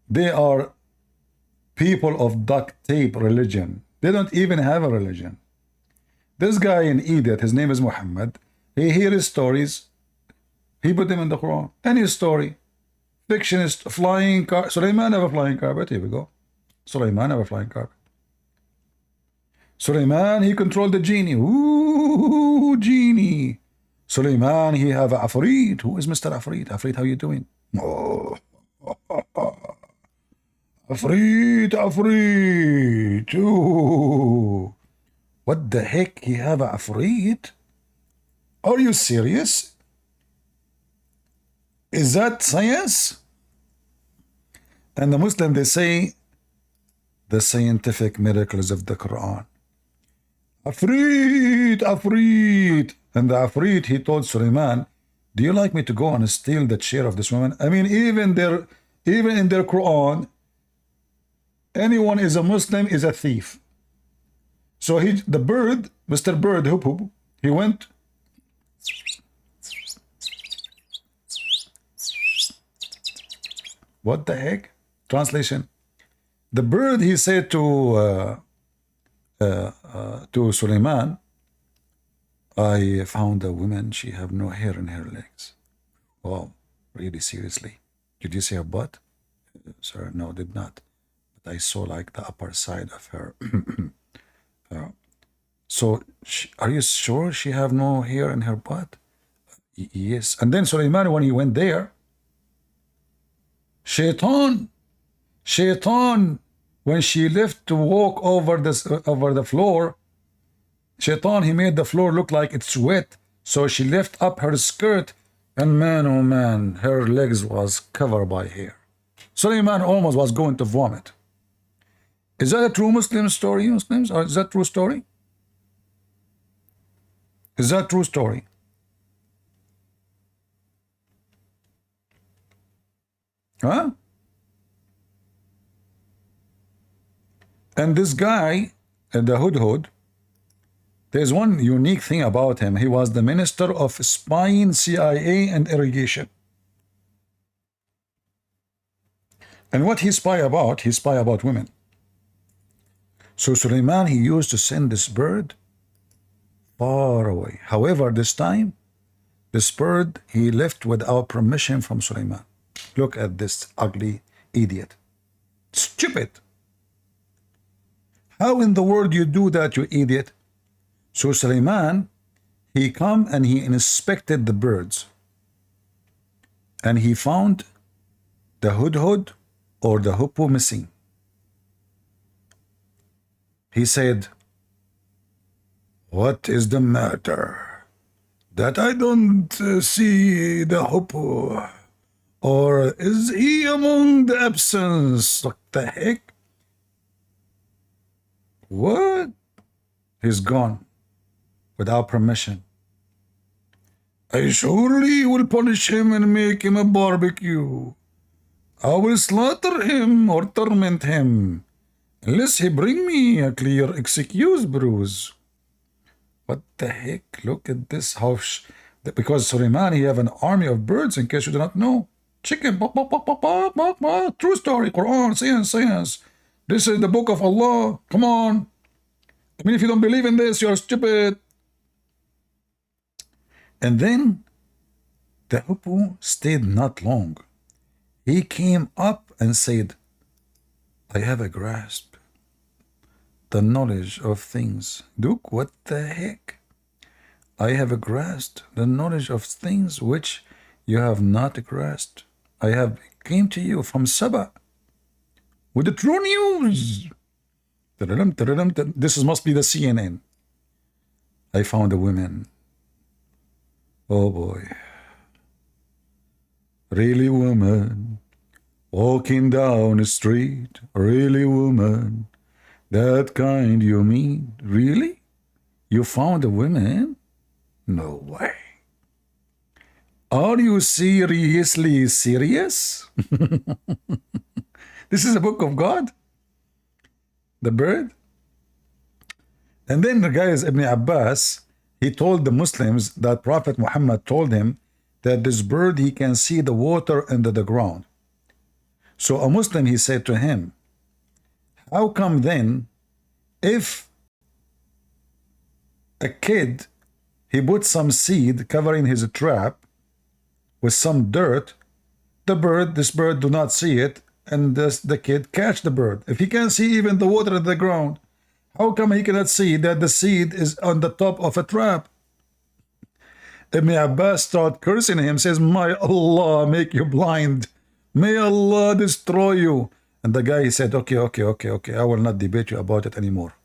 A: they are people of duct tape religion. They don't even have a religion. This guy in Egypt, his name is Muhammad. He hears stories. He put them in the Quran. Any story. Fictionist, flying car. Sulaiman have a flying carpet. Here we go. Sulaiman have a flying carpet. Sulaiman, he controlled the genie. Ooh, genie. Sulaiman, he have a Afrit. Who is Mr. Afrit? Afrit, how you doing? Oh. Afrit, Afrit. Ooh. What the heck? He have a Afrit? Are you serious? Is that science? And the Muslim, they say the scientific miracles of the Quran. Afrit, Afrit. And the Afrit, he told Sulaiman, do you like me to go and steal the chair of this woman? I mean, even in their Quran, anyone is a Muslim is a thief. So the bird, Mr. Bird, hoop hoop, he went. What the heck? Translation. The bird, he said to Suleiman, I found a woman, she have no hair in her legs. Wow, really seriously? Did you see her butt? Sir, no, did not. But I saw like the upper side of her. So, are you sure she have no hair in her butt? Yes. And then Suleiman, when he went there, Shaitan, when she left to walk over the floor, Shaitan, he made the floor look like it's wet. So she left up her skirt, and man, oh man, her legs was covered by hair. Suleiman almost was going to vomit. Is that a true Muslim story, Muslims? Or is that a true story? Is that a true story? Huh? And this guy, the Hudhud, there's one unique thing about him. He was the minister of spying, CIA, and irrigation. And what he spy about? He spy about women. So Suleiman, he used to send this bird far away. However, this time, This bird, he left without permission from Suleiman. Look at this ugly idiot. Stupid. How in the world you do that, you idiot? So Suleiman, he come and he inspected the birds. And he found the hudhud or the hoopoe missing. He said, what is the matter? That I don't see the hoopoe? Or is he among the absence? What the heck? What? He's gone without permission. I surely will punish him and make him a barbecue. I will slaughter him or torment him, unless he bring me a clear excuse, Bruce. What the heck? Look at this. Because Suleiman, he have an army of birds, in case you do not know. Chicken, bok, bok, bok, bok, bok, bok, bok. True story, Quran, science. This is the book of Allah. Come on. I mean, if you don't believe in this, you're stupid. And then the hoopoe stayed not long. He came up and said, I have a grasp the knowledge of things. Duke, what the heck? I have grasped the knowledge of things which you have not grasped. I have came to you from Saba with the true news. This must be the CNN. I found a woman. Oh boy. Really, woman, walking down the street. Really, woman, that kind you mean? Really? You found a woman? No way. Are you seriously serious? This is a book of God? The bird? And then the guy is Ibn Abbas, he told the Muslims that Prophet Muhammad told him that this bird, he can see the water under the ground. So a Muslim, he said to him, how come then, if a kid, he put some seed covering his trap with some dirt, this bird do not see it, and the kid catch the bird. If he can see even the water at the ground, how come he cannot see that the seed is on the top of a trap? Ibn Abbas start cursing him, says, may Allah make you blind. May Allah destroy you. And the guy, he said, okay, I will not debate you about it anymore.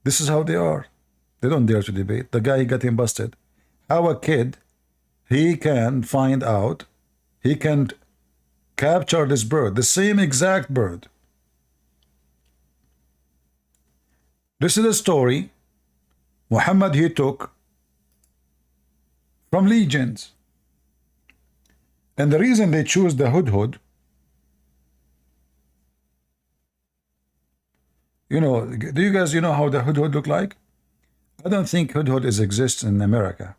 A: This is how they are. They don't dare to debate. The guy, he got him busted. How a kid, he can find out, he can capture this bird, the same exact bird. This is a story Muhammad, he took from legends. And the reason they choose the hudhud, do you guys know how the hudhud look like? I don't think hudhud exists in America.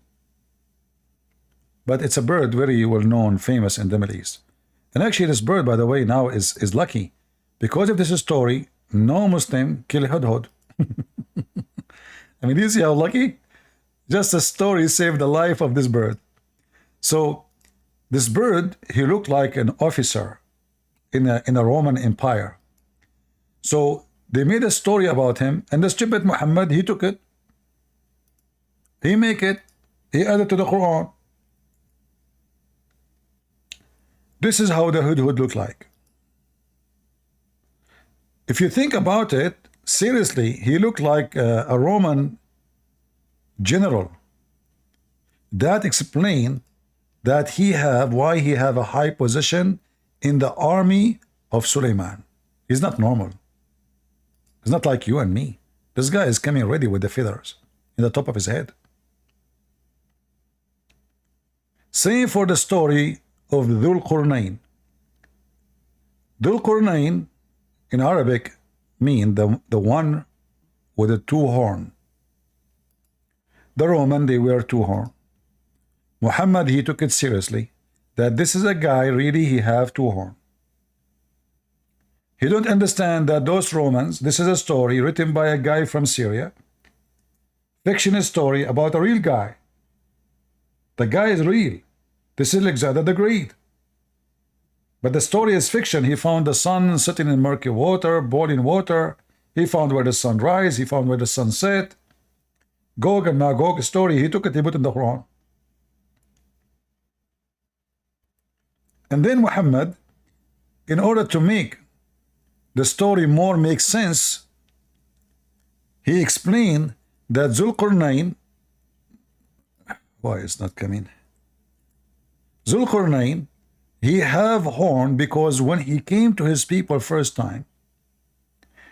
A: But it's a bird very well known, famous in the Middle East. And actually this bird, by the way, now is lucky. Because of this story, no Muslim kill hudhud. I mean, do you see how lucky? Just a story saved the life of this bird. So this bird, he looked like an officer in a Roman Empire. So they made a story about him, and the stupid Muhammad, he took it, he make it, he added to the Quran. This is how the hudhud look like. If you think about it, seriously, he looked like a Roman general. That explains that why he have a high position in the army of Suleiman. He's not normal. He's not like you and me. This guy is coming ready with the feathers in the top of his head. Same for the story of Dhul Qurnayn. Dhul Qurnayn in Arabic mean the one with the two horn. The Roman, they wear two horn. Muhammad, he took it seriously that this is a guy really he have two horn. He don't understand that those Romans, this is a story written by a guy from Syria, fictional story about a real guy. The guy is real. This is Alexander the Great. But the story is fiction. He found the sun sitting in murky water, boiling water. He found where the sun rises. He found where the sun set. Gog and Magog story. He took it, he put it in the Quran. And then Muhammad, in order to make the story more make sense, he explained that Zulqarnain, why it's not coming? Zulqarnain, he have horn because when he came to his people first time,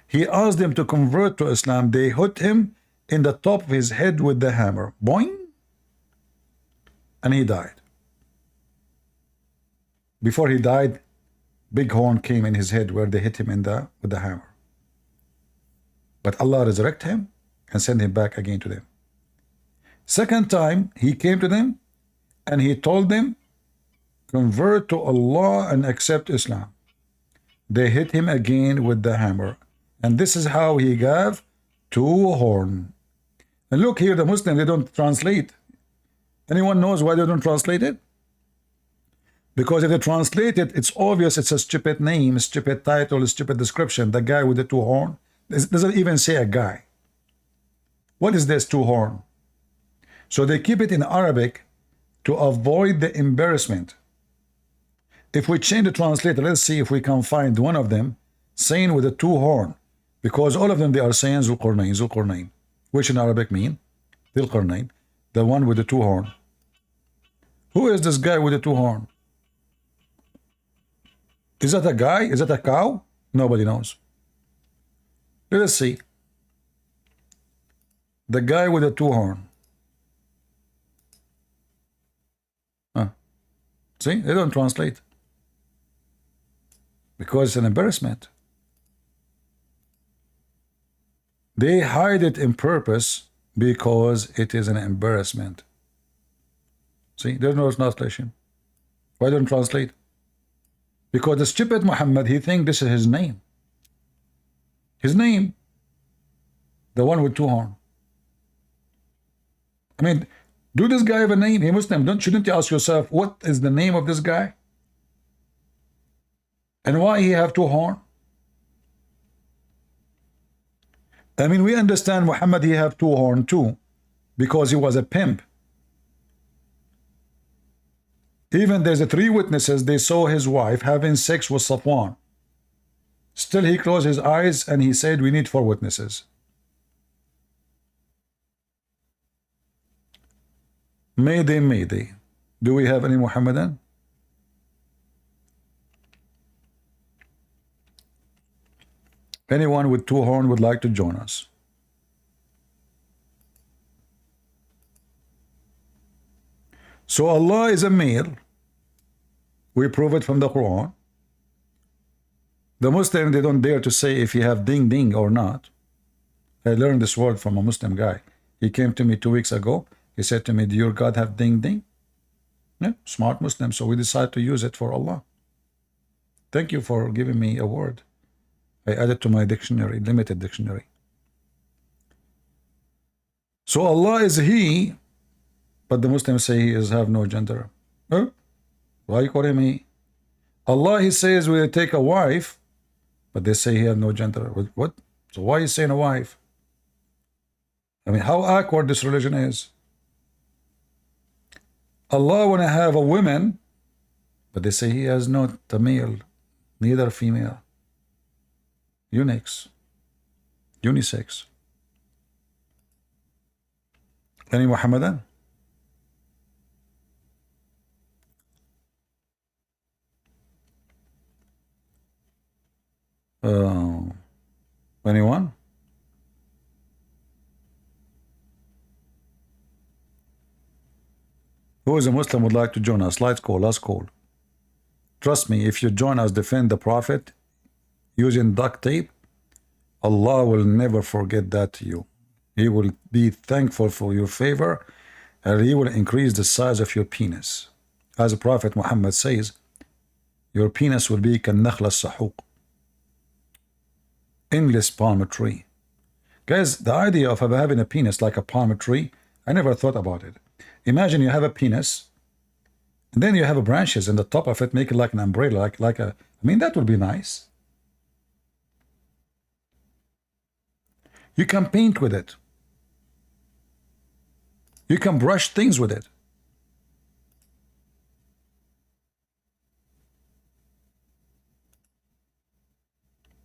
A: he asked them to convert to Islam. They hit him in the top of his head with the hammer. Boing! And he died. Before he died, big horn came in his head where they hit him with the hammer. But Allah resurrected him and sent him back again to them. Second time, he came to them and he told them, convert to Allah and accept Islam. They hit him again with the hammer. And this is how he gave 2 horns. And look here, the Muslims, they don't translate. Anyone knows why they don't translate it? Because if they translate it, it's obvious it's a stupid name, stupid title, stupid description. The guy with the 2 horns. It doesn't even say a guy. What is this 2 horns? So they keep it in Arabic to avoid the embarrassment. If we change the translator, let's see if we can find one of them saying with the 2 horns. Because all of them, they are saying Zulqarnain, Zulqarnain. Which in Arabic mean Zulqarnain, the one with the 2 horns. Who is this guy with the 2 horns? Is that a guy? Is that a cow? Nobody knows. Let us see. The guy with the 2 horns. See, they don't translate. Because it's an embarrassment. They hide it in purpose because it is an embarrassment. See, there's no translation. Why don't translate? Because the stupid Muhammad, he thinks this is his name. His name. The one with 2 horns. I mean, do this guy have a name? Hey Muslim, shouldn't you ask yourself, what is the name of this guy? And why he have 2 horns? I mean, we understand Muhammad, he have 2 horns too, because he was a pimp. Even there's 3 witnesses, they saw his wife having sex with Safwan. Still he closed his eyes and he said, we need 4 witnesses. Mayday, Mayday. Do we have any Muhammadan? Anyone with 2 horns would like to join us? So Allah is a male. We prove it from the Quran. The Muslim, they don't dare to say if he have ding ding or not. I learned this word from a Muslim guy. He came to me 2 weeks ago. He said to me, do your God have ding ding? Yeah, smart Muslim. So we decided to use it for Allah. Thank you for giving me a word. I added to my dictionary, limited dictionary. So Allah is He, but the Muslims say He is have no gender. Huh? Why you call Him He? Allah, He says we take a wife, but they say He has no gender. What? So why is saying a wife? I mean, how awkward this religion is. Allah want to have a woman, but they say He has not a male, neither female. Unisex. Any Muhammadan? Anyone? Who is a Muslim would like to join us? Let's call, last call. Trust me, if you join us, defend the Prophet using duct tape, Allah will never forget that to you. He will be thankful for your favor, and He will increase the size of your penis. As the Prophet Muhammad says, your penis will be كالنخل السحوق, endless palm tree. Guys, the idea of having a penis like a palm tree, I never thought about it. Imagine you have a penis, and then you have branches in the top of it, make it like an umbrella, like a. I mean, that would be nice. You can paint with it. You can brush things with it.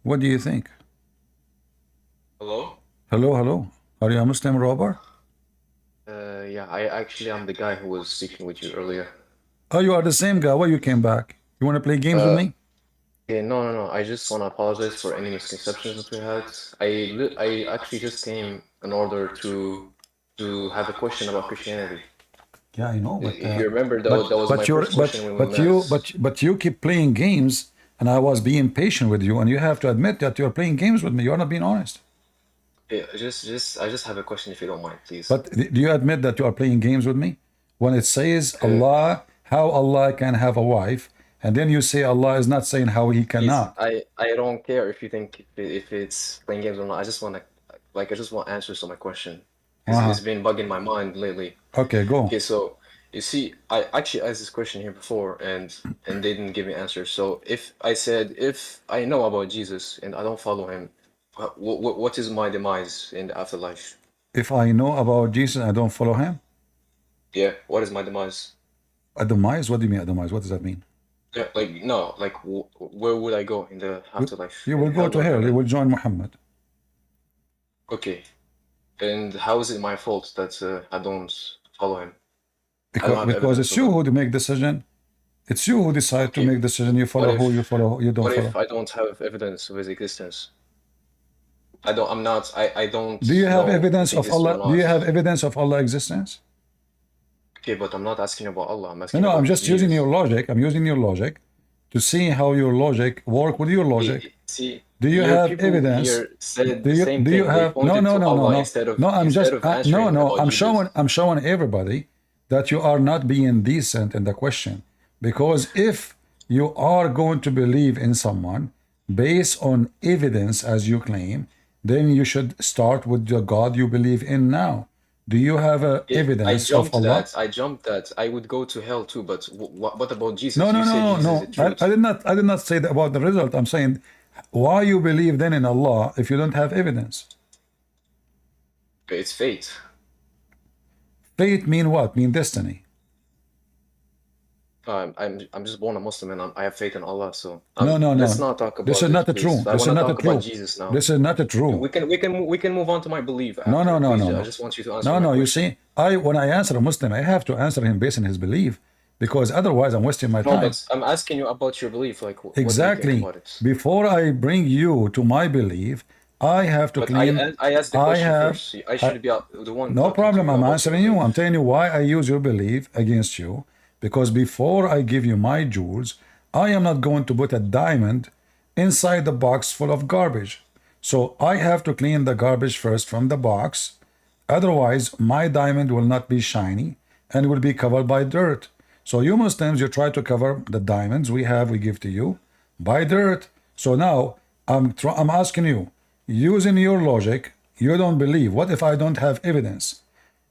A: What do you think?
B: Hello?
A: Hello, hello. Are you a Muslim, Robert?
B: Yeah, I'm the guy who was speaking with you earlier.
A: Oh, you are the same guy. Why you came back? You want to play games with me?
B: Yeah, no. I just want to apologize for any misconceptions that we had. I actually just came in order to have a question about Christianity.
A: Yeah, I know. But
B: If you remember, that was my first question when we met.
A: but you keep playing games, and I was being patient with you, and you have to admit that you're playing games with me. You're not being honest.
B: Yeah, I just have a question if you don't mind, please.
A: But do you admit that you are playing games with me? When it says Allah, how Allah can have a wife, and then you say Allah is not saying how he cannot.
B: Please, I don't care if you think if it's playing games or not. I just want answers to my question. It's been bugging my mind lately.
A: Okay, go.
B: Okay, so you see, I actually asked this question here before, and they didn't give me answers. So if I know about Jesus and I don't follow him, what is my demise in the afterlife?
A: If I know about Jesus and I don't follow him,
B: Yeah, what is my demise?
A: a demise? What do you mean a demise? What does that mean?
B: Yeah, where would I go in the afterlife?
A: You will go to hell. You will join Muhammad.
B: Okay, and how is it my fault that I don't follow him?
A: Because it's you who make decision. It's you who decide to make decision. You follow who you follow. You don't
B: What
A: follow.
B: if I don't have evidence of his existence? I don't.
A: Do you have
B: know
A: evidence
B: if
A: of
B: he exists or
A: Allah? Do you
B: not.
A: have evidence of Allah's existence?
B: Okay, but I'm not asking about Allah. I'm asking
A: No,
B: about
A: I'm just using
B: Jesus.
A: your logic. I'm using your logic to see how your logic work with your logic.
B: See,
A: Do you
B: your
A: have
B: people
A: evidence?
B: here said
A: Do
B: the
A: you
B: same
A: do
B: thing.
A: you
B: They
A: have
B: pointed to Allah
A: no
B: instead of
A: no? I'm just
B: answering
A: no no.
B: about
A: I'm
B: Jesus.
A: showing everybody that you are not being decent in the question, because if you are going to believe in someone based on evidence as you claim, then you should start with the God you believe in now. Do you have evidence of Allah?
B: I jumped that. I would go to hell too, but what about Jesus?
A: No, no,
B: You say
A: no,
B: Jesus is
A: no.
B: the truth.
A: I did not say that about the result. I'm saying why you believe then in Allah if you don't have evidence.
B: It's fate.
A: Fate mean what? Mean destiny.
B: I'm just born a Muslim and I have faith in Allah. So
A: No, no,
B: let's
A: no.
B: not talk about
A: This is
B: it,
A: not
B: please.
A: true.
B: I
A: This is
B: want to
A: not
B: talk
A: true.
B: about Jesus now.
A: This is not true.
B: We can move on to my belief after.
A: No, no, no,
B: please.
A: no, no.
B: I just want you to answer
A: No,
B: my
A: no. You
B: question.
A: see, when I answer a Muslim, I have to answer him based on his belief, because otherwise I'm wasting my
B: No,
A: time.
B: but I'm asking you about your belief. Like, what do you think
A: Exactly.
B: about it?
A: Before I bring you to my belief, I have to
B: But
A: claim.
B: I asked the question
A: have.
B: first. I should be the one
A: No
B: talking to
A: problem.
B: you
A: I'm
B: about your
A: answering you.
B: belief.
A: I'm telling you why I use your belief against you. Because before I give you my jewels, I am not going to put a diamond inside the box full of garbage. So I have to clean the garbage first from the box. Otherwise, my diamond will not be shiny and will be covered by dirt. So you Muslims, you try to cover the diamonds we give to you by dirt. So now I'm asking you, using your logic, you don't believe. What if I don't have evidence?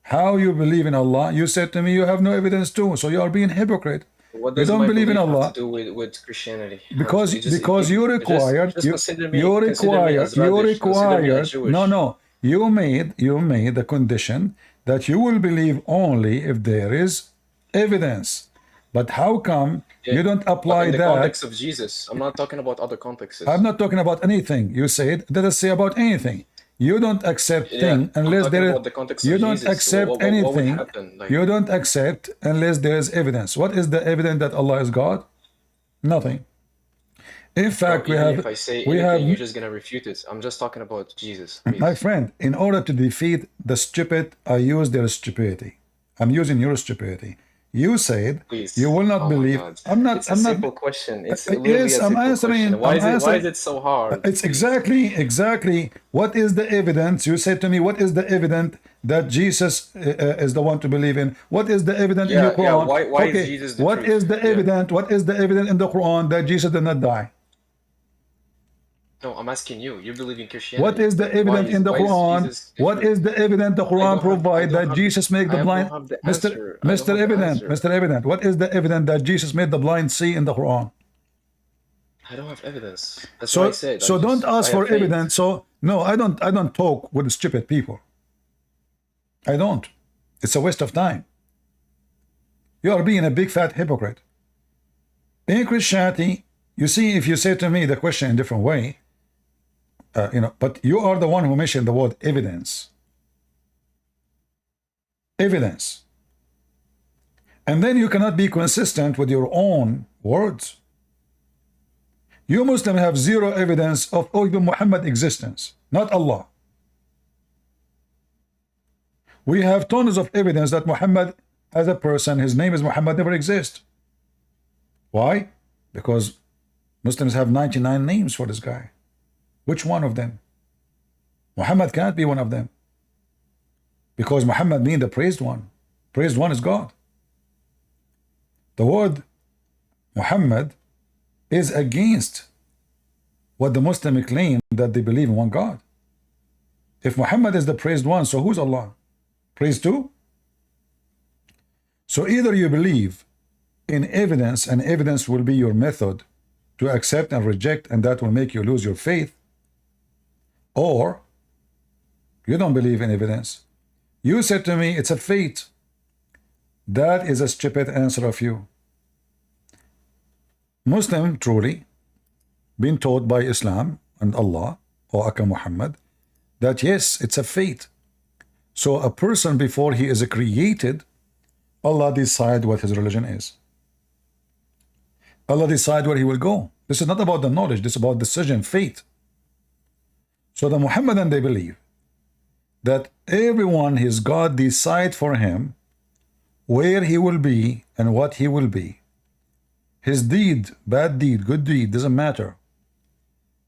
A: How you believe in Allah? You said to me you have no evidence too, so you are being hypocrite.
B: What
A: You
B: does
A: don't
B: my
A: believe in
B: belief have
A: Allah
B: to do with Christianity?
A: because you required
B: consider me
A: you
B: as rubbish, consider me as
A: required
B: Jewish.
A: no you made the condition that you will believe only if there is evidence. But how come you don't apply
B: in the
A: that?
B: context of Jesus. I'm not talking about other contexts.
A: I'm not talking about anything. You said let us say about anything. You don't accept thing unless there is. You don't accept anything. You don't accept unless there is evidence. What is the evidence that Allah is God? Nothing. In fact,
B: if I say anything, you're just gonna refute it. I'm just talking about Jesus. Please.
A: My friend, in order to defeat the stupid, I use their stupidity. I'm using your stupidity. You said
B: Please.
A: you will not believe. I'm not.
B: It's a
A: I'm
B: simple
A: not.
B: question. It's
A: Yes, I'm answering.
B: Why is it so hard?
A: It's
B: Please.
A: exactly. What is the evidence? You said to me, what is the evidence that Jesus is the one to believe in? What is the evidence in the Quran?
B: Why is Jesus the
A: What
B: truth?
A: is the evidence? What is the evidence in the Quran that Jesus did not die?
B: No, I'm asking you. You believe in
A: What
B: Christianity.
A: is the evidence in the
B: Why is
A: Quran?
B: Jesus
A: What
B: different?
A: is the evidence the
B: I
A: Quran
B: don't have. I
A: provide
B: don't
A: that
B: have.
A: Jesus make the
B: I
A: blind?
B: don't have the
A: Mr.
B: answer. I don't
A: Mr.
B: have the
A: Evident,
B: answer.
A: Mr. Evident, what is the evidence that Jesus made the blind see in the Quran?
B: I don't have evidence. That's why I said.
A: So don't ask
B: I have
A: for
B: faith.
A: evidence. So no, I don't talk with stupid people. I don't. It's a waste of time. You are being a big fat hypocrite. In Christianity, you see, if you say to me the question in a different way, but you are the one who mentioned the word evidence. Evidence. And then you cannot be consistent with your own words. You Muslims have zero evidence of even Muhammad's existence, not Allah. We have tons of evidence that Muhammad as a person, his name is Muhammad, never exists. Why? Because Muslims have 99 names for this guy. Which one of them? Muhammad can't be one of them. Because Muhammad means the praised one. Praised one is God. The word Muhammad is against what the Muslims claim that they believe in one God. If Muhammad is the praised one, so who's Allah? Praised two? So either you believe in evidence, and evidence will be your method to accept and reject, and that will make you lose your faith, or you don't believe in evidence. You said to me, it's a fate. That is a stupid answer of you. Muslim truly been taught by Islam and Allah or Aka Muhammad that yes, it's a fate. So a person before he is created, Allah decide what his religion is. Allah decide where he will go. This is not about the knowledge, this is about decision, fate. So the Muhammadan, they believe that everyone, his God decide for him where he will be and what he will be. His deed, bad deed, good deed, doesn't matter.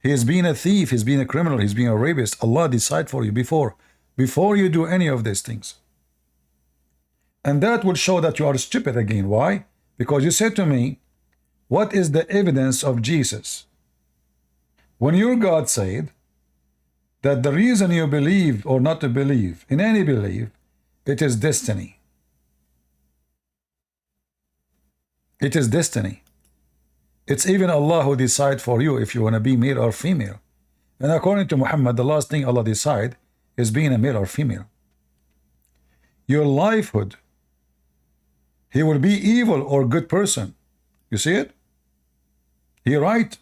A: He has been a thief, he's been a criminal, he's been a rapist. Allah decide for you before you do any of these things. And that will show that you are stupid again. Why? Because you said to me, what is the evidence of Jesus? When your God said that the reason you believe or not to believe in any belief, it is destiny. It is destiny. It's even Allah who decide for you if you want to be male or female. And according to Muhammad, the last thing Allah decide is being a male or female. Your lifehood, he will be evil or good person. You see it? He write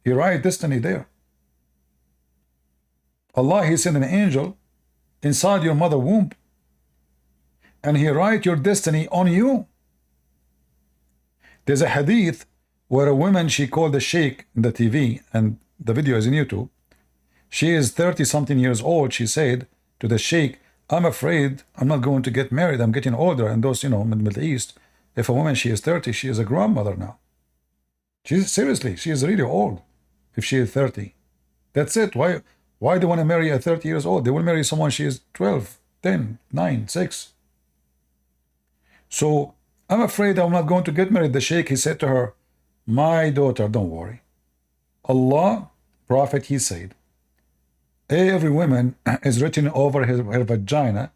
A: destiny there. Allah, he sent an angel inside your mother womb, and he write your destiny on you. There's a hadith where a woman, she called a sheikh in the TV, and the video is in YouTube. She is 30 something years old. She said to the sheikh, I'm afraid I'm not going to get married. I'm getting older. And those, in the Middle East, if a woman, she is 30, she is a grandmother now. Seriously, she is really old if she is 30. That's it. Why do they want to marry a 30 years old? They will marry someone she is 12, 10, 9, 6. So I'm afraid I'm not going to get married. The sheikh, he said to her, my daughter, don't worry. Allah, Prophet, he said, every woman is written over her vagina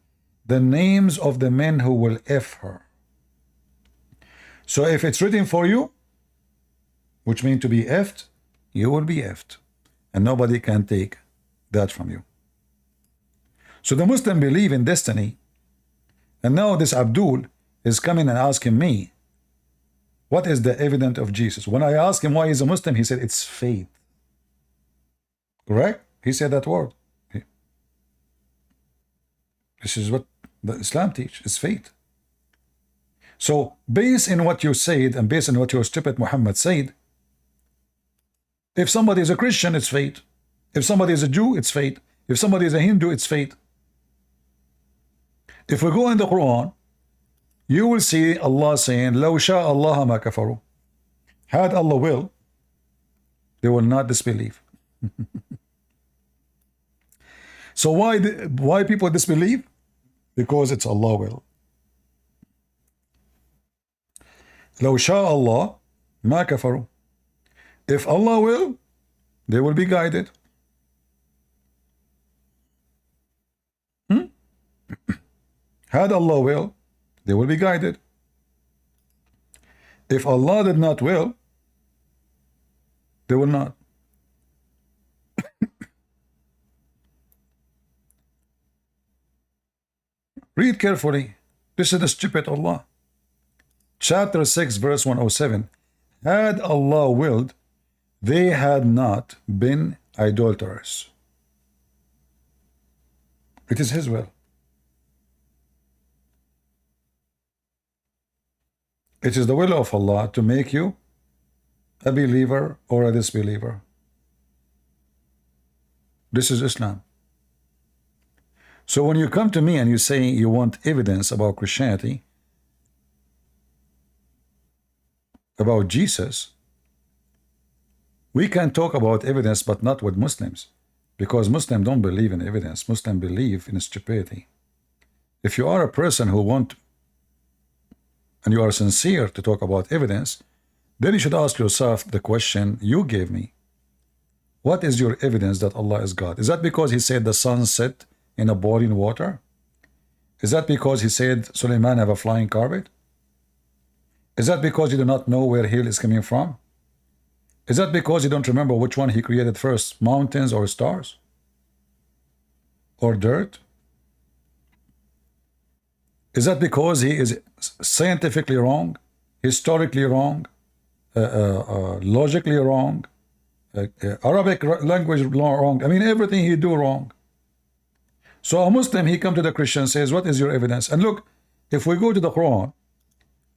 A: the names of the men who will F her. So if it's written for you, which means to be effed, you will be effed. And nobody can take that from you. So the Muslim believe in destiny. And now this Abdul is coming and asking me, what is the evidence of Jesus? When I asked him why he's a Muslim, he said, it's faith. Correct? He said that word. This is what the Islam teach, is faith. So based on what you said and based on what your stupid Muhammad said, if somebody is a Christian, it's fate. If somebody is a Jew, it's fate. If somebody is a Hindu, it's fate. If we go in the Quran, you will see Allah saying, لَوْ شَاءَ اللَّهَ مَا كَفَرُوا. Had Allah will, they will not disbelieve. So why people disbelieve? Because it's Allah will. لَوْ شَاءَ اللَّهَ مَا كَفَرُوا. If Allah will, they will be guided. Had Allah will, they will be guided. If Allah did not will, they will not. Read carefully. This is the stupid Allah. Chapter 6, verse 107. Had Allah willed, they had not been idolaters. It is His will. It is the will of Allah to make you a believer or a disbeliever. This is Islam. So when you come to me and you say you want evidence about Christianity, about Jesus, we can talk about evidence, but not with Muslims, because Muslims don't believe in evidence. Muslims believe in stupidity. If you are a person who want and you are sincere to talk about evidence, then you should ask yourself the question you gave me. What is your evidence that Allah is God? Is that because He said the sun set in a boiling water? Is that because He said Suleiman have a flying carpet? Is that because you do not know where hill is coming from? Is that because you don't remember which one He created first, mountains or stars? Or dirt? Is that because He is scientifically wrong, historically wrong, logically wrong, Arabic language wrong? I mean, everything He do wrong. So a Muslim, he come to the Christian and says, what is your evidence? And look, if we go to the Quran,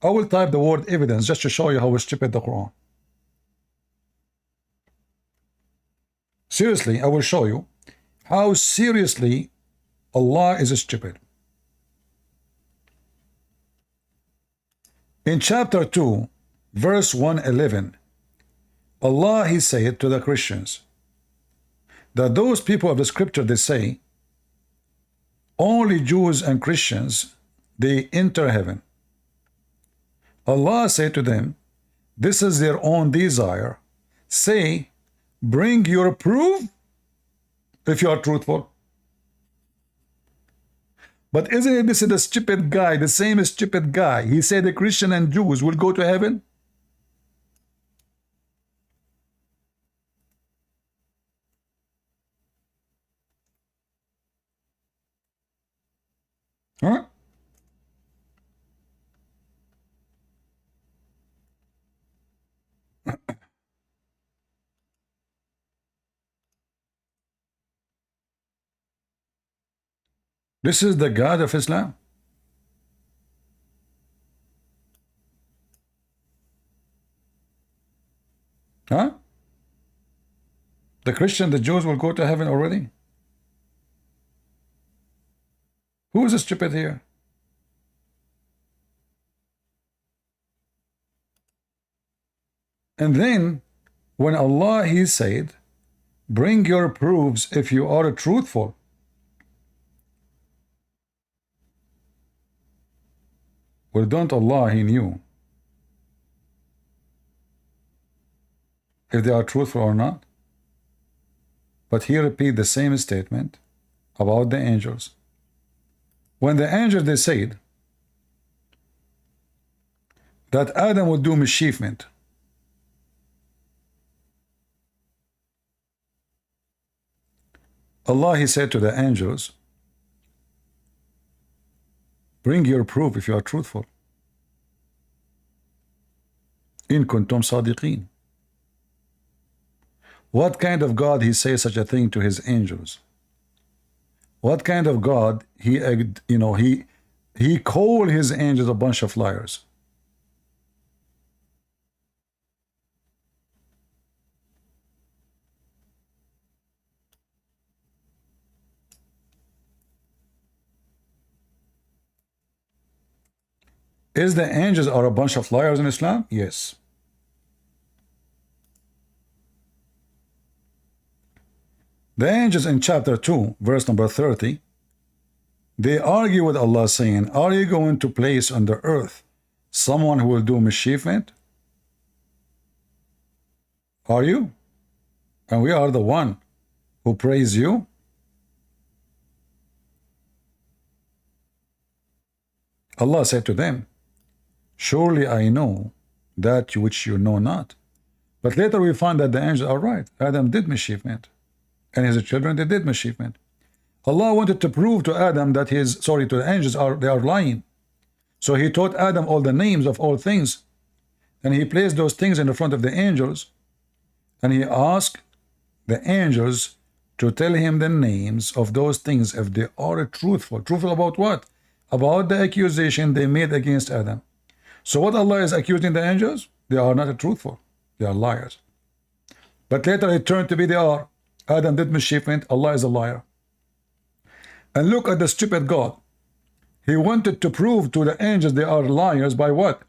A: I will type the word evidence just to show you how stupid the Quran. Seriously, I will show you how seriously Allah is stupid. In chapter 2, verse 111, Allah, He said to the Christians that those people of the scripture, they say, only Jews and Christians, they enter heaven. Allah said to them, this is their own desire. Say, bring your proof if you are truthful. But isn't it this is the stupid guy, the same stupid guy? He said the Christian and Jews will go to heaven. Huh? This is the God of Islam. Huh? The Christian, the Jews will go to heaven already? Who is stupid here? And then, when Allah, He said, bring your proofs if you are truthful. Well, don't Allah, He knew if they are truthful or not. But He repeat the same statement about the angels. When the angels, they said that Adam would do mischievement, Allah, He said to the angels, bring your proof if you are truthful. In kuntum sadiqeen. What kind of God He says such a thing to His angels? What kind of God He called His angels a bunch of liars? Is the angels are a bunch of liars in Islam? Yes. The angels in chapter 2, verse number 30, they argue with Allah saying, are you going to place on the earth someone who will do mischievement? Are you? And we are the one who praise you? Allah said to them, surely I know that which you know not. But later we find that the angels are right. Adam did mischievement, and his children, they did mischievement. Allah wanted to prove to Adam that to the angels they are lying. So he taught Adam all the names of all things, and he placed those things in the front of the angels, and he asked the angels to tell him the names of those things if they are truthful. Truthful about what? About the accusation they made against Adam. So what Allah is accusing the angels? They are not truthful. They are liars. But later it turned to be they are. Adam did mischievement. Allah is a liar. And look at the stupid God. He wanted to prove to the angels they are liars by what?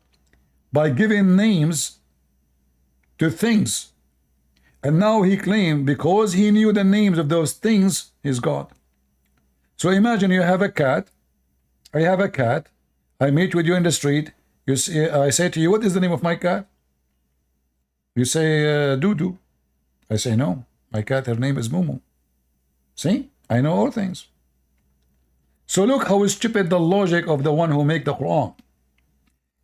A: By giving names to things. And now he claimed because he knew the names of those things, he's God. So imagine you have a cat. I have a cat. I meet with you in the street. I say to you, what is the name of my cat? You say, Dudu. I say, no. My cat, her name is Mumu. See? I know all things. So look how stupid the logic of the one who make the Quran.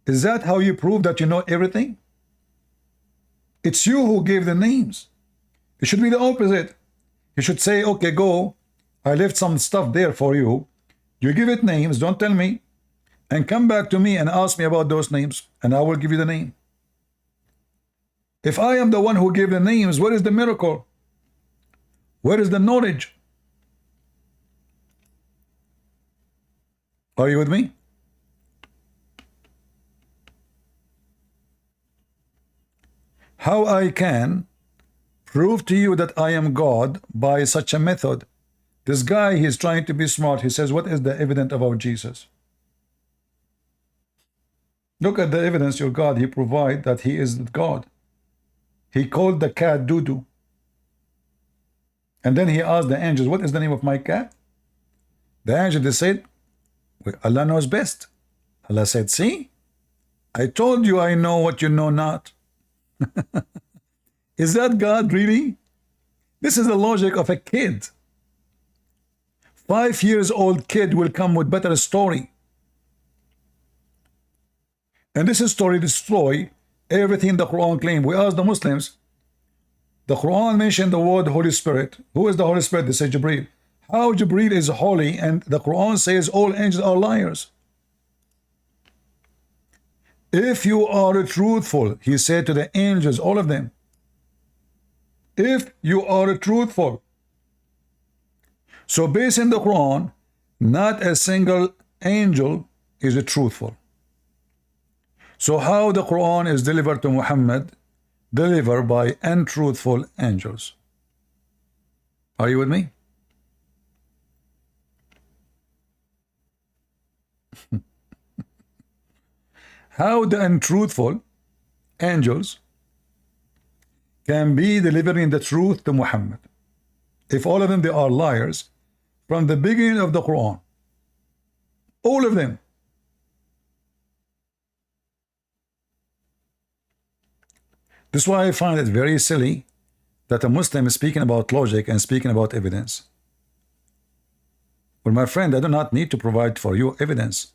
A: Is that how you prove that you know everything? It's you who gave the names. It should be the opposite. You should say, okay, go. I left some stuff there for you. You give it names, don't tell me. And come back to me and ask me about those names, and I will give you the name. If I am the one who gave the names, where is the miracle? Where is the knowledge? Are you with me? How I can prove to you that I am God by such a method? This guy, he's trying to be smart. He says, what is the evidence about Jesus? Look at the evidence your God, he provide that he is God. He called the cat Dudu. And then he asked the angels, what is the name of my cat? The angels, they said, Allah knows best. Allah said, see, I told you I know what you know not. Is that God really? This is the logic of a kid. 5 years old kid will come with better story. And this story destroy everything the Quran claims. We ask the Muslims, the Quran mentioned the word Holy Spirit. Who is the Holy Spirit? They say Jibreel. How Jibreel is holy and the Quran says all angels are liars? If you are truthful, he said to the angels, all of them, if you are truthful. So based in the Quran, not a single angel is truthful. So how the Quran is delivered to Muhammad? Delivered by untruthful angels. Are you with me? How the untruthful angels can be delivering the truth to Muhammad? If all of them, they are liars from the beginning of the Quran. All of them. This is why I find it very silly that a Muslim is speaking about logic and speaking about evidence. Well, my friend, I do not need to provide for you evidence.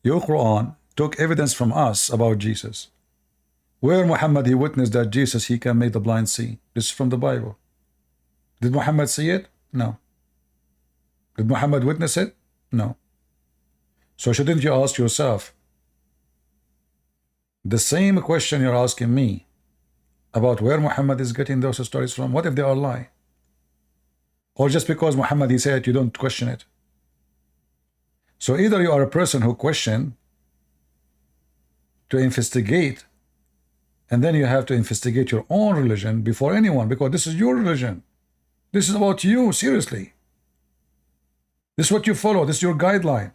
A: Your Quran took evidence from us about Jesus. Where Muhammad, he witnessed that Jesus, he can make the blind see. This is from the Bible. Did Muhammad see it? No. Did Muhammad witness it? No. So shouldn't you ask yourself the same question you're asking me about where Muhammad is getting those stories from? What if they are lie? Or just because Muhammad, he said it, you don't question it? So either you are a person who question to investigate, and then you have to investigate your own religion before anyone, because this is your religion. This is about you, seriously. This is what you follow. This is your guideline.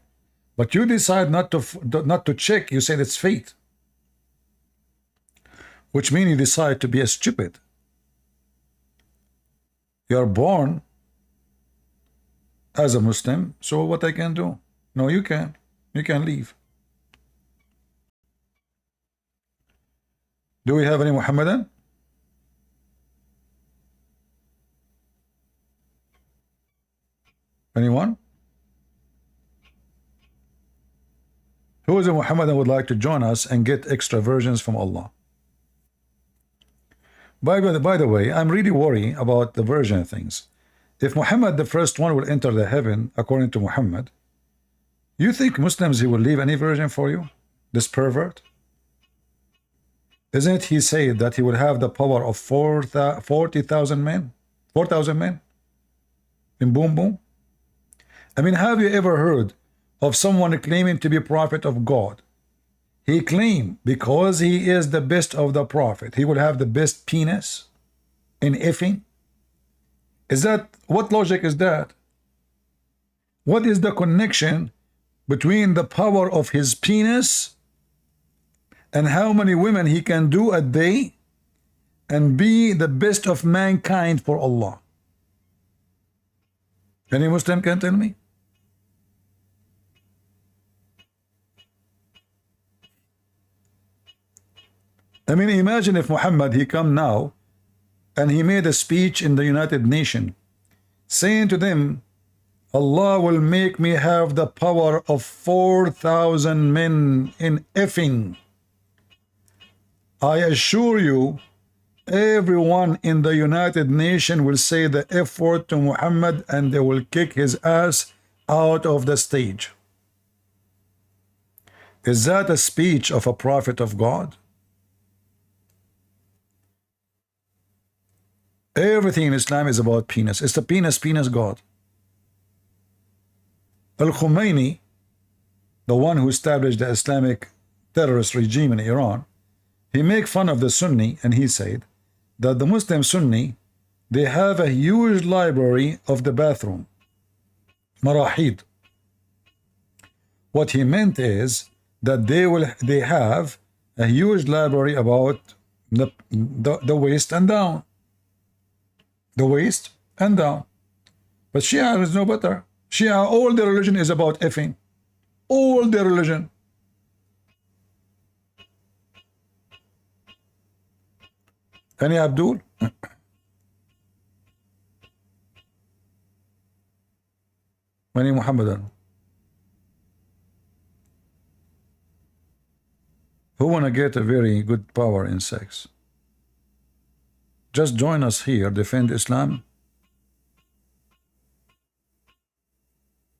A: But you decide not to check. You say it's fate. Which means you decide to be a stupid. You are born as a Muslim, so what I can do? No, you can. You can leave. Do we have any Muhammadan? Anyone? Who is a Muhammadan would like to join us and get extra versions from Allah? By the way, I'm really worried about the version things. If Muhammad the first one will enter the heaven according to Muhammad, you think Muslims he will leave any version for you? This pervert? Isn't it he said that he will have the power of 40,000 men? 4,000 men? In boom boom? I mean, have you ever heard of someone claiming to be prophet of God? He claimed because he is the best of the prophet, he will have the best penis in effing. Is that, what logic is that? What is the connection between the power of his penis and how many women he can do a day and be the best of mankind for Allah? Any Muslim can tell me? I mean, imagine if Muhammad, he come now and he made a speech in the United Nations saying to them, Allah will make me have the power of 4,000 men in effing. I assure you, everyone in the United Nations will say the F word to Muhammad and they will kick his ass out of the stage. Is that a speech of a prophet of God? Everything in Islam is about penis. It's the penis God. Al-Khomeini, the one who established the Islamic terrorist regime in Iran, he made fun of the Sunni and he said that the Muslim Sunni, they have a huge library of the bathroom, marahid. What he meant is that they have a huge library about the waist and down. The waist and down. But Shia is no better. Shia, all their religion is about effing. All their religion. Any Abdul? Any Muhammadan? Who wanna get a very good power in sex? Just join us here, defend Islam,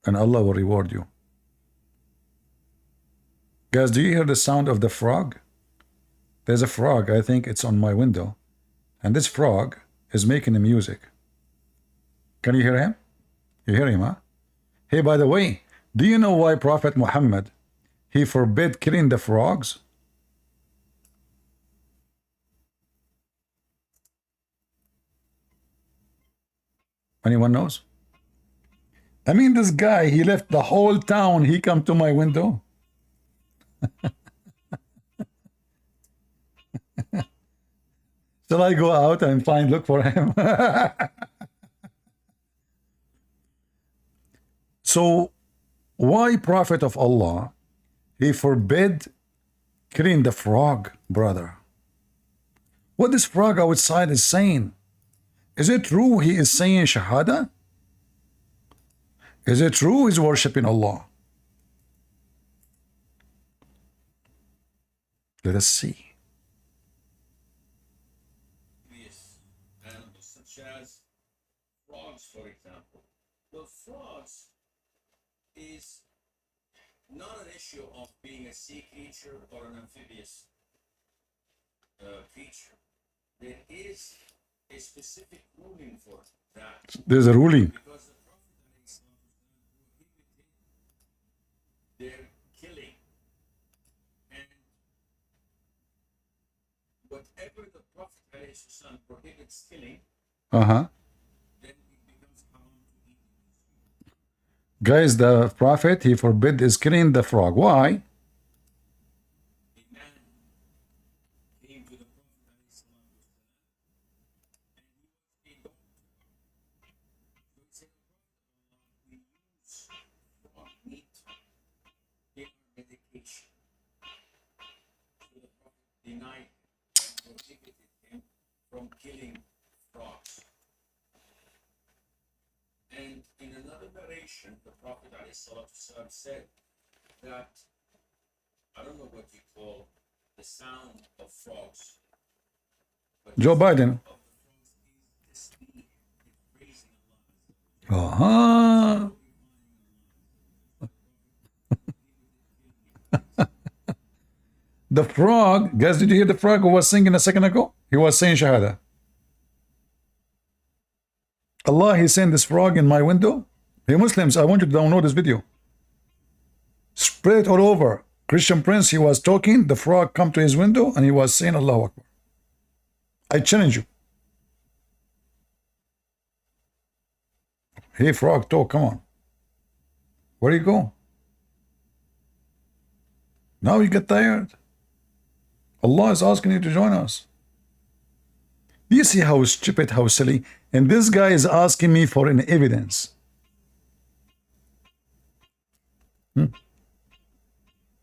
A: and Allah will reward you. Guys, do you hear the sound of the frog? There's a frog, I think it's on my window, and this frog is making the music. Can you hear him? You hear him, huh? Hey, by the way, do you know why Prophet Muhammad, he forbid killing the frogs? Anyone knows? I mean, this guy, he left the whole town. He come to my window. Shall I go out and look for him? So, why Prophet of Allah, he forbid killing the frog, brother? What this frog outside is saying? Is it true he is saying Shahada? Is it true he's worshipping Allah? Let us see.
C: Animals such as frogs, for example. Well, frogs is not an issue of being a sea creature or an amphibious creature. There is a specific ruling for that.
A: There's a ruling.
C: Because the Prophet prohibited their killing. And whatever the Prophet prohibits killing,
A: Uh-huh.
C: then it becomes haram to eat.
A: Guys, the Prophet, he forbid is killing the frog. Why?
C: A man came to the Prophet and he was a doctor. So he said, we use frog meat in our medication. So the Prophet denied and prohibited him from killing frogs. And in another narration, the Prophet ﷺ said that I don't know what you call the sound of frogs. But
A: Joe Biden. Uh-huh. The frog, guys, did you hear the frog who was singing a second ago? He was saying Shahada. Allah, he sent this frog in my window. Hey Muslims, I want you to download this video. Spread it all over. Christian Prince, he was talking, the frog come to his window and he was saying Allahu Akbar. I challenge you. Hey frog, talk, come on. Where you go? Now you get tired. Allah is asking you to join us. Do you see how stupid, how silly? And this guy is asking me for an evidence.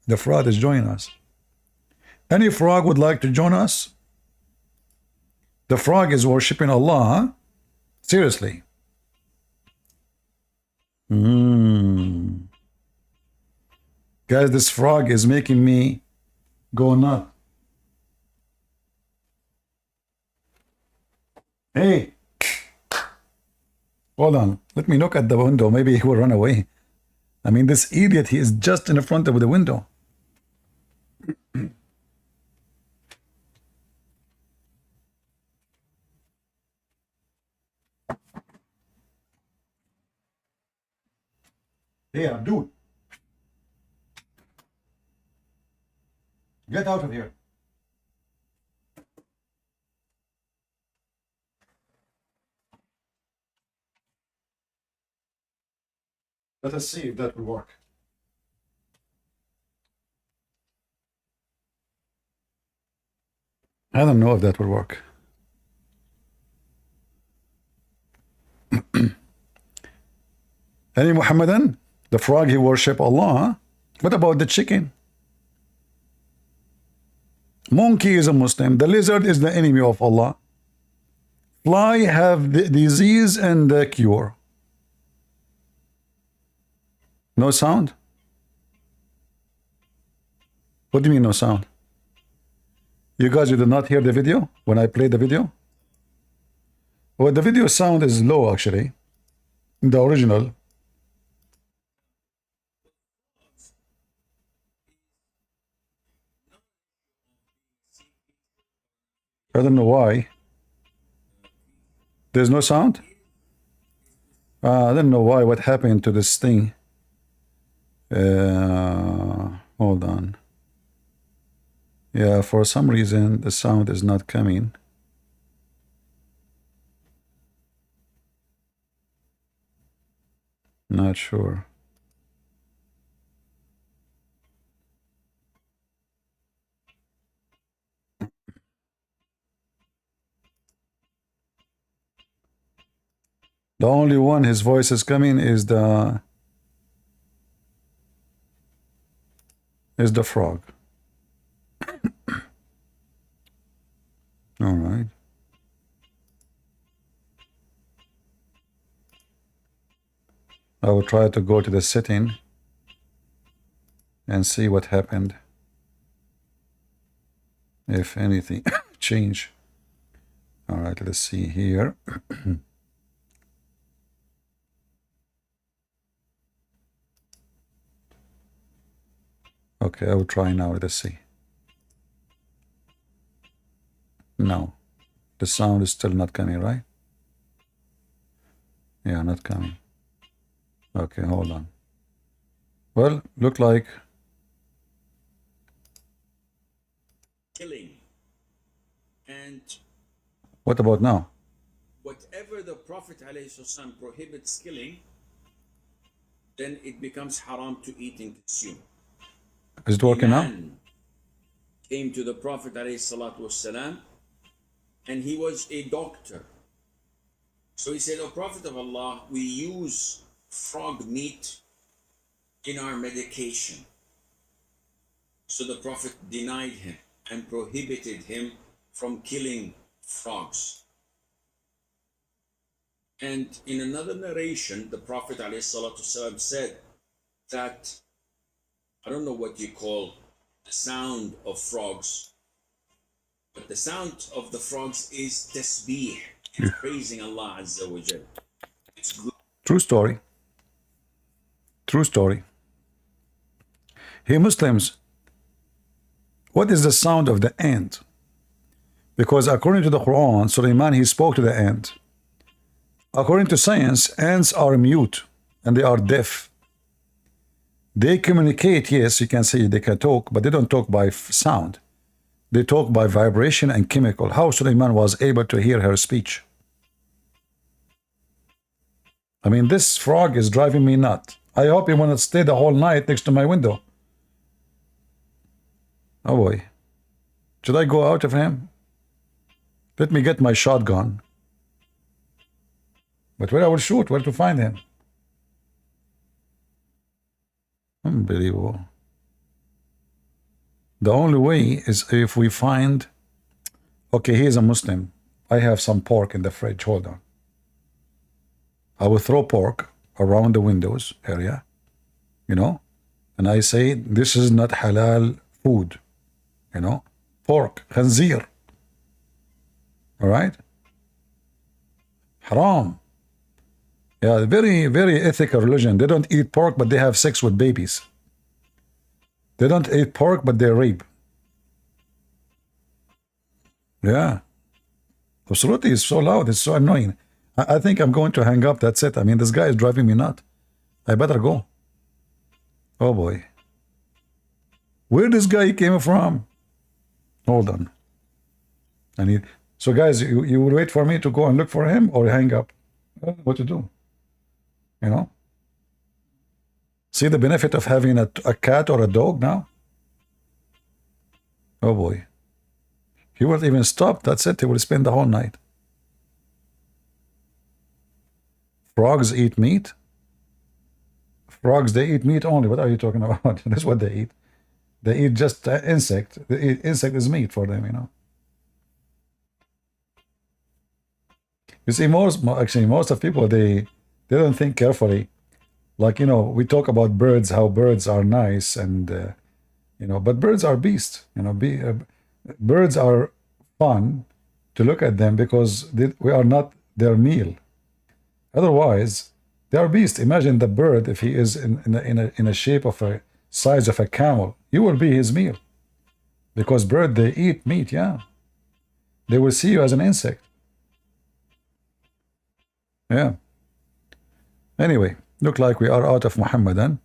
A: The frog is joining us. Any frog would like to join us? The frog is worshipping Allah, huh? Seriously. Guys, this frog is making me go nuts. Hey, hold on. Let me look at the window. Maybe he will run away. I mean, this idiot, he is just in front of the window. Here, dude. Get out of here. Let us see if that will work. I don't know if that will work. Any Muhammadan? The frog, he worship Allah. Huh? What about the chicken? Monkey is a Muslim. The lizard is the enemy of Allah. Fly have the disease and the cure. No sound? What do you mean no sound? You guys, you did not hear the video when I played the video? Well, the video sound is low actually. The original. I don't know why. There's no sound? I don't know why. What happened to this thing? Hold on. Yeah, for some reason the sound is not coming. Not sure. The only one his voice is coming is the frog. All right. I will try to go to the setting and see what happened. If anything change. All right, let's see here. Okay, I will try now. Let's see. No, the sound is still not coming, right? Yeah, not coming. Okay, hold on. Well, look like
C: killing. And
A: what about now?
C: whatever the Prophet ﷺ prohibits killing, then it becomes haram to eat and consume.
A: Is it working now?
C: Man came to the Prophet ﷺ, and he was a doctor. So he said, "O Prophet of Allah, we use frog meat in our medication." So the Prophet denied him and prohibited him from killing frogs. And in another narration, the Prophet ﷺ said that, I don't know what you call
F: the sound of frogs, but the sound of the frogs is tasbih. It's praising Allah Azza wa Jal. It's good.
A: True story. True story. Hey Muslims, what is the sound of the ant? Because according to the Quran, Sulaiman, he spoke to the ant. According to science, ants are mute and they are deaf. They communicate, yes, you can say they can talk, but they don't talk by sound. They talk by vibration and chemical. How Sulaiman was able to hear her speech? I mean, this frog is driving me nuts. I hope he won't stay the whole night next to my window. Oh boy. Should I go out of him? Let me get my shotgun. But where I will shoot? Where to find him? Unbelievable. The only way is if we find... Okay, he is a Muslim. I have some pork in the fridge. Hold on. I will throw pork around the windows area, you know, and I say, this is not halal food, you know, pork, khanzir. All right? Haram. Yeah, very, very ethical religion. They don't eat pork, but they have sex with babies. They don't eat pork, but they rape. Yeah. Absolutely, it's so loud. It's so annoying. I think I'm going to hang up. That's it. I mean, this guy is driving me nuts. I better go. Oh, boy. Where this guy came from? Hold on. I need... So, guys, you will wait for me to go and look for him or hang up? What to do? You know? See the benefit of having a cat or a dog now? Oh, boy. He won't even stop. That's it. He will spend the whole night. Frogs eat meat? Frogs, they eat meat only. What are you talking about? That's what they eat. They eat just insect. Insect is meat for them, you know. You see, most of people, they don't think carefully. Like, you know, we talk about birds, how birds are nice and, you know, but birds are beasts. You know, birds are fun to look at them because we are not their meal. Otherwise, they are beasts. Imagine the bird, if he is in a shape of a size of a camel, you will be his meal. Because bird, they eat meat, yeah. They will see you as an insect. Yeah. Anyway, look like we are out of Muhammadan.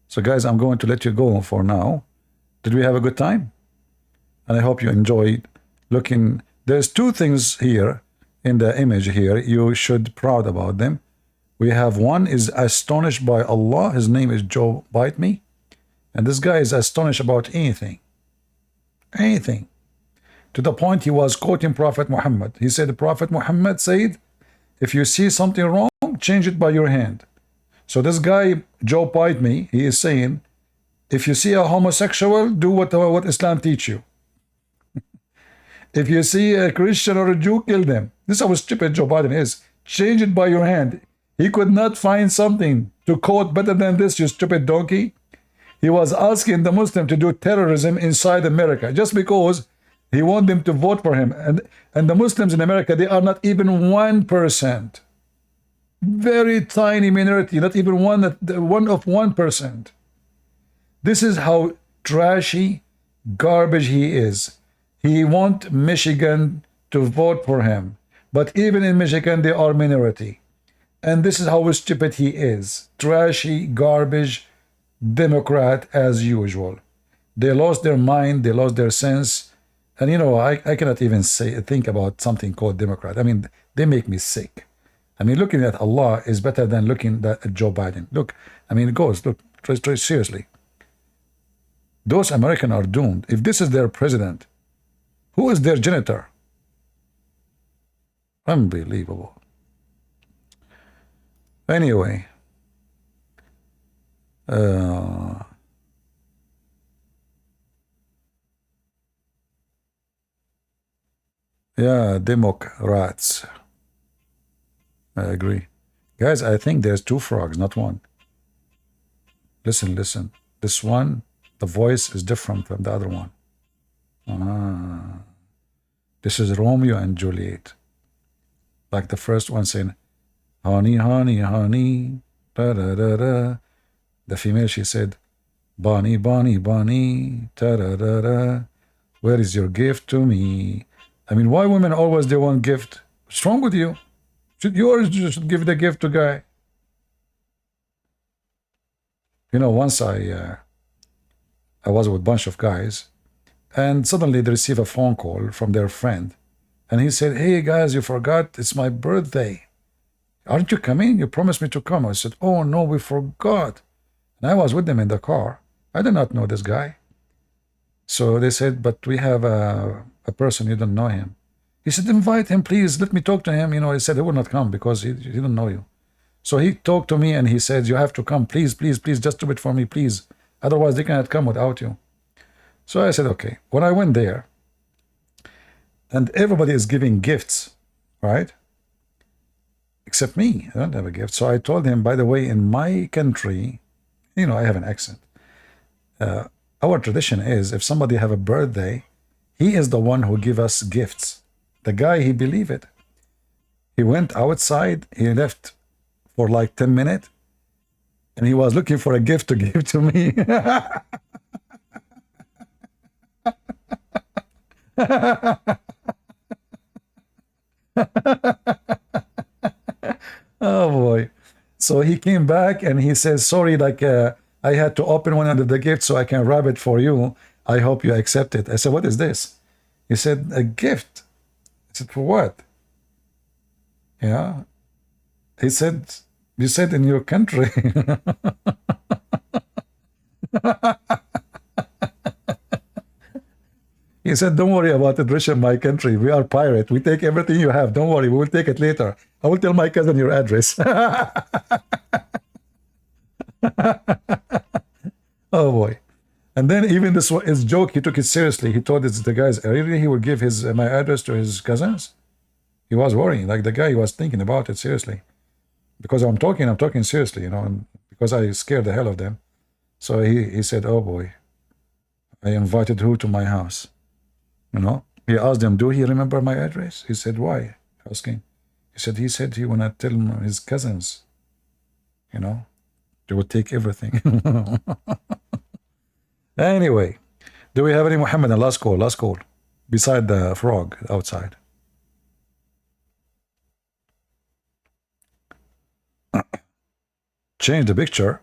A: So guys, I'm going to let you go for now. Did we have a good time? And I hope you enjoyed looking. There's two things here in the image here. You should be proud about them. We have one is astonished by Allah. His name is Joe Bite Me. And this guy is astonished about anything. Anything. To the point he was quoting Prophet Muhammad. He said, the Prophet Muhammad said, if you see something wrong, change it by your hand. So this guy, Joe Bite Me, he is saying, if you see a homosexual, do what Islam teach you. If you see a Christian or a Jew, kill them. This is how stupid Joe Biden is. Change it by your hand. He could not find something to quote better than this, you stupid donkey. He was asking the Muslim to do terrorism inside America just because he wants them to vote for him. And the Muslims in America, they are not even 1%. Very tiny minority, not even one of 1%. This is how trashy, garbage he is. He wants Michigan to vote for him. But even in Michigan, they are minority. And this is how stupid he is. Trashy, garbage, Democrat as usual. They lost their mind. They lost their sense. And, you know, I cannot even think about something called Democrat. I mean, they make me sick. I mean, looking at Allah is better than looking at Joe Biden. Look, I mean, it goes, look, seriously. Those Americans are doomed. If this is their president, who is their janitor? Unbelievable. Anyway. Yeah, Democrats. I agree. Guys, I think there's two frogs, not one. Listen, listen. This one, the the voice is different from the other one. Ah, this is Romeo and Juliet. Like the first one saying, honey, honey, honey, da da da da. The female, she said, Bonnie, Bonnie, Bonnie, da da da da. Where is your gift to me? I mean, why women always they want gift? What's wrong with you? You always just give the gift to guy. You know, once I was with a bunch of guys, and suddenly they receive a phone call from their friend, and he said, hey guys, you forgot, it's my birthday. Aren't you coming? You promised me to come. I said, oh no, we forgot. And I was with them in the car. I did not know this guy. So they said, but we have a person, you don't know him. He said, invite him, please. Let me talk to him. You know, he said he would not come because he didn't know you. So he talked to me and he said, you have to come. Please, please, please, just do it for me, please. Otherwise, they cannot come without you. So I said, okay. When I went there, and everybody is giving gifts, right? Except me. I don't have a gift. So I told him, by the way, in my country, you know, I have an accent. Our tradition is if somebody have a birthday, he is the one who give us gifts. The guy, he believed it. He went outside, he left for like 10 minutes, and he was looking for a gift to give to me. Oh boy. So he came back and he says, sorry, like I had to open one of the gifts so I can wrap it for you. I hope you accept it. I said, what is this? He said, a gift. I said, for what? Yeah. He said, you said in your country. He said, don't worry about it, rich in my country. We are pirate. We take everything you have. Don't worry, we will take it later. I will tell my cousin your address. Oh boy. And then even this his joke, he took it seriously. He told the guys, really, he would give my address to his cousins? He was worrying, like the guy, he was thinking about it seriously. Because I'm talking seriously, you know, and because I scared the hell of them. So he said, oh boy, I invited who to my house? You know, he asked them, do he remember my address? He said, why? Asking. He said he wanna tell his cousins, you know, they would take everything. Anyway, do we have any Muhammad? Last call, beside the frog outside. Change the picture.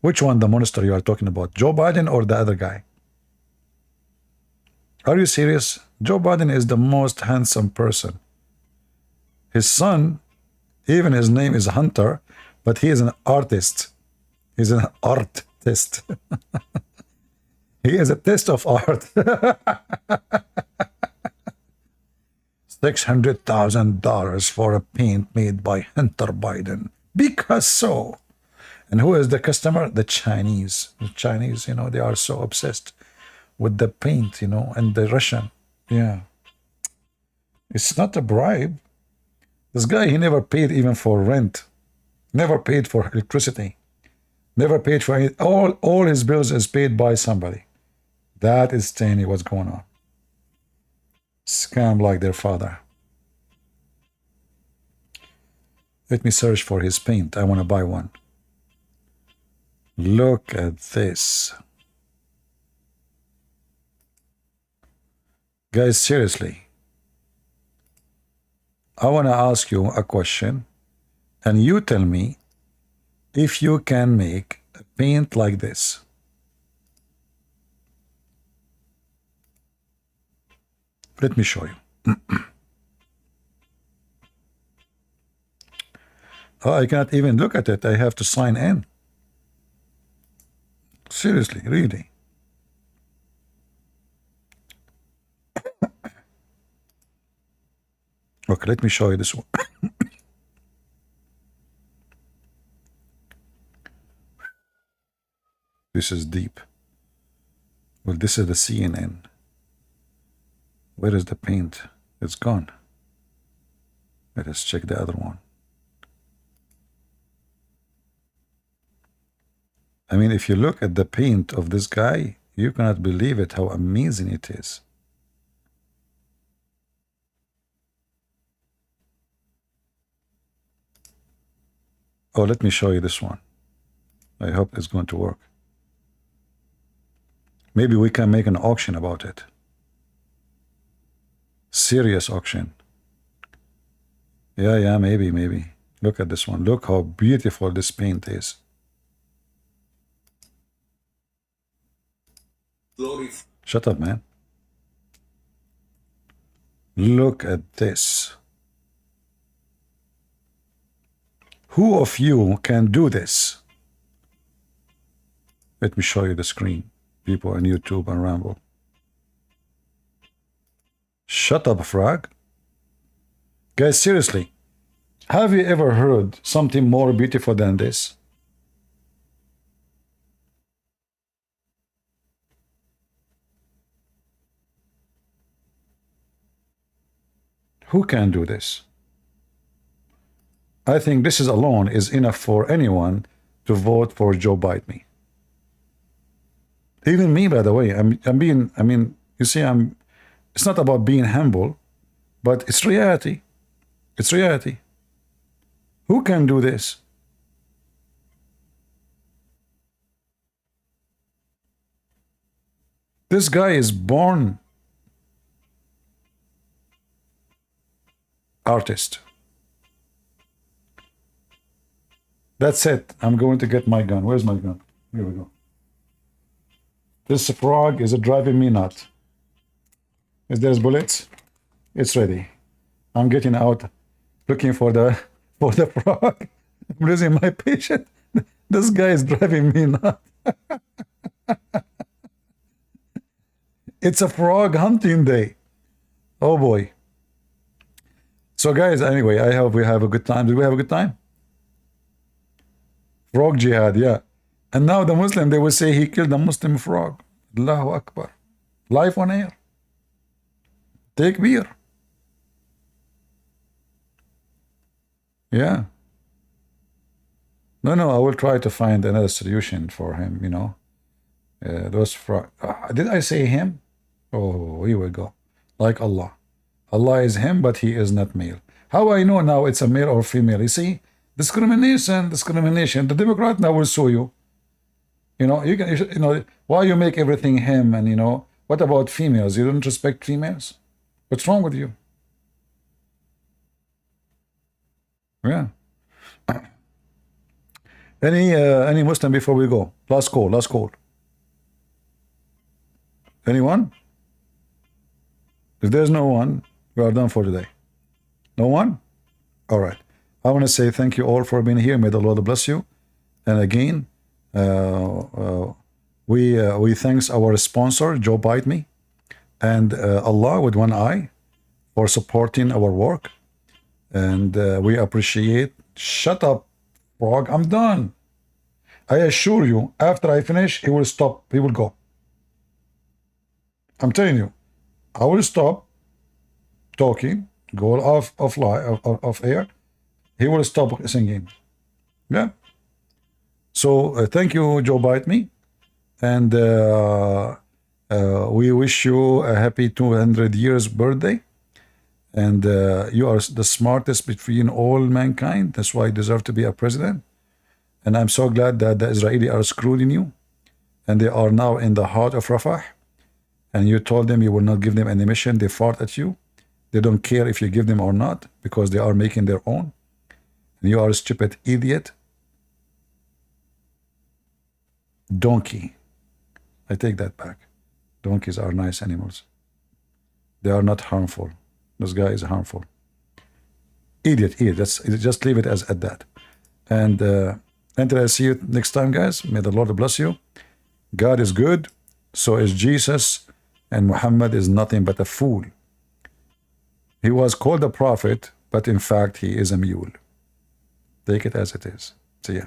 A: Which one, the monster you are talking about? Joe Biden or the other guy? Are you serious? Joe Biden is the most handsome person. His son, even his name is Hunter, but he is an artist. He's an artist. He is a test of art. $600,000 for a paint made by Hunter Biden. Because so. And who is the customer? The Chinese. The Chinese, you know, they are so obsessed with the paint, you know, and the Russian. Yeah. It's not a bribe. This guy, he never paid even for rent. Never paid for electricity. Never paid for any, all his bills is paid by somebody. That is Stanley, what's going on. Scam like their father. Let me search for his paint. I want to buy one. Look at this. Guys, seriously. I want to ask you a question, and you tell me if you can make a paint like this. Let me show you. Oh, I cannot even look at it. I have to sign in. Seriously, really. Okay, let me show you this one. This is deep. Well, this is the CNN. Where is the paint? It's gone. Let us check the other one. I mean, if you look at the paint of this guy, You cannot believe it, how amazing it is. Oh, let me show you this one. I hope it's going to work. Maybe we can make an auction about it. Serious auction. Yeah, maybe. Look at this one. Look how beautiful this paint is.
F: Glory.
A: Shut up, man. Look at this. Who of you can do this? Let me show you the screen. People on YouTube and Rambo. Shut up, frog. Guys, seriously. Have you ever heard something more beautiful than this? Who can do this? I think this is alone is enough for anyone to vote for Joe Biden. Even me, by the way, you see, it's not about being humble, but it's reality. It's reality. Who can do this? This guy is born artist. That's it. I'm going to get my gun. Where's my gun? Here we go. This frog is driving me nuts. Is there bullets? It's ready. I'm getting out, looking for the frog. I'm losing my patience. This guy is driving me nuts. It's a frog hunting day. Oh boy. So guys, anyway, I hope we have a good time. Did we have a good time? Frog jihad, yeah. And now the Muslim, they will say he killed a Muslim frog. Allahu Akbar. Live on air. Take beer. Yeah. No, I will try to find another solution for him, you know. Those frog. Did I say him? Oh, here we go. Like Allah. Allah is him, but he is not male. How I know now it's a male or female? You see? Discrimination. The Democrat now will sue you. You know, why you make everything him, and you know, what about females? You don't respect females? What's wrong with you? Yeah. Any Muslim before we go? Last call. Anyone? If there's no one, we are done for today. No one? All right. I want to say thank you all for being here. May the Lord bless you. And again, we thanks our sponsor, Joe Biden, and Allah with one eye for supporting our work. And we appreciate. Shut up, frog. I'm done. I assure you, after I finish, he will stop. He will go. I'm telling you, I will stop talking, go off air. He will stop singing. Yeah. So thank you, Joe Biden, and we wish you a happy 200 years birthday. And you are the smartest between all mankind. That's why you deserve to be a president. And I'm so glad that the Israelis are screwing you, and they are now in the heart of Rafah. And you told them you will not give them any mission. They fought at you. They don't care if you give them or not, because they are making their own. And you are a stupid idiot. Donkey. I take that back. Donkeys are nice animals. They are not harmful. This guy is harmful. Idiot. Just leave it as at that. And until I see you next time, guys, may the Lord bless you. God is good. So is Jesus. And Muhammad is nothing but a fool. He was called a prophet, but in fact, he is a mule. Take it as it is. See ya.